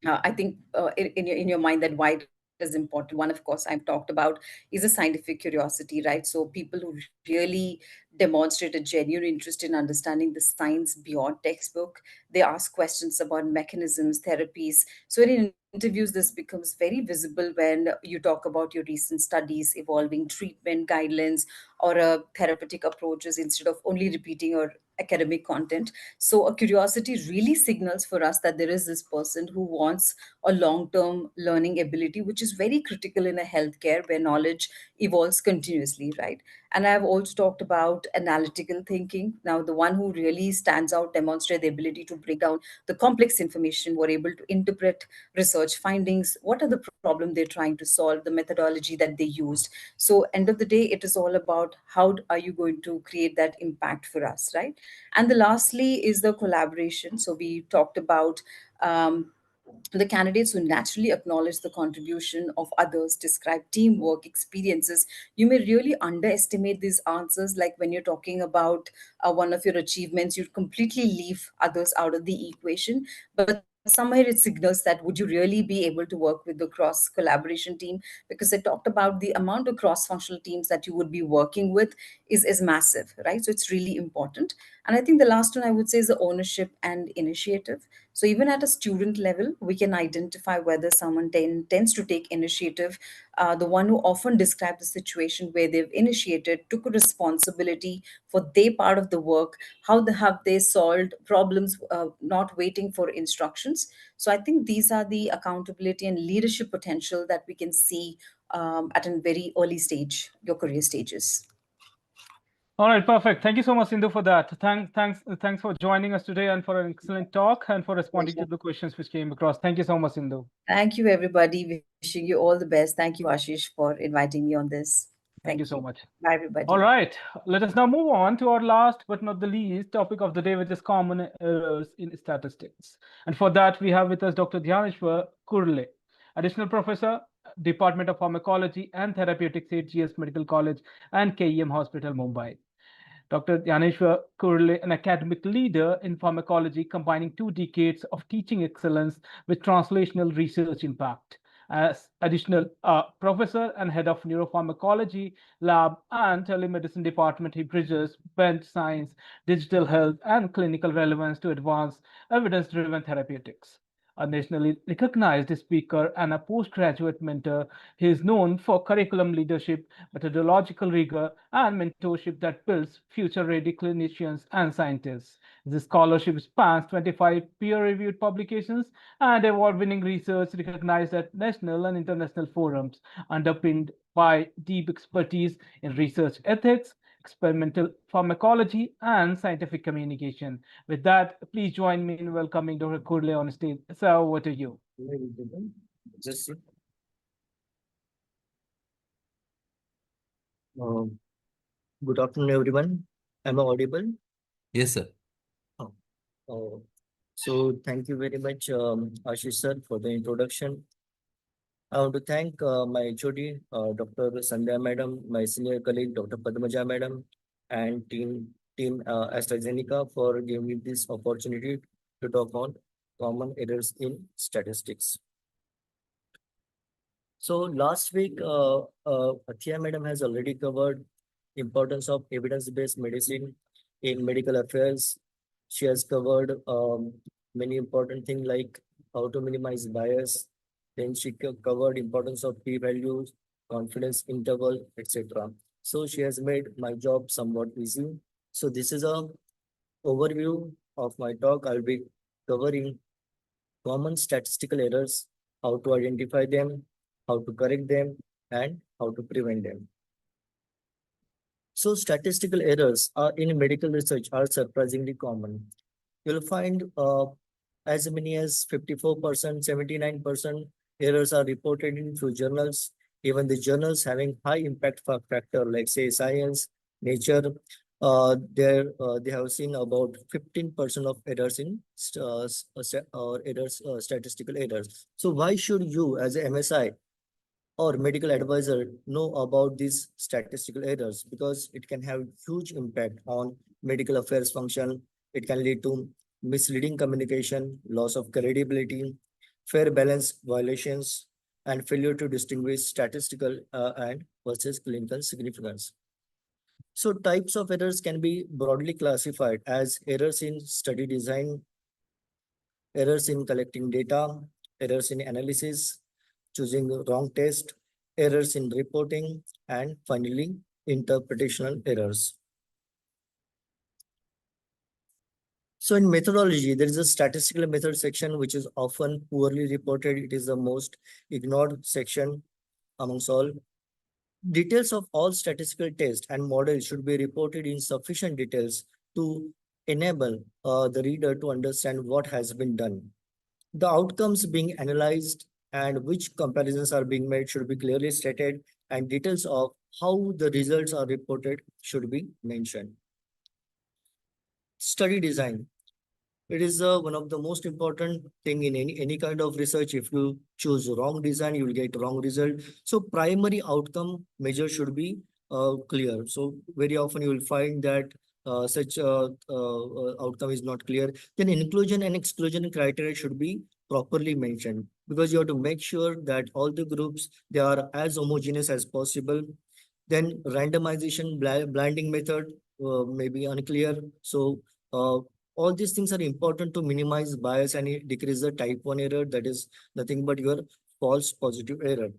[SPEAKER 5] I think in your mind that why it is important. One, of course, I've talked about is a scientific curiosity, right? So people who really demonstrate a genuine interest in understanding the science beyond textbook. They ask questions about mechanisms, therapies. So in interviews, this becomes very visible when you talk about your recent studies, evolving treatment guidelines, or therapeutic approaches instead of only repeating your academic content. So a curiosity really signals for us that there is this person who wants a long-term learning ability, which is very critical in a healthcare where knowledge evolves continuously, right? And I've also talked about analytical thinking. Now, the one who really stands out, demonstrate the ability to break down the complex information, were able to interpret research findings, what are the problem they're trying to solve, the methodology that they used. So end of the day, it is all about how are you going to create that impact for us, right? And the lastly is the collaboration. So we talked about the candidates who naturally acknowledge the contribution of others, describe teamwork experiences. You may really underestimate these answers, like when you're talking about one of your achievements, you completely leave others out of the equation. But somewhere it signals that would you really be able to work with the cross collaboration team? Because I talked about the amount of cross functional teams that you would be working with is massive, right? So it's really important. And I think the last one I would say is the ownership and initiative. So even at a student level, we can identify whether someone tends to take initiative. The one who often described the situation where they've initiated, took a responsibility for their part of the work, how have they solved problems, not waiting for instructions. So I think these are the accountability and leadership potential that we can see at a very early stage, your career stages.
[SPEAKER 1] All right, perfect. Thank you so much, Sindhu, for that. Thanks for joining us today and for an excellent talk and for responding to
[SPEAKER 5] Pleasure.
[SPEAKER 1] the questions which came across. Thank you so much, Sindhu.
[SPEAKER 5] Thank you, everybody. Wishing you all the best. Thank you, Ashish, for inviting me on this.
[SPEAKER 1] Thank you
[SPEAKER 5] Thank
[SPEAKER 1] so
[SPEAKER 5] you.
[SPEAKER 1] much.
[SPEAKER 5] Bye, everybody.
[SPEAKER 1] All right, let us now move on to our last but not the least topic of the day, which is common errors in statistics. And for that, we have with us Dr. Dhyaneshwar Kurle, additional professor, Department of Pharmacology and Therapeutics at GS Medical College and KEM Hospital, Mumbai. Dr. Dhaneshwar Kurle, an academic leader in pharmacology, combining 2 decades of teaching excellence with translational research impact. As additional professor and head of neuropharmacology lab and telemedicine department, he bridges bench science, digital health, and clinical relevance to advance evidence-driven therapeutics. A nationally recognized speaker and a postgraduate mentor, he is known for curriculum leadership, methodological rigor, and mentorship that builds future-ready clinicians and scientists. This scholarship spans 25 peer-reviewed publications and award-winning research recognized at national and international forums, underpinned by deep expertise in research ethics, experimental pharmacology, and scientific communication. With that, please join me in welcoming Dr. Kurle on stage. So, over to you.
[SPEAKER 6] Just um, good afternoon, everyone. Am I audible?
[SPEAKER 2] Yes, sir.
[SPEAKER 6] Oh, so thank you very much, Ashish sir, for the introduction. I want to thank my HOD, Dr. Sandhya madam, my senior colleague, Dr. Padmaja madam, and team AstraZeneca for giving me this opportunity to talk on common errors in statistics. So last week, Athia madam has already covered importance of evidence-based medicine in medical affairs. She has covered many important things like how to minimize bias. Then she covered importance of p-values, confidence interval, etc. So she has made my job somewhat easy. So this is a overview of my talk. I'll be covering common statistical errors, how to identify them, how to correct them, and how to prevent them. So statistical errors are in medical research are surprisingly common. You'll find as many as 54%, 79% errors are reported in few journals. Even the journals having high impact factor like say Science, Nature, they have seen about 15% of errors in statistical errors. So why should you as a MSI or medical advisor know about these statistical errors? Because it can have huge impact on medical affairs function. It can lead to misleading communication, loss of credibility, fair balance violations, and failure to distinguish statistical and versus clinical significance. So types of errors can be broadly classified as errors in study design, errors in collecting data, errors in analysis, choosing the wrong test, errors in reporting, and finally, interpretational errors. So in methodology, there is a statistical method section which is often poorly reported. It is the most ignored section amongst all. Details of all statistical tests and models should be reported in sufficient details to enable the reader to understand what has been done. The outcomes being analyzed and which comparisons are being made should be clearly stated, and details of how the results are reported should be mentioned. Study design. It is one of the most important thing in any kind of research. If you choose wrong design, you will get wrong result. So primary outcome measure should be clear. So very often you will find that such outcome is not clear. Then inclusion and exclusion criteria should be properly mentioned, because you have to make sure that all the groups, they are as homogeneous as possible. Then randomization blinding method may be unclear. So all these things are important to minimize bias and decrease the type 1 error, that is nothing but your false positive error.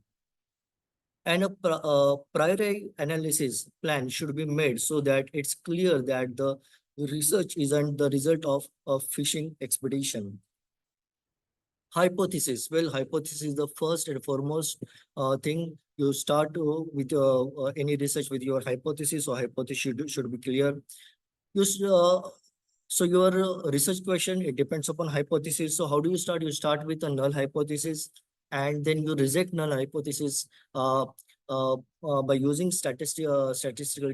[SPEAKER 6] And a prior analysis plan should be made so that it's clear that the research isn't the result of a fishing expedition. Hypothesis. Well, hypothesis is the first and foremost thing. You start with any research with your hypothesis, or hypothesis should be clear. So your research question, it depends upon hypothesis. So how do you start? You start with a null hypothesis, and then you reject null hypothesis by using statistical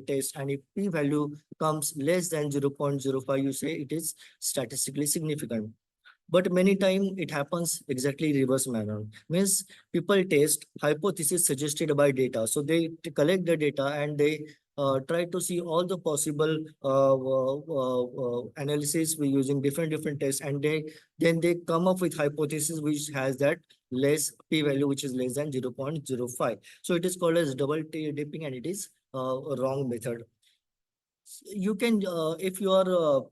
[SPEAKER 6] test. And if p-value comes less than 0.05, you say it is statistically significant. But many times it happens exactly reverse manner. Means people test hypothesis suggested by data. So they collect the data and they try to see all the possible analysis we using different tests, and then they come up with hypothesis which has that less p-value, which is less than 0.05. So it is called as double dipping, and it is a wrong method. You can, if you are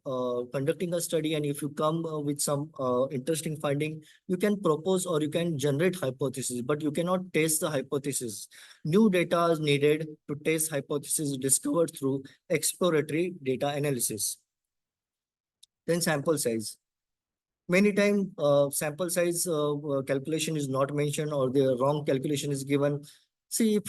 [SPEAKER 6] conducting a study and if you come with some interesting finding, you can propose or you can generate hypothesis, but you cannot test the hypothesis. New data is needed to test hypothesis discovered through exploratory data analysis. Then sample size. Many times sample size calculation is not mentioned, or the wrong calculation is given. See, if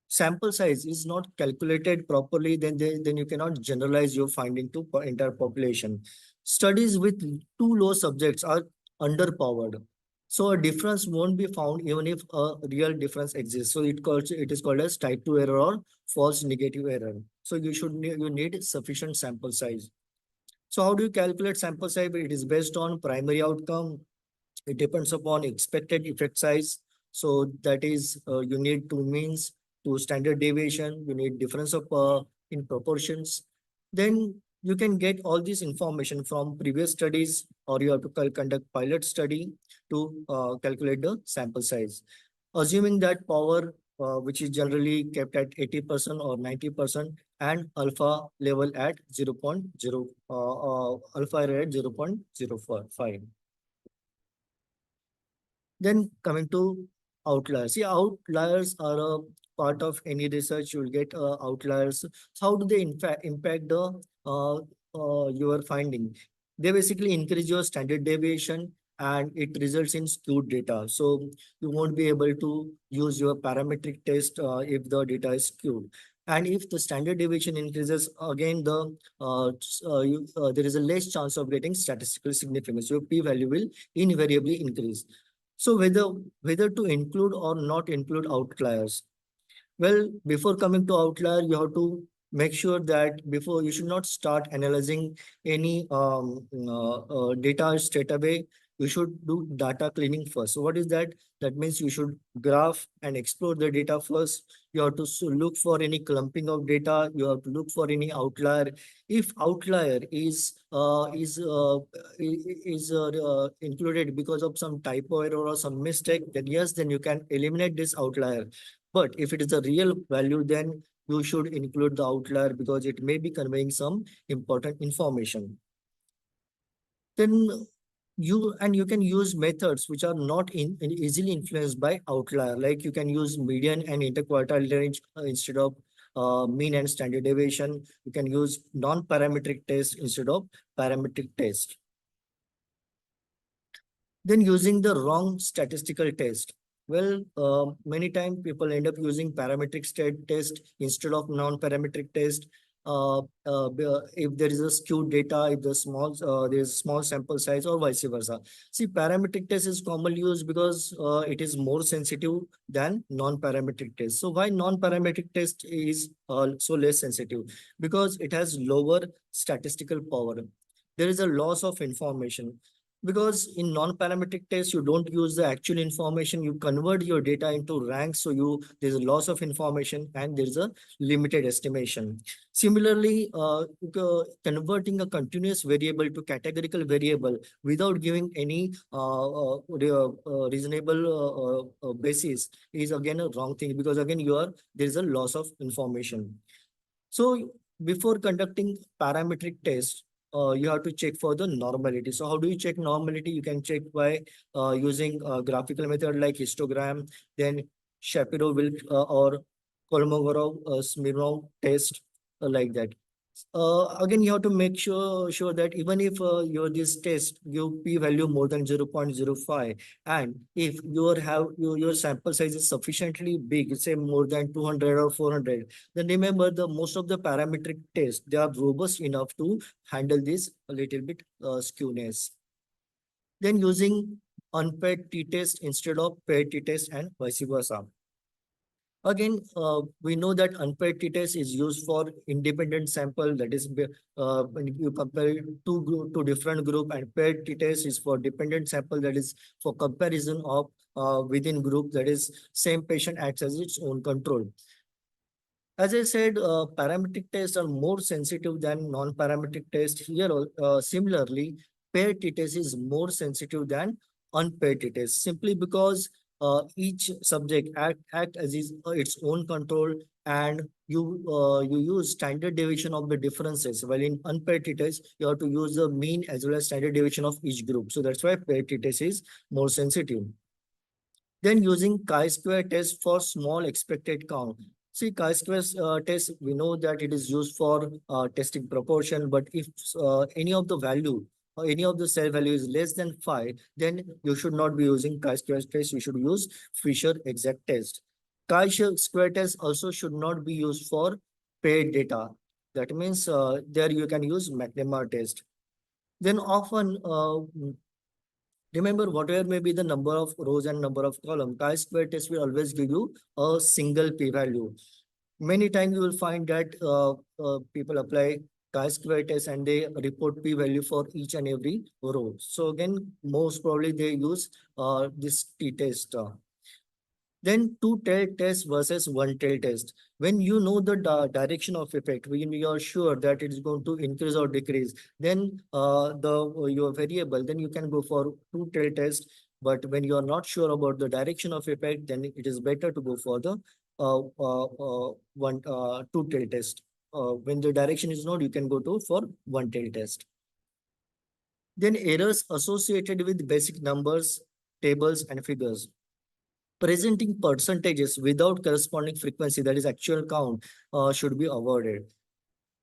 [SPEAKER 6] sample size is not calculated properly, then you cannot generalize your finding to entire population. Studies with too low subjects are underpowered. So a difference won't be found even if a real difference exists. So it is called as type 2 error or false negative error. So you need sufficient sample size. So how do you calculate sample size? It is based on primary outcome. It depends upon expected effect size. So that is you need two means, to standard deviation, you need difference of in proportions. Then you can get all this information from previous studies, or you have to conduct pilot study to calculate the sample size. Assuming that power, which is generally kept at 80% or 90%, and alpha level at 0.0, alpha error at 0.05. Then coming to outliers. See, outliers are a part of any research. You'll get outliers. So how do they in fact impact the your finding? They basically increase your standard deviation and it results in skewed data. So you won't be able to use your parametric test if the data is skewed. And if the standard deviation increases, again, there is a less chance of getting statistical significance. Your p-value will invariably increase. So whether to include or not include outliers. Well, before coming to outlier, you have to make sure that before you should not start analyzing any data straight away. You should do data cleaning first. So what is that? That means you should graph and explore the data first. You have to look for any clumping of data. You have to look for any outlier. If outlier is included because of some typo error or some mistake, then yes, then you can eliminate this outlier. But if it is a real value, then you should include the outlier because it may be conveying some important information. Then you can use methods which are not easily influenced by outlier. Like you can use median and interquartile range instead of mean and standard deviation. You can use non-parametric test instead of parametric test. Then using the wrong statistical test. Well, many times people end up using parametric state test instead of non-parametric test. If there is a skewed data, if there is small sample size or vice versa. See, parametric test is commonly used because it is more sensitive than non-parametric test. So why non-parametric test is so less sensitive? Because it has lower statistical power. There is a loss of information. Because in non-parametric tests, you don't use the actual information, you convert your data into ranks. So there's a loss of information and there's a limited estimation. Similarly, converting a continuous variable to categorical variable without giving any reasonable basis is again a wrong thing, because again, there's a loss of information. So before conducting parametric tests, you have to check for the normality. So how do you check normality? You can check by using a graphical method like histogram, then Shapiro-Wilk or Kolmogorov-Smirnov test, like that. Again, you have to make sure that even if this test give p-value more than 0.05, and if your sample size is sufficiently big, say more than 200 or 400, then remember most of the parametric tests, they are robust enough to handle this a little bit skewness. Then using unpaired t-test instead of paired t-test and vice versa. Again, we know that unpaired t-test is used for independent sample. That is, when you compare two different group, and paired t-test is for dependent sample. That is for comparison of within group. That is, same patient acts as its own control. As I said, parametric tests are more sensitive than non-parametric tests. Here, similarly, paired t-test is more sensitive than unpaired t-test, simply because each subject act as its own control, and you use standard deviation of the differences. While in unpaired t-test, you have to use the mean as well as standard deviation of each group. So that's why paired t-test is more sensitive. Then using chi-square test for small expected count. See, chi-square test, we know that it is used for testing proportion, but if any of the value or any of the cell value is less than 5, then you should not be using chi-square test. You should use Fisher exact test. Chi-square test also should not be used for paired data. That means there you can use McNamara test. Then often, remember, whatever may be the number of rows and number of columns, chi-square test will always give you a single p-value. Many times you will find that people apply chi-square test and they report p-value for each and every row. So again, most probably they use this t-test. Then two-tail test versus one-tail test. When you know the direction of effect, when you are sure that it is going to increase or decrease, then your variable, then you can go for two-tail test. But when you are not sure about the direction of effect, then it is better to go for the two-tail test. When the direction is known, you can go for one-tail test. Then errors associated with basic numbers, tables, and figures. Presenting percentages without corresponding frequency, that is actual count, should be avoided.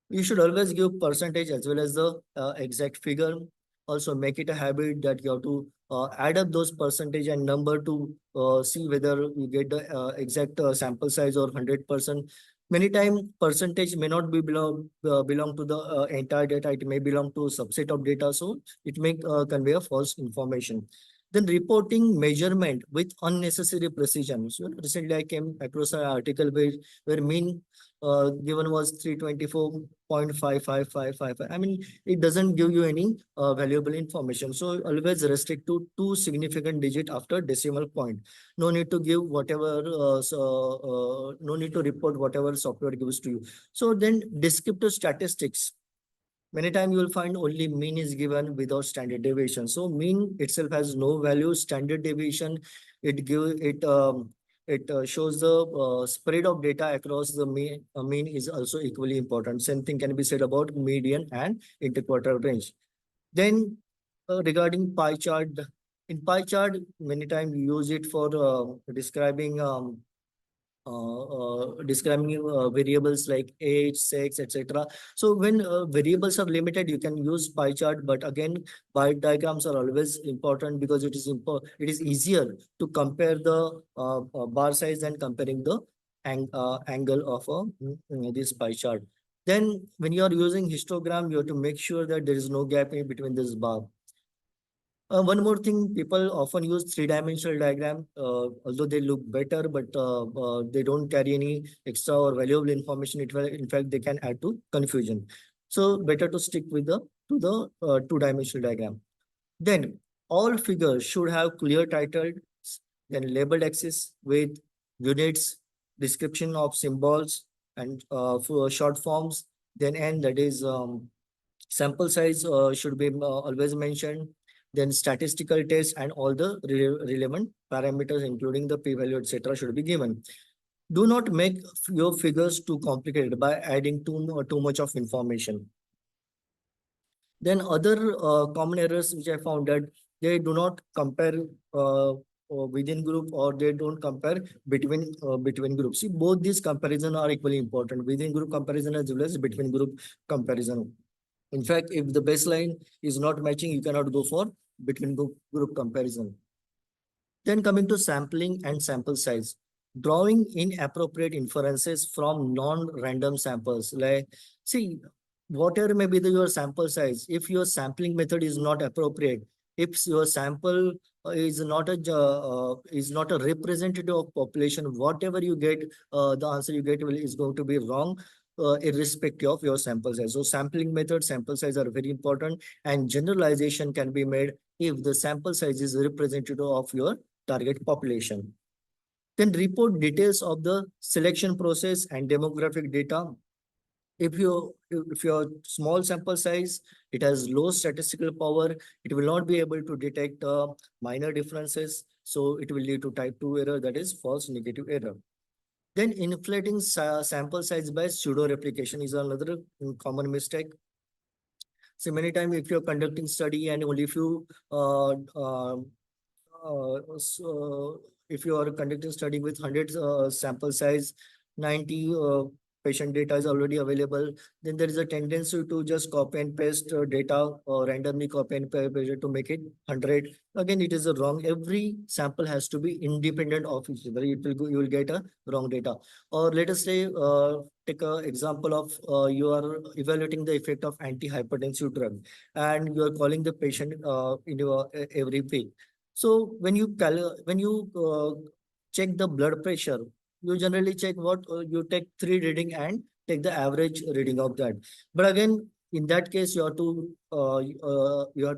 [SPEAKER 6] You should always give percentage as well as the exact figure. also make it a habit that you have to add up those percentage and number to see whether you get the exact sample size or 100%. Many times percentage may not be belong to the entire data. It may belong to a subset of data. So it may convey a false information. Then reporting measurement with unnecessary precision. So recently I came across an article where mean given was 324.55555. I mean, it doesn't give you any valuable information. So always restrict to 2 significant digit after decimal point. No need to give whatever, no need to report whatever software gives to you. So then descriptive statistics. Many times you will find only mean is given without standard deviation. So mean itself has no value. Standard deviation, it shows the spread of data across the mean is also equally important. Same thing can be said about median and interquartile range. Then regarding pie chart, in pie chart, many times you use it for describing variables like age, sex, etc. So when variables are limited, you can use pie chart. But again, pie diagrams are always important because it is easier to compare the bar size than comparing the angle of this pie chart. Then when you are using histogram, you have to make sure that there is no gap in between this bar. One more thing, people often use three-dimensional diagram, although they look better, but they don't carry any extra or valuable information. In fact, they can add to confusion. So better to stick with the two-dimensional diagram. Then all figures should have clear titles, then labeled axis with units, description of symbols, and for short forms. Then n, that is sample size should be always mentioned. Then statistical tests and all the relevant parameters, including the p-value, etc., should be given. Do not make your figures too complicated by adding too much of information. Then other common errors which I found that they do not compare within group, or they don't compare between groups. See, both these comparisons are equally important: within group comparison as well as between group comparison. In fact, if the baseline is not matching, you cannot go for between group comparison. Then coming to sampling and sample size, drawing inappropriate inferences from non-random samples. Like, see, whatever may be your sample size, if your sampling method is not appropriate, if your sample is not a representative of population, whatever you get, the answer you get is going to be wrong. Irrespective of your sample size. So sampling method, sample size are very important, and generalization can be made if the sample size is representative of your target population. Then report details of the selection process and demographic data. If your small sample size, it has low statistical power, it will not be able to detect minor differences. So it will lead to type 2 error, that is false negative error. Then inflating sample size by pseudo replication is another common mistake. So many times if you're conducting study and only if you if you are conducting study with 100 sample size, 90 patient data is already available, then there is a tendency to just copy and paste data or randomly copy and paste to make it 100. Again, it is a wrong. Every sample has to be independent of each other. You will get a wrong data. Or let us say, take an example of you are evaluating the effect of antihypertensive drug, and you are calling the patient in your every week. So when you check the blood pressure, you generally check what you take 3 reading and take the average reading of that. But again, in that case, you have to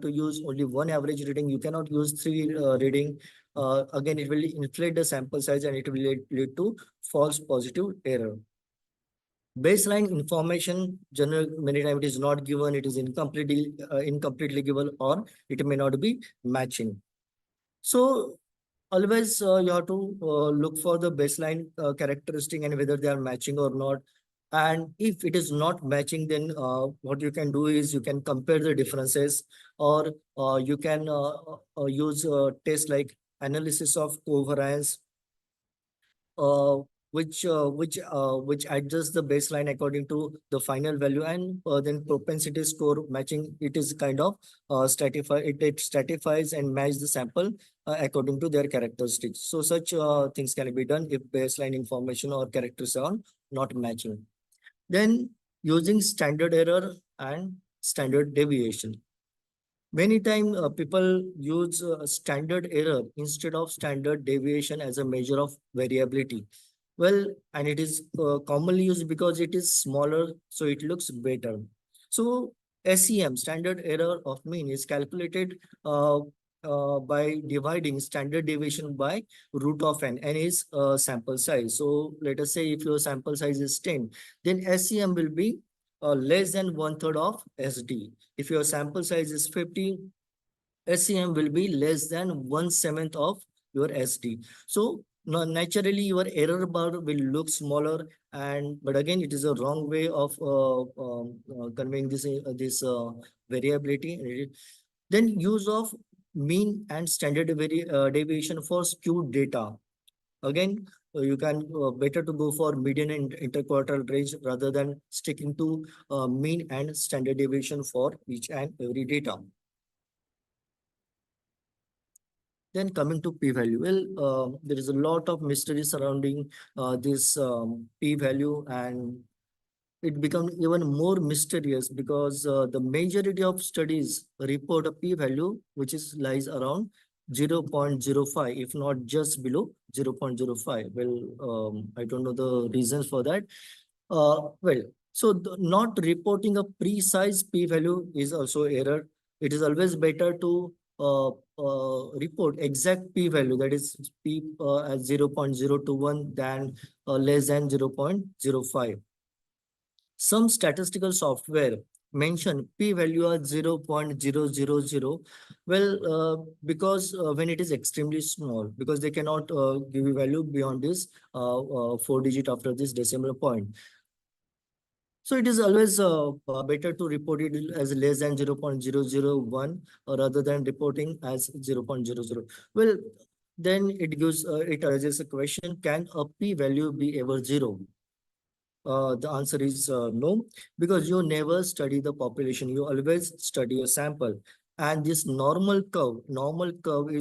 [SPEAKER 6] use only 1 average reading. You cannot use 3 reading. Again, it will inflate the sample size and it will lead to false positive error. Baseline information, many times it is not given, it is incompletely given, or it may not be matching. So always you have to look for the baseline characteristic and whether they are matching or not. And if it is not matching, then what you can do is you can compare the differences, or you can use tests like analysis of covariance, which adjusts the baseline according to the final value, and then propensity score matching. It is kind of it stratifies and match the sample according to their characteristics. So such things can be done if baseline information or characteristics are not matching. Then using standard error and standard deviation. Many times people use standard error instead of standard deviation as a measure of variability. Well, and it is commonly used because it is smaller, so it looks better. So SEM, standard error of mean, is calculated by dividing standard deviation by root of n is sample size. So let us say if your sample size is 10, then SEM will be less than 1/3 of SD. If your sample size is 50, SEM will be less than 1/7 of your SD. So naturally your error bar will look smaller, and but again it is a wrong way of conveying this variability. Then use of mean and standard deviation for skewed data. Again, you can better to go for median and interquartile range rather than sticking to mean and standard deviation for each and every data. Then coming to p-value, well, there is a lot of mystery surrounding this p-value, and it becomes even more mysterious because the majority of studies report a p-value which is lies around 0.05, if not just below 0.05. Well, I don't know the reasons for that. So not reporting a precise p-value is also error. It is always better to report exact p-value, that is p as 0.021 than less than 0.05. Some statistical software mention p-value as 0.000. Well, because when it is extremely small, because they cannot give you value beyond this 4 digit after this decimal point. So it is always better to report it as less than 0.001 rather than reporting as 0.00. Well, then it gives it raises a question: can a p-value be ever zero? The answer is no, because you never study the population. You always study a sample, and this normal curve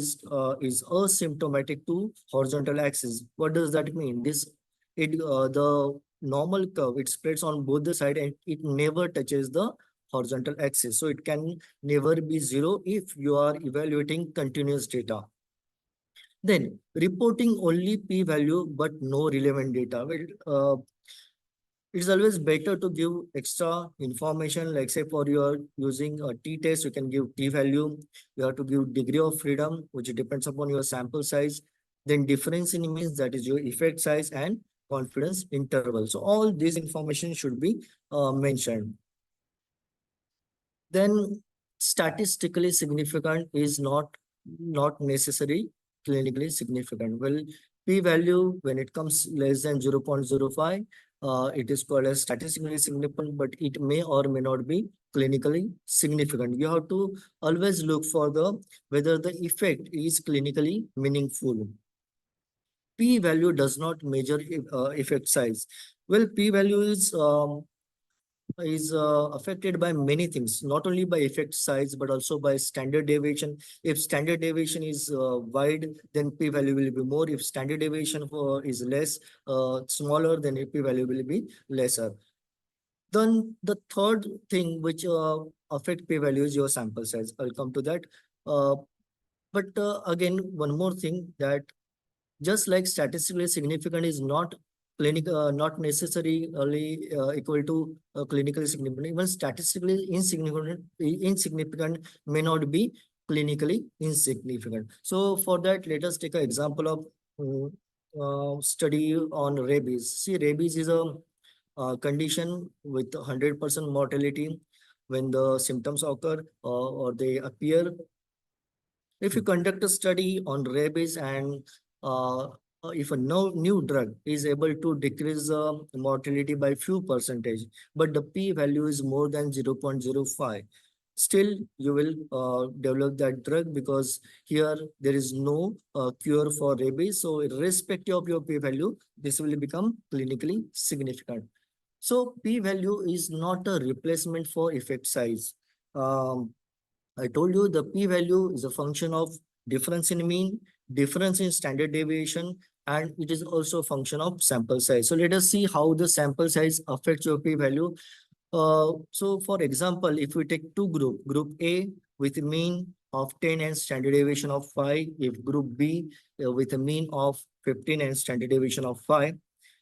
[SPEAKER 6] is asymptomatic to horizontal axis. What does that mean? The normal curve, it spreads on both the side and it never touches the horizontal axis. So it can never be zero if you are evaluating continuous data. Then reporting only p-value but no relevant data. Well, it's always better to give extra information, like say for your using a t-test, you can give t-value. You have to give degree of freedom, which depends upon your sample size. Then difference in means, that is your effect size, and confidence interval. So all this information should be mentioned. Then statistically significant is not necessary clinically significant. Well, p-value, when it comes less than 0.05, it is called as statistically significant, but it may or may not be clinically significant. You have to always look for whether the effect is clinically meaningful. P-value does not measure effect size. Well, p-value is affected by many things, not only by effect size, but also by standard deviation. If standard deviation is wide, then p-value will be more. If standard deviation is less, smaller, then p-value will be lesser. Then the third thing which affect p-value is your sample size. I'll come to that. But again, one more thing, that just like statistically significant is not not necessarily equal to clinically significant. Even statistically insignificant may not be clinically insignificant. So for that, let us take an example of study on rabies. See, rabies is a condition with 100% mortality when the symptoms occur or they appear. If you conduct a study on rabies and if a new drug is able to decrease mortality by few percentage, but the p-value is more than 0.05, still you will develop that drug, because here there is no cure for rabies. So irrespective of your p-value, this will become clinically significant. So p-value is not a replacement for effect size. I told you the p-value is a function of difference in mean, difference in standard deviation, and it is also a function of sample size. So let us see how the sample size affects your p-value. So for example, if we take two group A with a mean of 10 and standard deviation of 5, if group B with a mean of 15 and standard deviation of 5.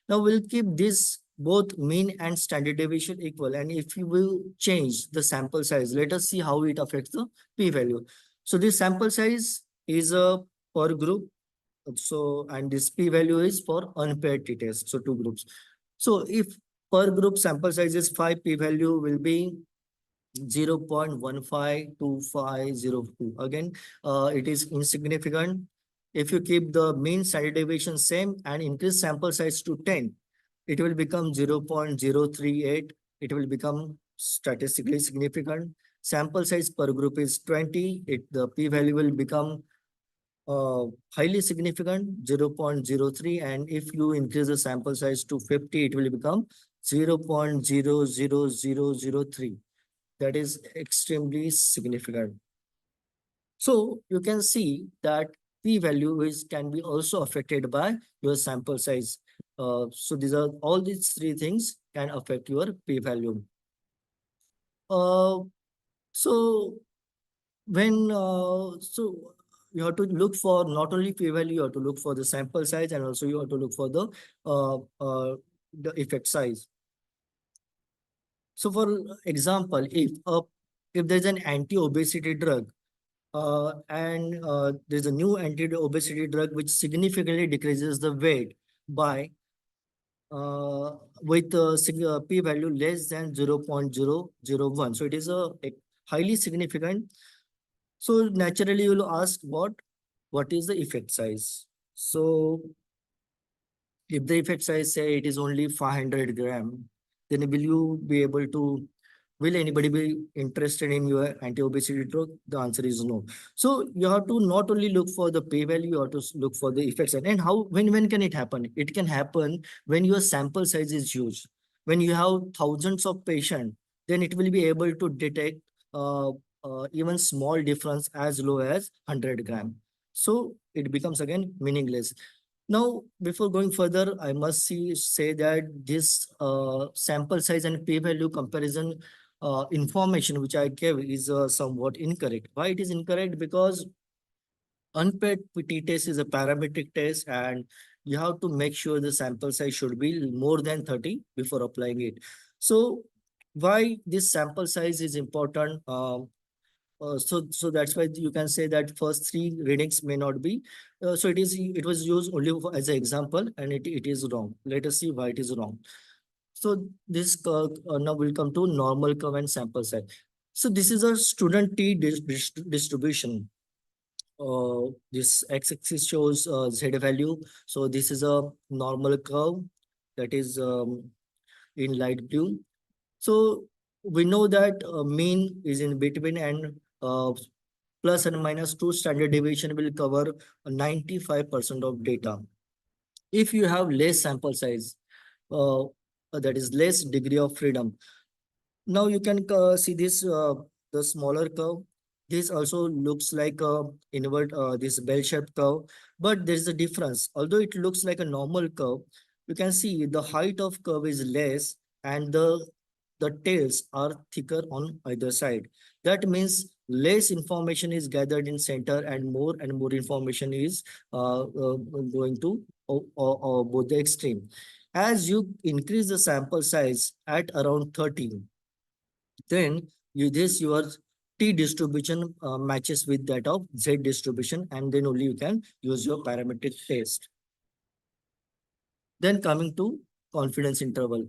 [SPEAKER 6] Now we'll keep this both mean and standard deviation equal. And if you will change the sample size, let us see how it affects the p-value. So this sample size is a per group. So, and this p-value is for unpaired t-test. So two groups. So if per group sample size is 5, p-value will be 0.152502. Again, it is insignificant. If you keep the mean standard deviation same and increase sample size to 10, it will become 0.038. It will become statistically significant. Sample size per group is 20. The p-value will become highly significant, 0.03. And if you increase the sample size to 50, it will become 0.00003. That is extremely significant. So you can see that p-value can be also affected by your sample size. So all these three things can affect your p-value. So you have to look for not only p-value, you have to look for the sample size, and also you have to look for the effect size. So for example, if there's an anti-obesity drug, and there's a new anti-obesity drug which significantly decreases the weight by with p-value less than 0.001. So it is a highly significant. So naturally you will ask what is the effect size? So if the effect size say it is only 500 gram, then will anybody be interested in your anti-obesity drug? The answer is no. So you have to not only look for the p-value, you have to look for the effect size. And when can it happen? It can happen when your sample size is huge. When you have thousands of patients, then it will be able to detect even small difference as low as 100 gram. So it becomes again meaningless. Now, before going further, I must say that this sample size and p-value comparison information which I gave is somewhat incorrect. Why it is incorrect? Because unpaired PT test is a parametric test, and you have to make sure the sample size should be more than 30 before applying it. So why this sample size is important? So that's why you can say that first three readings may not be. So it was used only as an example, and it is wrong. Let us see why it is wrong. So this now will come to normal curve and sample size. So this is a student T distribution. This x-axis shows z value. So this is a normal curve that is in light blue. So we know that mean is in between, and plus and minus 2 standard deviation will cover 95% of data. If you have less sample size, that is less degree of freedom. Now you can see this, the smaller curve. This also looks like a this bell-shaped curve, but there is a difference. Although it looks like a normal curve, you can see the height of curve is less, and the tails are thicker on either side. That means less information is gathered in center, and more information is going to both the extreme. As you increase the sample size at around 13, then your T distribution matches with that of Z distribution, and then only you can use your parametric test. Then coming to confidence interval.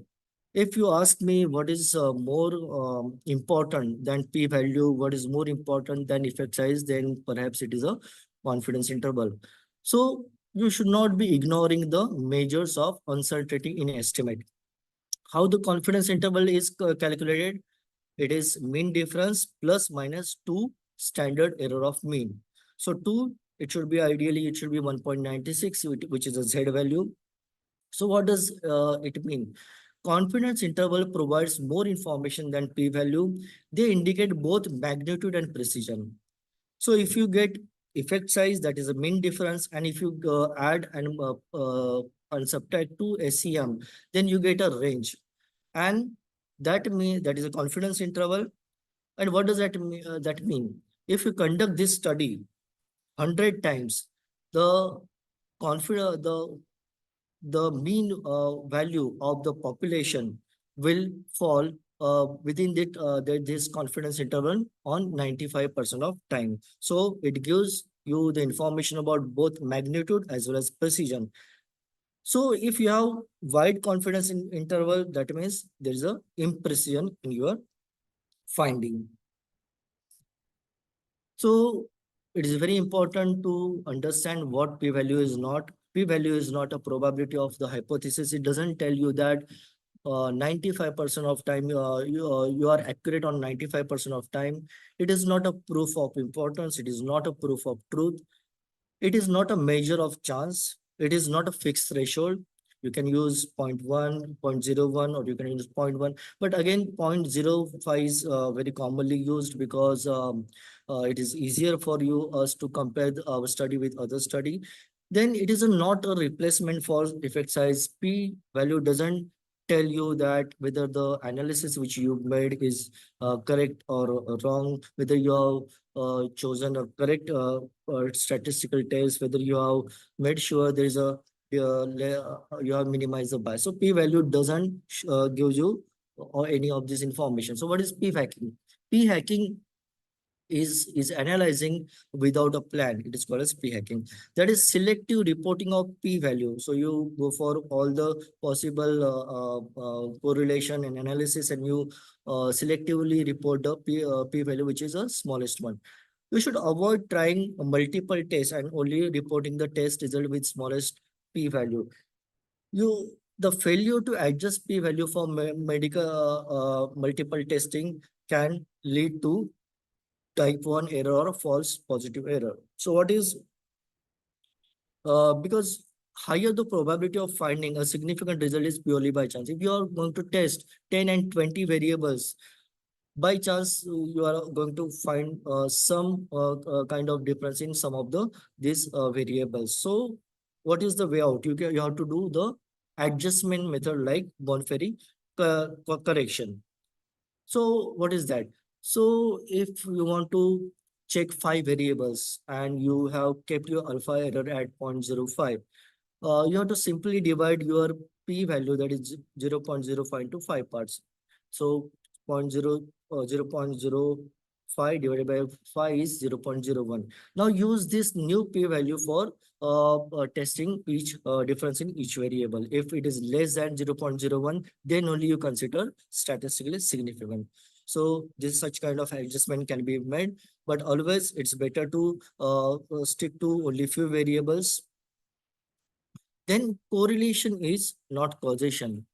[SPEAKER 6] If you ask me what is more important than p-value, what is more important than effect size, then perhaps it is a confidence interval. So you should not be ignoring the measures of uncertainty in estimate. How the confidence interval is calculated? it is mean difference plus minus 2 standard error of mean. So 2, it should be ideally, it should be 1.96, which is a Z value. So what does it mean? Confidence interval provides more information than p-value. They indicate both magnitude and precision. So if you get effect size, that is a mean difference, and if you add and subtract to SEM, then you get a range, and that is a confidence interval. And what does that mean? If you conduct this study 100 times, the confidence the mean value of the population will fall within this confidence interval on 95% of time. So it gives you the information about both magnitude as well as precision. So if you have wide confidence interval, that means there is a imprecision in your finding. So it is very important to understand what p-value is not. P-value is not a probability of the hypothesis. It doesn't tell you that 95% of time you are accurate on 95% of time. It is not a proof of importance. It is not a proof of truth. It is not a measure of chance. It is not a fixed threshold. You can use 0.1, 0.01, or you can use 0.1. But again, 0.05 is very commonly used because it is easier for us to compare our study with other study. Then it is not a replacement for effect size. P value doesn't tell you that whether the analysis which you made is correct or wrong, whether you have chosen a correct statistical test, whether you have made sure there is a you have minimized the bias. So p-value doesn't give you or any of this information. So what is p-hacking? P-hacking is analyzing without a plan. It is called as p-hacking. That is selective reporting of p-value. So you go for all the possible correlation and analysis, and you selectively report the p-value, which is the smallest one. You should avoid trying multiple tests and only reporting the test result with smallest p-value. The failure to adjust p-value for medical multiple testing can lead to type 1 error or false positive error. So what is, because higher the probability of finding a significant result is purely by chance. If you are going to test 10 and 20 variables, by chance you are going to find some kind of difference in some of these variables. So what is the way out? You have to do the adjustment method like Bonferry correction. So what is that? So if you want to check 5 variables and you have kept your alpha error at 0.05, you have to simply divide your p-value, that is 0.05, into 5 parts. So 0.05 divided by 5 is 0.01. Now use this new p-value for testing each difference in each variable. If it is less than 0.01, then only you consider statistically significant. So this such kind of adjustment can be made, but always it's better to stick to only few variables. Then correlation is not causation.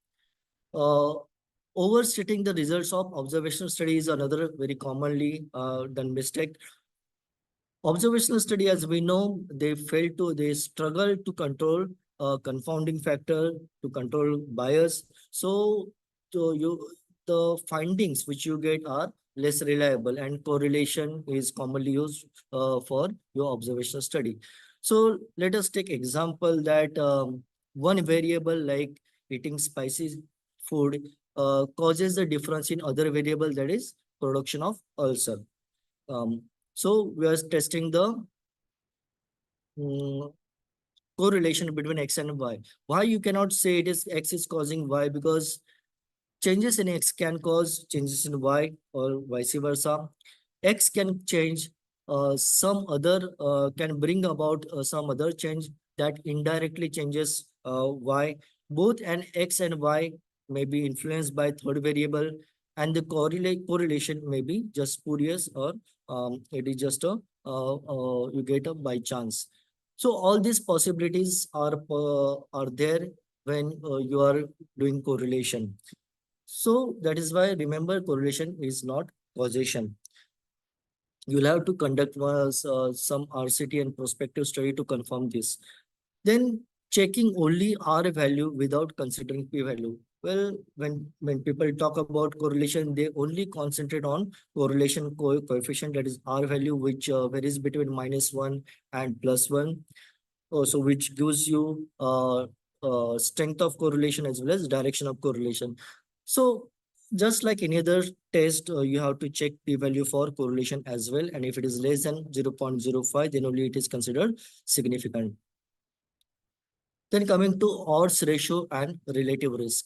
[SPEAKER 6] Overstating the results of observational study is another very commonly done mistake. Observational study, as we know, they struggle to control confounding factor, to control bias. So the findings which you get are less reliable, and correlation is commonly used for your observational study. So let us take example that one variable like eating spicy food causes the difference in other variable, that is production of ulcer. So we are testing the correlation between X and Y. Why you cannot say it is X is causing Y? Because changes in X can cause changes in Y or vice versa. X can change can bring about some other change that indirectly changes Y. Both an X and Y may be influenced by third variable, and the correlation may be just spurious, or it is just you get a by chance. So all these possibilities are there when you are doing correlation. So that is why remember correlation is not causation. You'll have to conduct some RCT and prospective study to confirm this. Then checking only R value without considering P value. Well, when people talk about correlation, they only concentrate on correlation coefficient, that is R value, which varies between -1 and +1. So which gives you strength of correlation as well as direction of correlation. So just like any other test, you have to check p-value for correlation as well. And if it is less than 0.05, then only it is considered significant. Then coming to odds ratio and relative risk.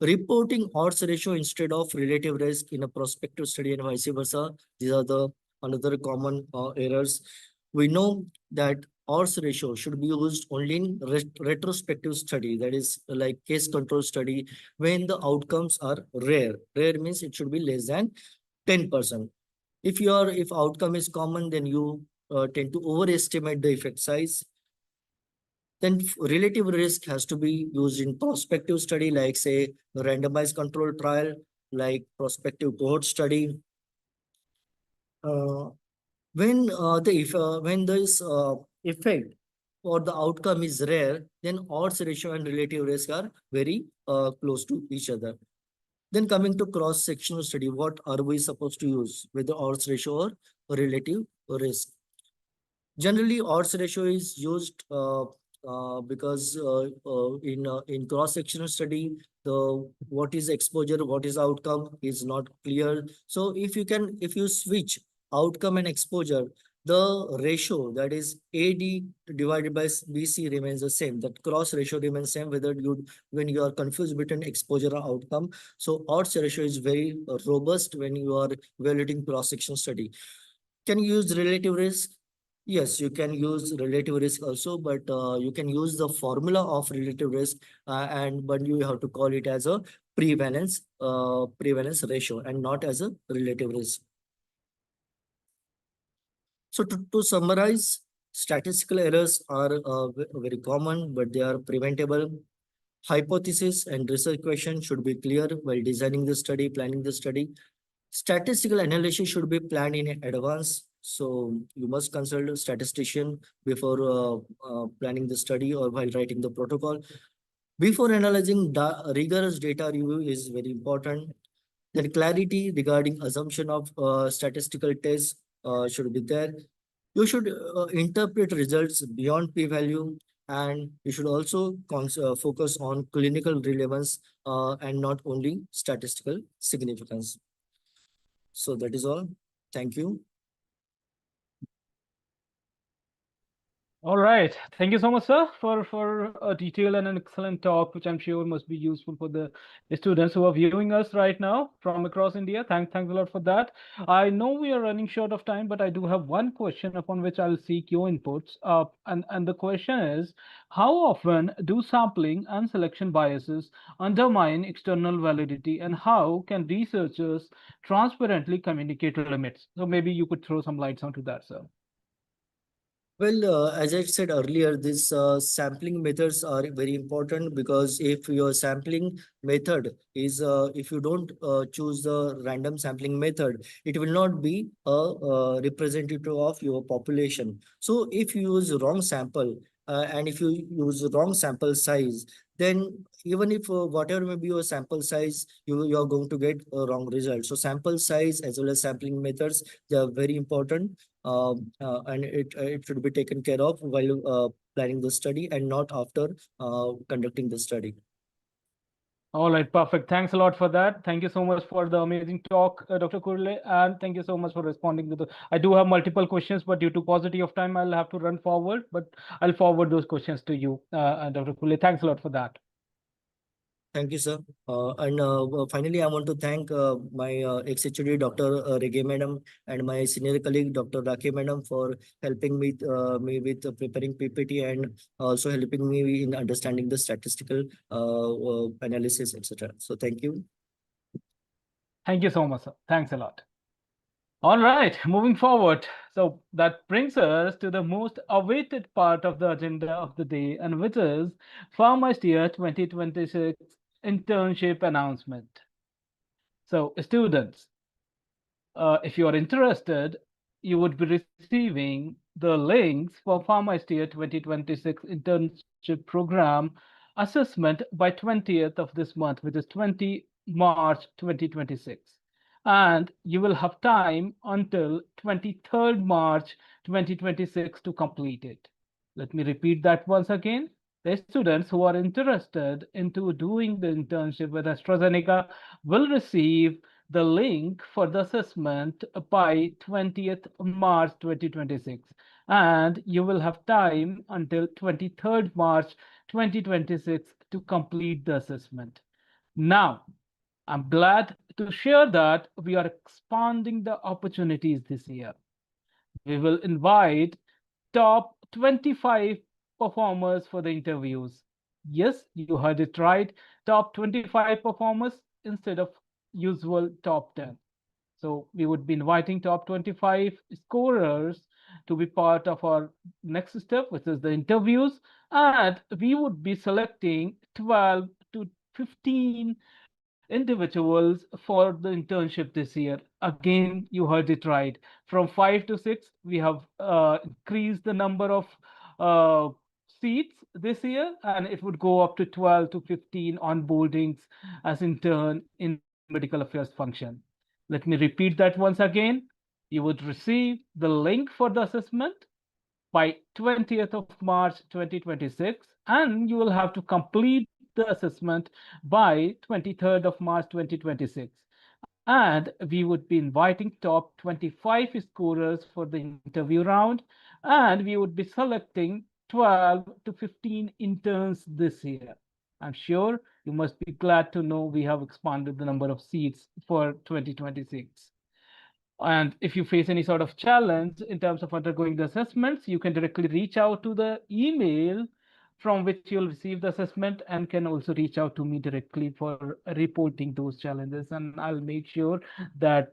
[SPEAKER 6] Reporting odds ratio instead of relative risk in a prospective study and vice versa. These are the another common errors. We know that odds ratio should be used only in retrospective study, that is like case control study, when the outcomes are rare. Rare means it should be less than 10%. If outcome is common, then you tend to overestimate the effect size. Then relative risk has to be used in prospective study, like say randomized control trial, like prospective cohort study. Uh, when this effect or the outcome is rare, then odds ratio and relative risk are very close to each other. Then coming to cross-sectional study, what are we supposed to use, whether odds ratio or relative risk? Generally, odds ratio is used because in cross-sectional study, the what is exposure, what is outcome is not clear. So if you switch outcome and exposure, the ratio, that is AD divided by BC, remains the same. That cross ratio remains same whether when you are confused between exposure or outcome. So odds ratio is very robust when you are evaluating cross-section study. Can you use relative risk? Yes, you can use relative risk also, but you can use the formula of relative risk, but you have to call it as a prevalence ratio and not as a relative risk. So to summarize, statistical errors are very common, but they are preventable. Hypothesis and research question should be clear while designing the study, planning the study. Statistical analysis should be planned in advance. So you must consult a statistician before planning the study or while writing the protocol. Before analyzing, rigorous data review is very important. Then clarity regarding assumption of statistical tests should be there. You should interpret results beyond p-value, and you should also focus on clinical relevance and not only statistical significance. So that is all. Thank you.
[SPEAKER 1] All right. Thank you so much, sir, for a detailed and an excellent talk, which I'm sure must be useful for the students who are viewing us right now from across India. Thanks a lot for that. I know we are running short of time, but I do have one question upon which I'll seek your inputs. And the question is, how often do sampling and selection biases undermine external validity, and how can researchers transparently communicate limits? So maybe you could throw some lights onto that, sir.
[SPEAKER 6] Well, as I said earlier, these sampling methods are very important, because if your sampling method is, if you don't choose the random sampling method, it will not be a representative of your population. So if you use wrong sample and if you use wrong sample size, then even if whatever may be your sample size, you are going to get a wrong result. So sample size as well as sampling methods, they are very important. And it should be taken care of while planning the study and not after conducting the study.
[SPEAKER 1] All right, perfect. Thanks a lot for that. Thank you so much for the amazing talk, Dr. Kurle, and thank you so much for responding to the. I do have multiple questions, but due to paucity of time, I'll have to run forward. But I'll forward those questions to you, Dr. Kurle. Thanks a lot for that.
[SPEAKER 6] Thank you, sir. Finally, I want to thank my ex-HOD, Dr. Rege Madam, and my senior colleague, Dr. Rakhe Madam, for helping me with preparing PPT and also helping me in understanding the statistical analysis, etc. So thank you.
[SPEAKER 1] Thank you so much, sir. Thanks a lot. All right, moving forward. So that brings us to the most awaited part of the agenda of the day, and which is PharmaSteer 2026 internship announcement. So, students, if you are interested, you would be receiving the links for PharmaSteer 2026 internship program assessment by 20th of this month, which is 20 March 2026. And you will have time until 23rd March 2026 to complete it. Let me repeat that once again. The students who are interested into doing the internship with AstraZeneca will receive the link for the assessment by 20th March 2026, and you will have time until 23rd March 2026 to complete the assessment. Now, I'm glad to share that we are expanding the opportunities this year. We will invite top 25 performers for the interviews. Yes, you heard it right. Top 25 performers instead of usual top 10. So we would be inviting top 25 scorers to be part of our next step, which is the interviews. And we would be selecting 12 to 15 individuals for the internship this year. Again, you heard it right. From 5 to 6, we have increased the number of uh, seats this year, and it would go up to 12 to 15 onboardings as intern in medical affairs function. Let me repeat that once again. You would receive the link for the assessment by 20th of March 2026, and you will have to complete the assessment by 23rd of March 2026. And we would be inviting top 25 scorers for the interview round, and we would be selecting 12 to 15 interns this year. I'm sure you must be glad to know we have expanded the number of seats for 2026. And if you face any sort of challenge in terms of undergoing the assessments, you can directly reach out to the email from which you'll receive the assessment, and can also reach out to me directly for reporting those challenges, and I'll make sure that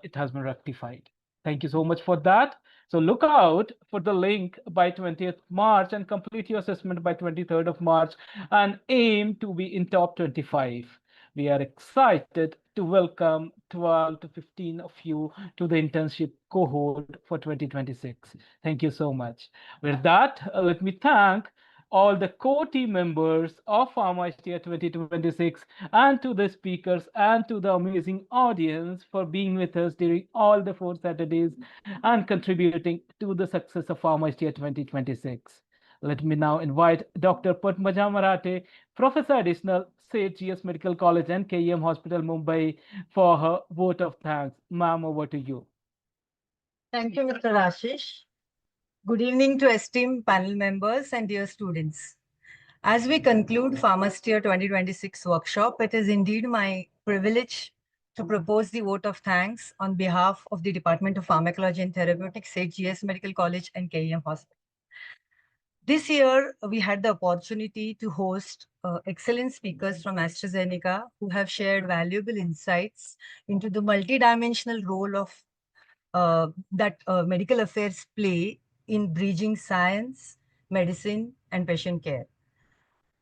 [SPEAKER 1] it has been rectified. Thank you so much for that. So look out for the link by 20th March and complete your assessment by 23rd of March and aim to be in top 25. We are excited to welcome 12 to 15 of you to the internship cohort for 2026. Thank you so much. With that, let me thank all the core team members of PharmaSteer 2026 and to the speakers and to the amazing audience for being with us during all the 4 Saturdays and contributing to the success of PharmaSteer 2026. Let me now invite Dr. Padmaja Marathe, Professor Additional, Seth GS Medical College and KEM Hospital, Mumbai, for her vote of thanks. Ma'am, over to you.
[SPEAKER 7] Thank you, Mr. Ashish. Good evening to esteemed panel members and dear students. As we conclude PharmaSteer 2026 workshop, it is indeed my privilege to propose the vote of thanks on behalf of the Department of Pharmacology and Therapeutics, GS Medical College and KEM Hospital. This year, we had the opportunity to host excellent speakers from AstraZeneca who have shared valuable insights into the multidimensional role of that medical affairs play in bridging science, medicine, and patient care.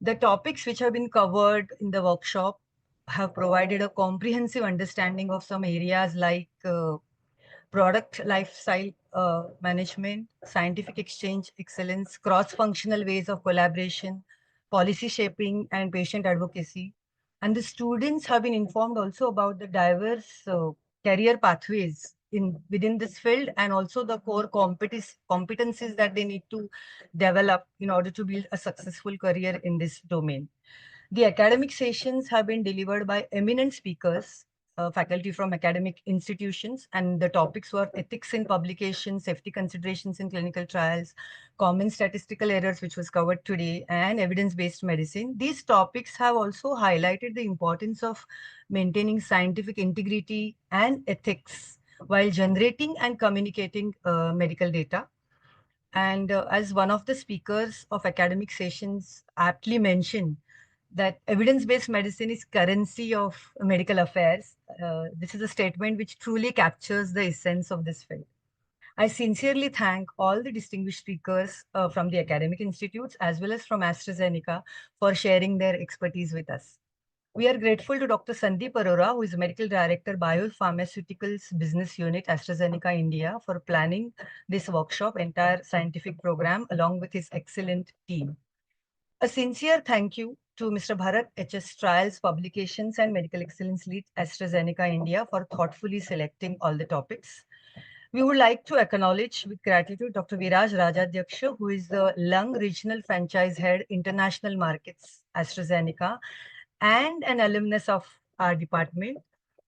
[SPEAKER 7] The topics which have been covered in the workshop have provided a comprehensive understanding of some areas like product lifestyle management, scientific exchange excellence, cross-functional ways of collaboration, policy shaping, and patient advocacy. And the students have been informed also about the diverse career pathways within this field, and also the core competencies that they need to develop in order to build a successful career in this domain. The academic sessions have been delivered by eminent speakers, faculty from academic institutions, and the topics were ethics in publication, safety considerations in clinical trials, common statistical errors, which was covered today, and evidence-based medicine. These topics have also highlighted the importance of maintaining scientific integrity and ethics while generating and communicating medical data. And as one of the speakers of academic sessions aptly mentioned, that evidence-based medicine is currency of medical affairs. This is a statement which truly captures the essence of this field. I sincerely thank all the distinguished speakers from the academic institutes as well as from AstraZeneca for sharing their expertise with us. We are grateful to Dr. Sandeep Arora, who is Medical Director, Biopharmaceuticals Business Unit, AstraZeneca India, for planning this workshop, entire scientific program, along with his excellent team. A sincere thank you to Mr. Bharat HS Trials Publications and Medical Excellence Lead, AstraZeneca India, for thoughtfully selecting all the topics. We would like to acknowledge with gratitude Dr. Viraj Rajadhyaksha, who is the Lung Regional Franchise Head, International Markets, AstraZeneca, and an alumnus of our department,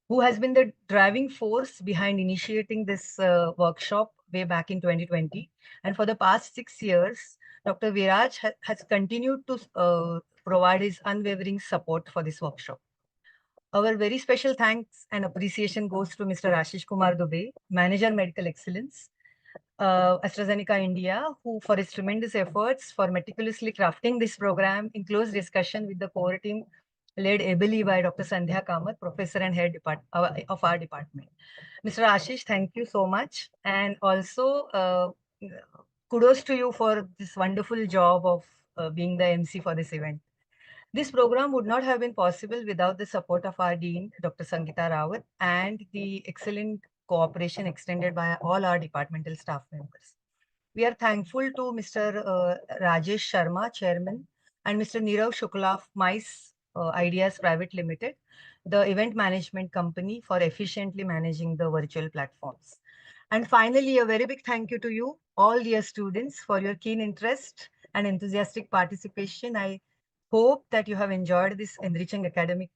[SPEAKER 7] who has been the driving force behind initiating this workshop way back in 2020. And for the past 6 years, Dr. Viraj has continued to provide his unwavering support for this workshop. Our very special thanks and appreciation goes to Mr. Ashish Kumar Dubey, Manager Medical Excellence, AstraZeneca India, who for his tremendous efforts for meticulously crafting this program in close discussion with the core team led ably by Dr. Sandhya Kamath, Professor and Head of our department. Mr. Ashish, thank you so much. And also, kudos to you for this wonderful job of being the MC for this event. This program would not have been possible without the support of our Dean, Dr. Sangeeta Rawat, and the excellent cooperation extended by all our departmental staff members. We are thankful to Mr. Rajesh Sharma, Chairman, and Mr. Nirav Shukla of MICE Ideas Private Limited, the event management company, for efficiently managing the virtual platforms. And finally, a very big thank you to you, all dear students, for your keen interest and enthusiastic participation. I hope that you have enjoyed this enriching academic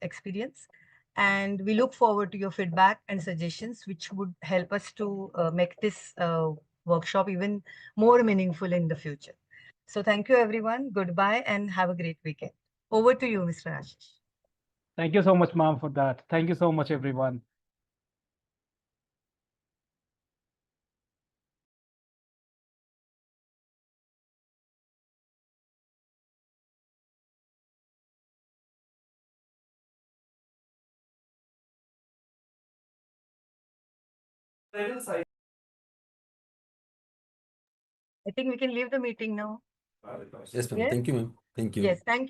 [SPEAKER 7] experience. And we look forward to your feedback and suggestions, which would help us to make this workshop even more meaningful in the future. So thank you, everyone. Goodbye and have a great weekend. Over to you, Mr. Ashish.
[SPEAKER 1] Thank you so much, ma'am, for that. Thank you so much, everyone.
[SPEAKER 7] I think we can leave the meeting now.
[SPEAKER 2] Yes, ma'am.
[SPEAKER 7] Yes?
[SPEAKER 2] Thank you, ma'am. Thank you.
[SPEAKER 7] Yes, thank you.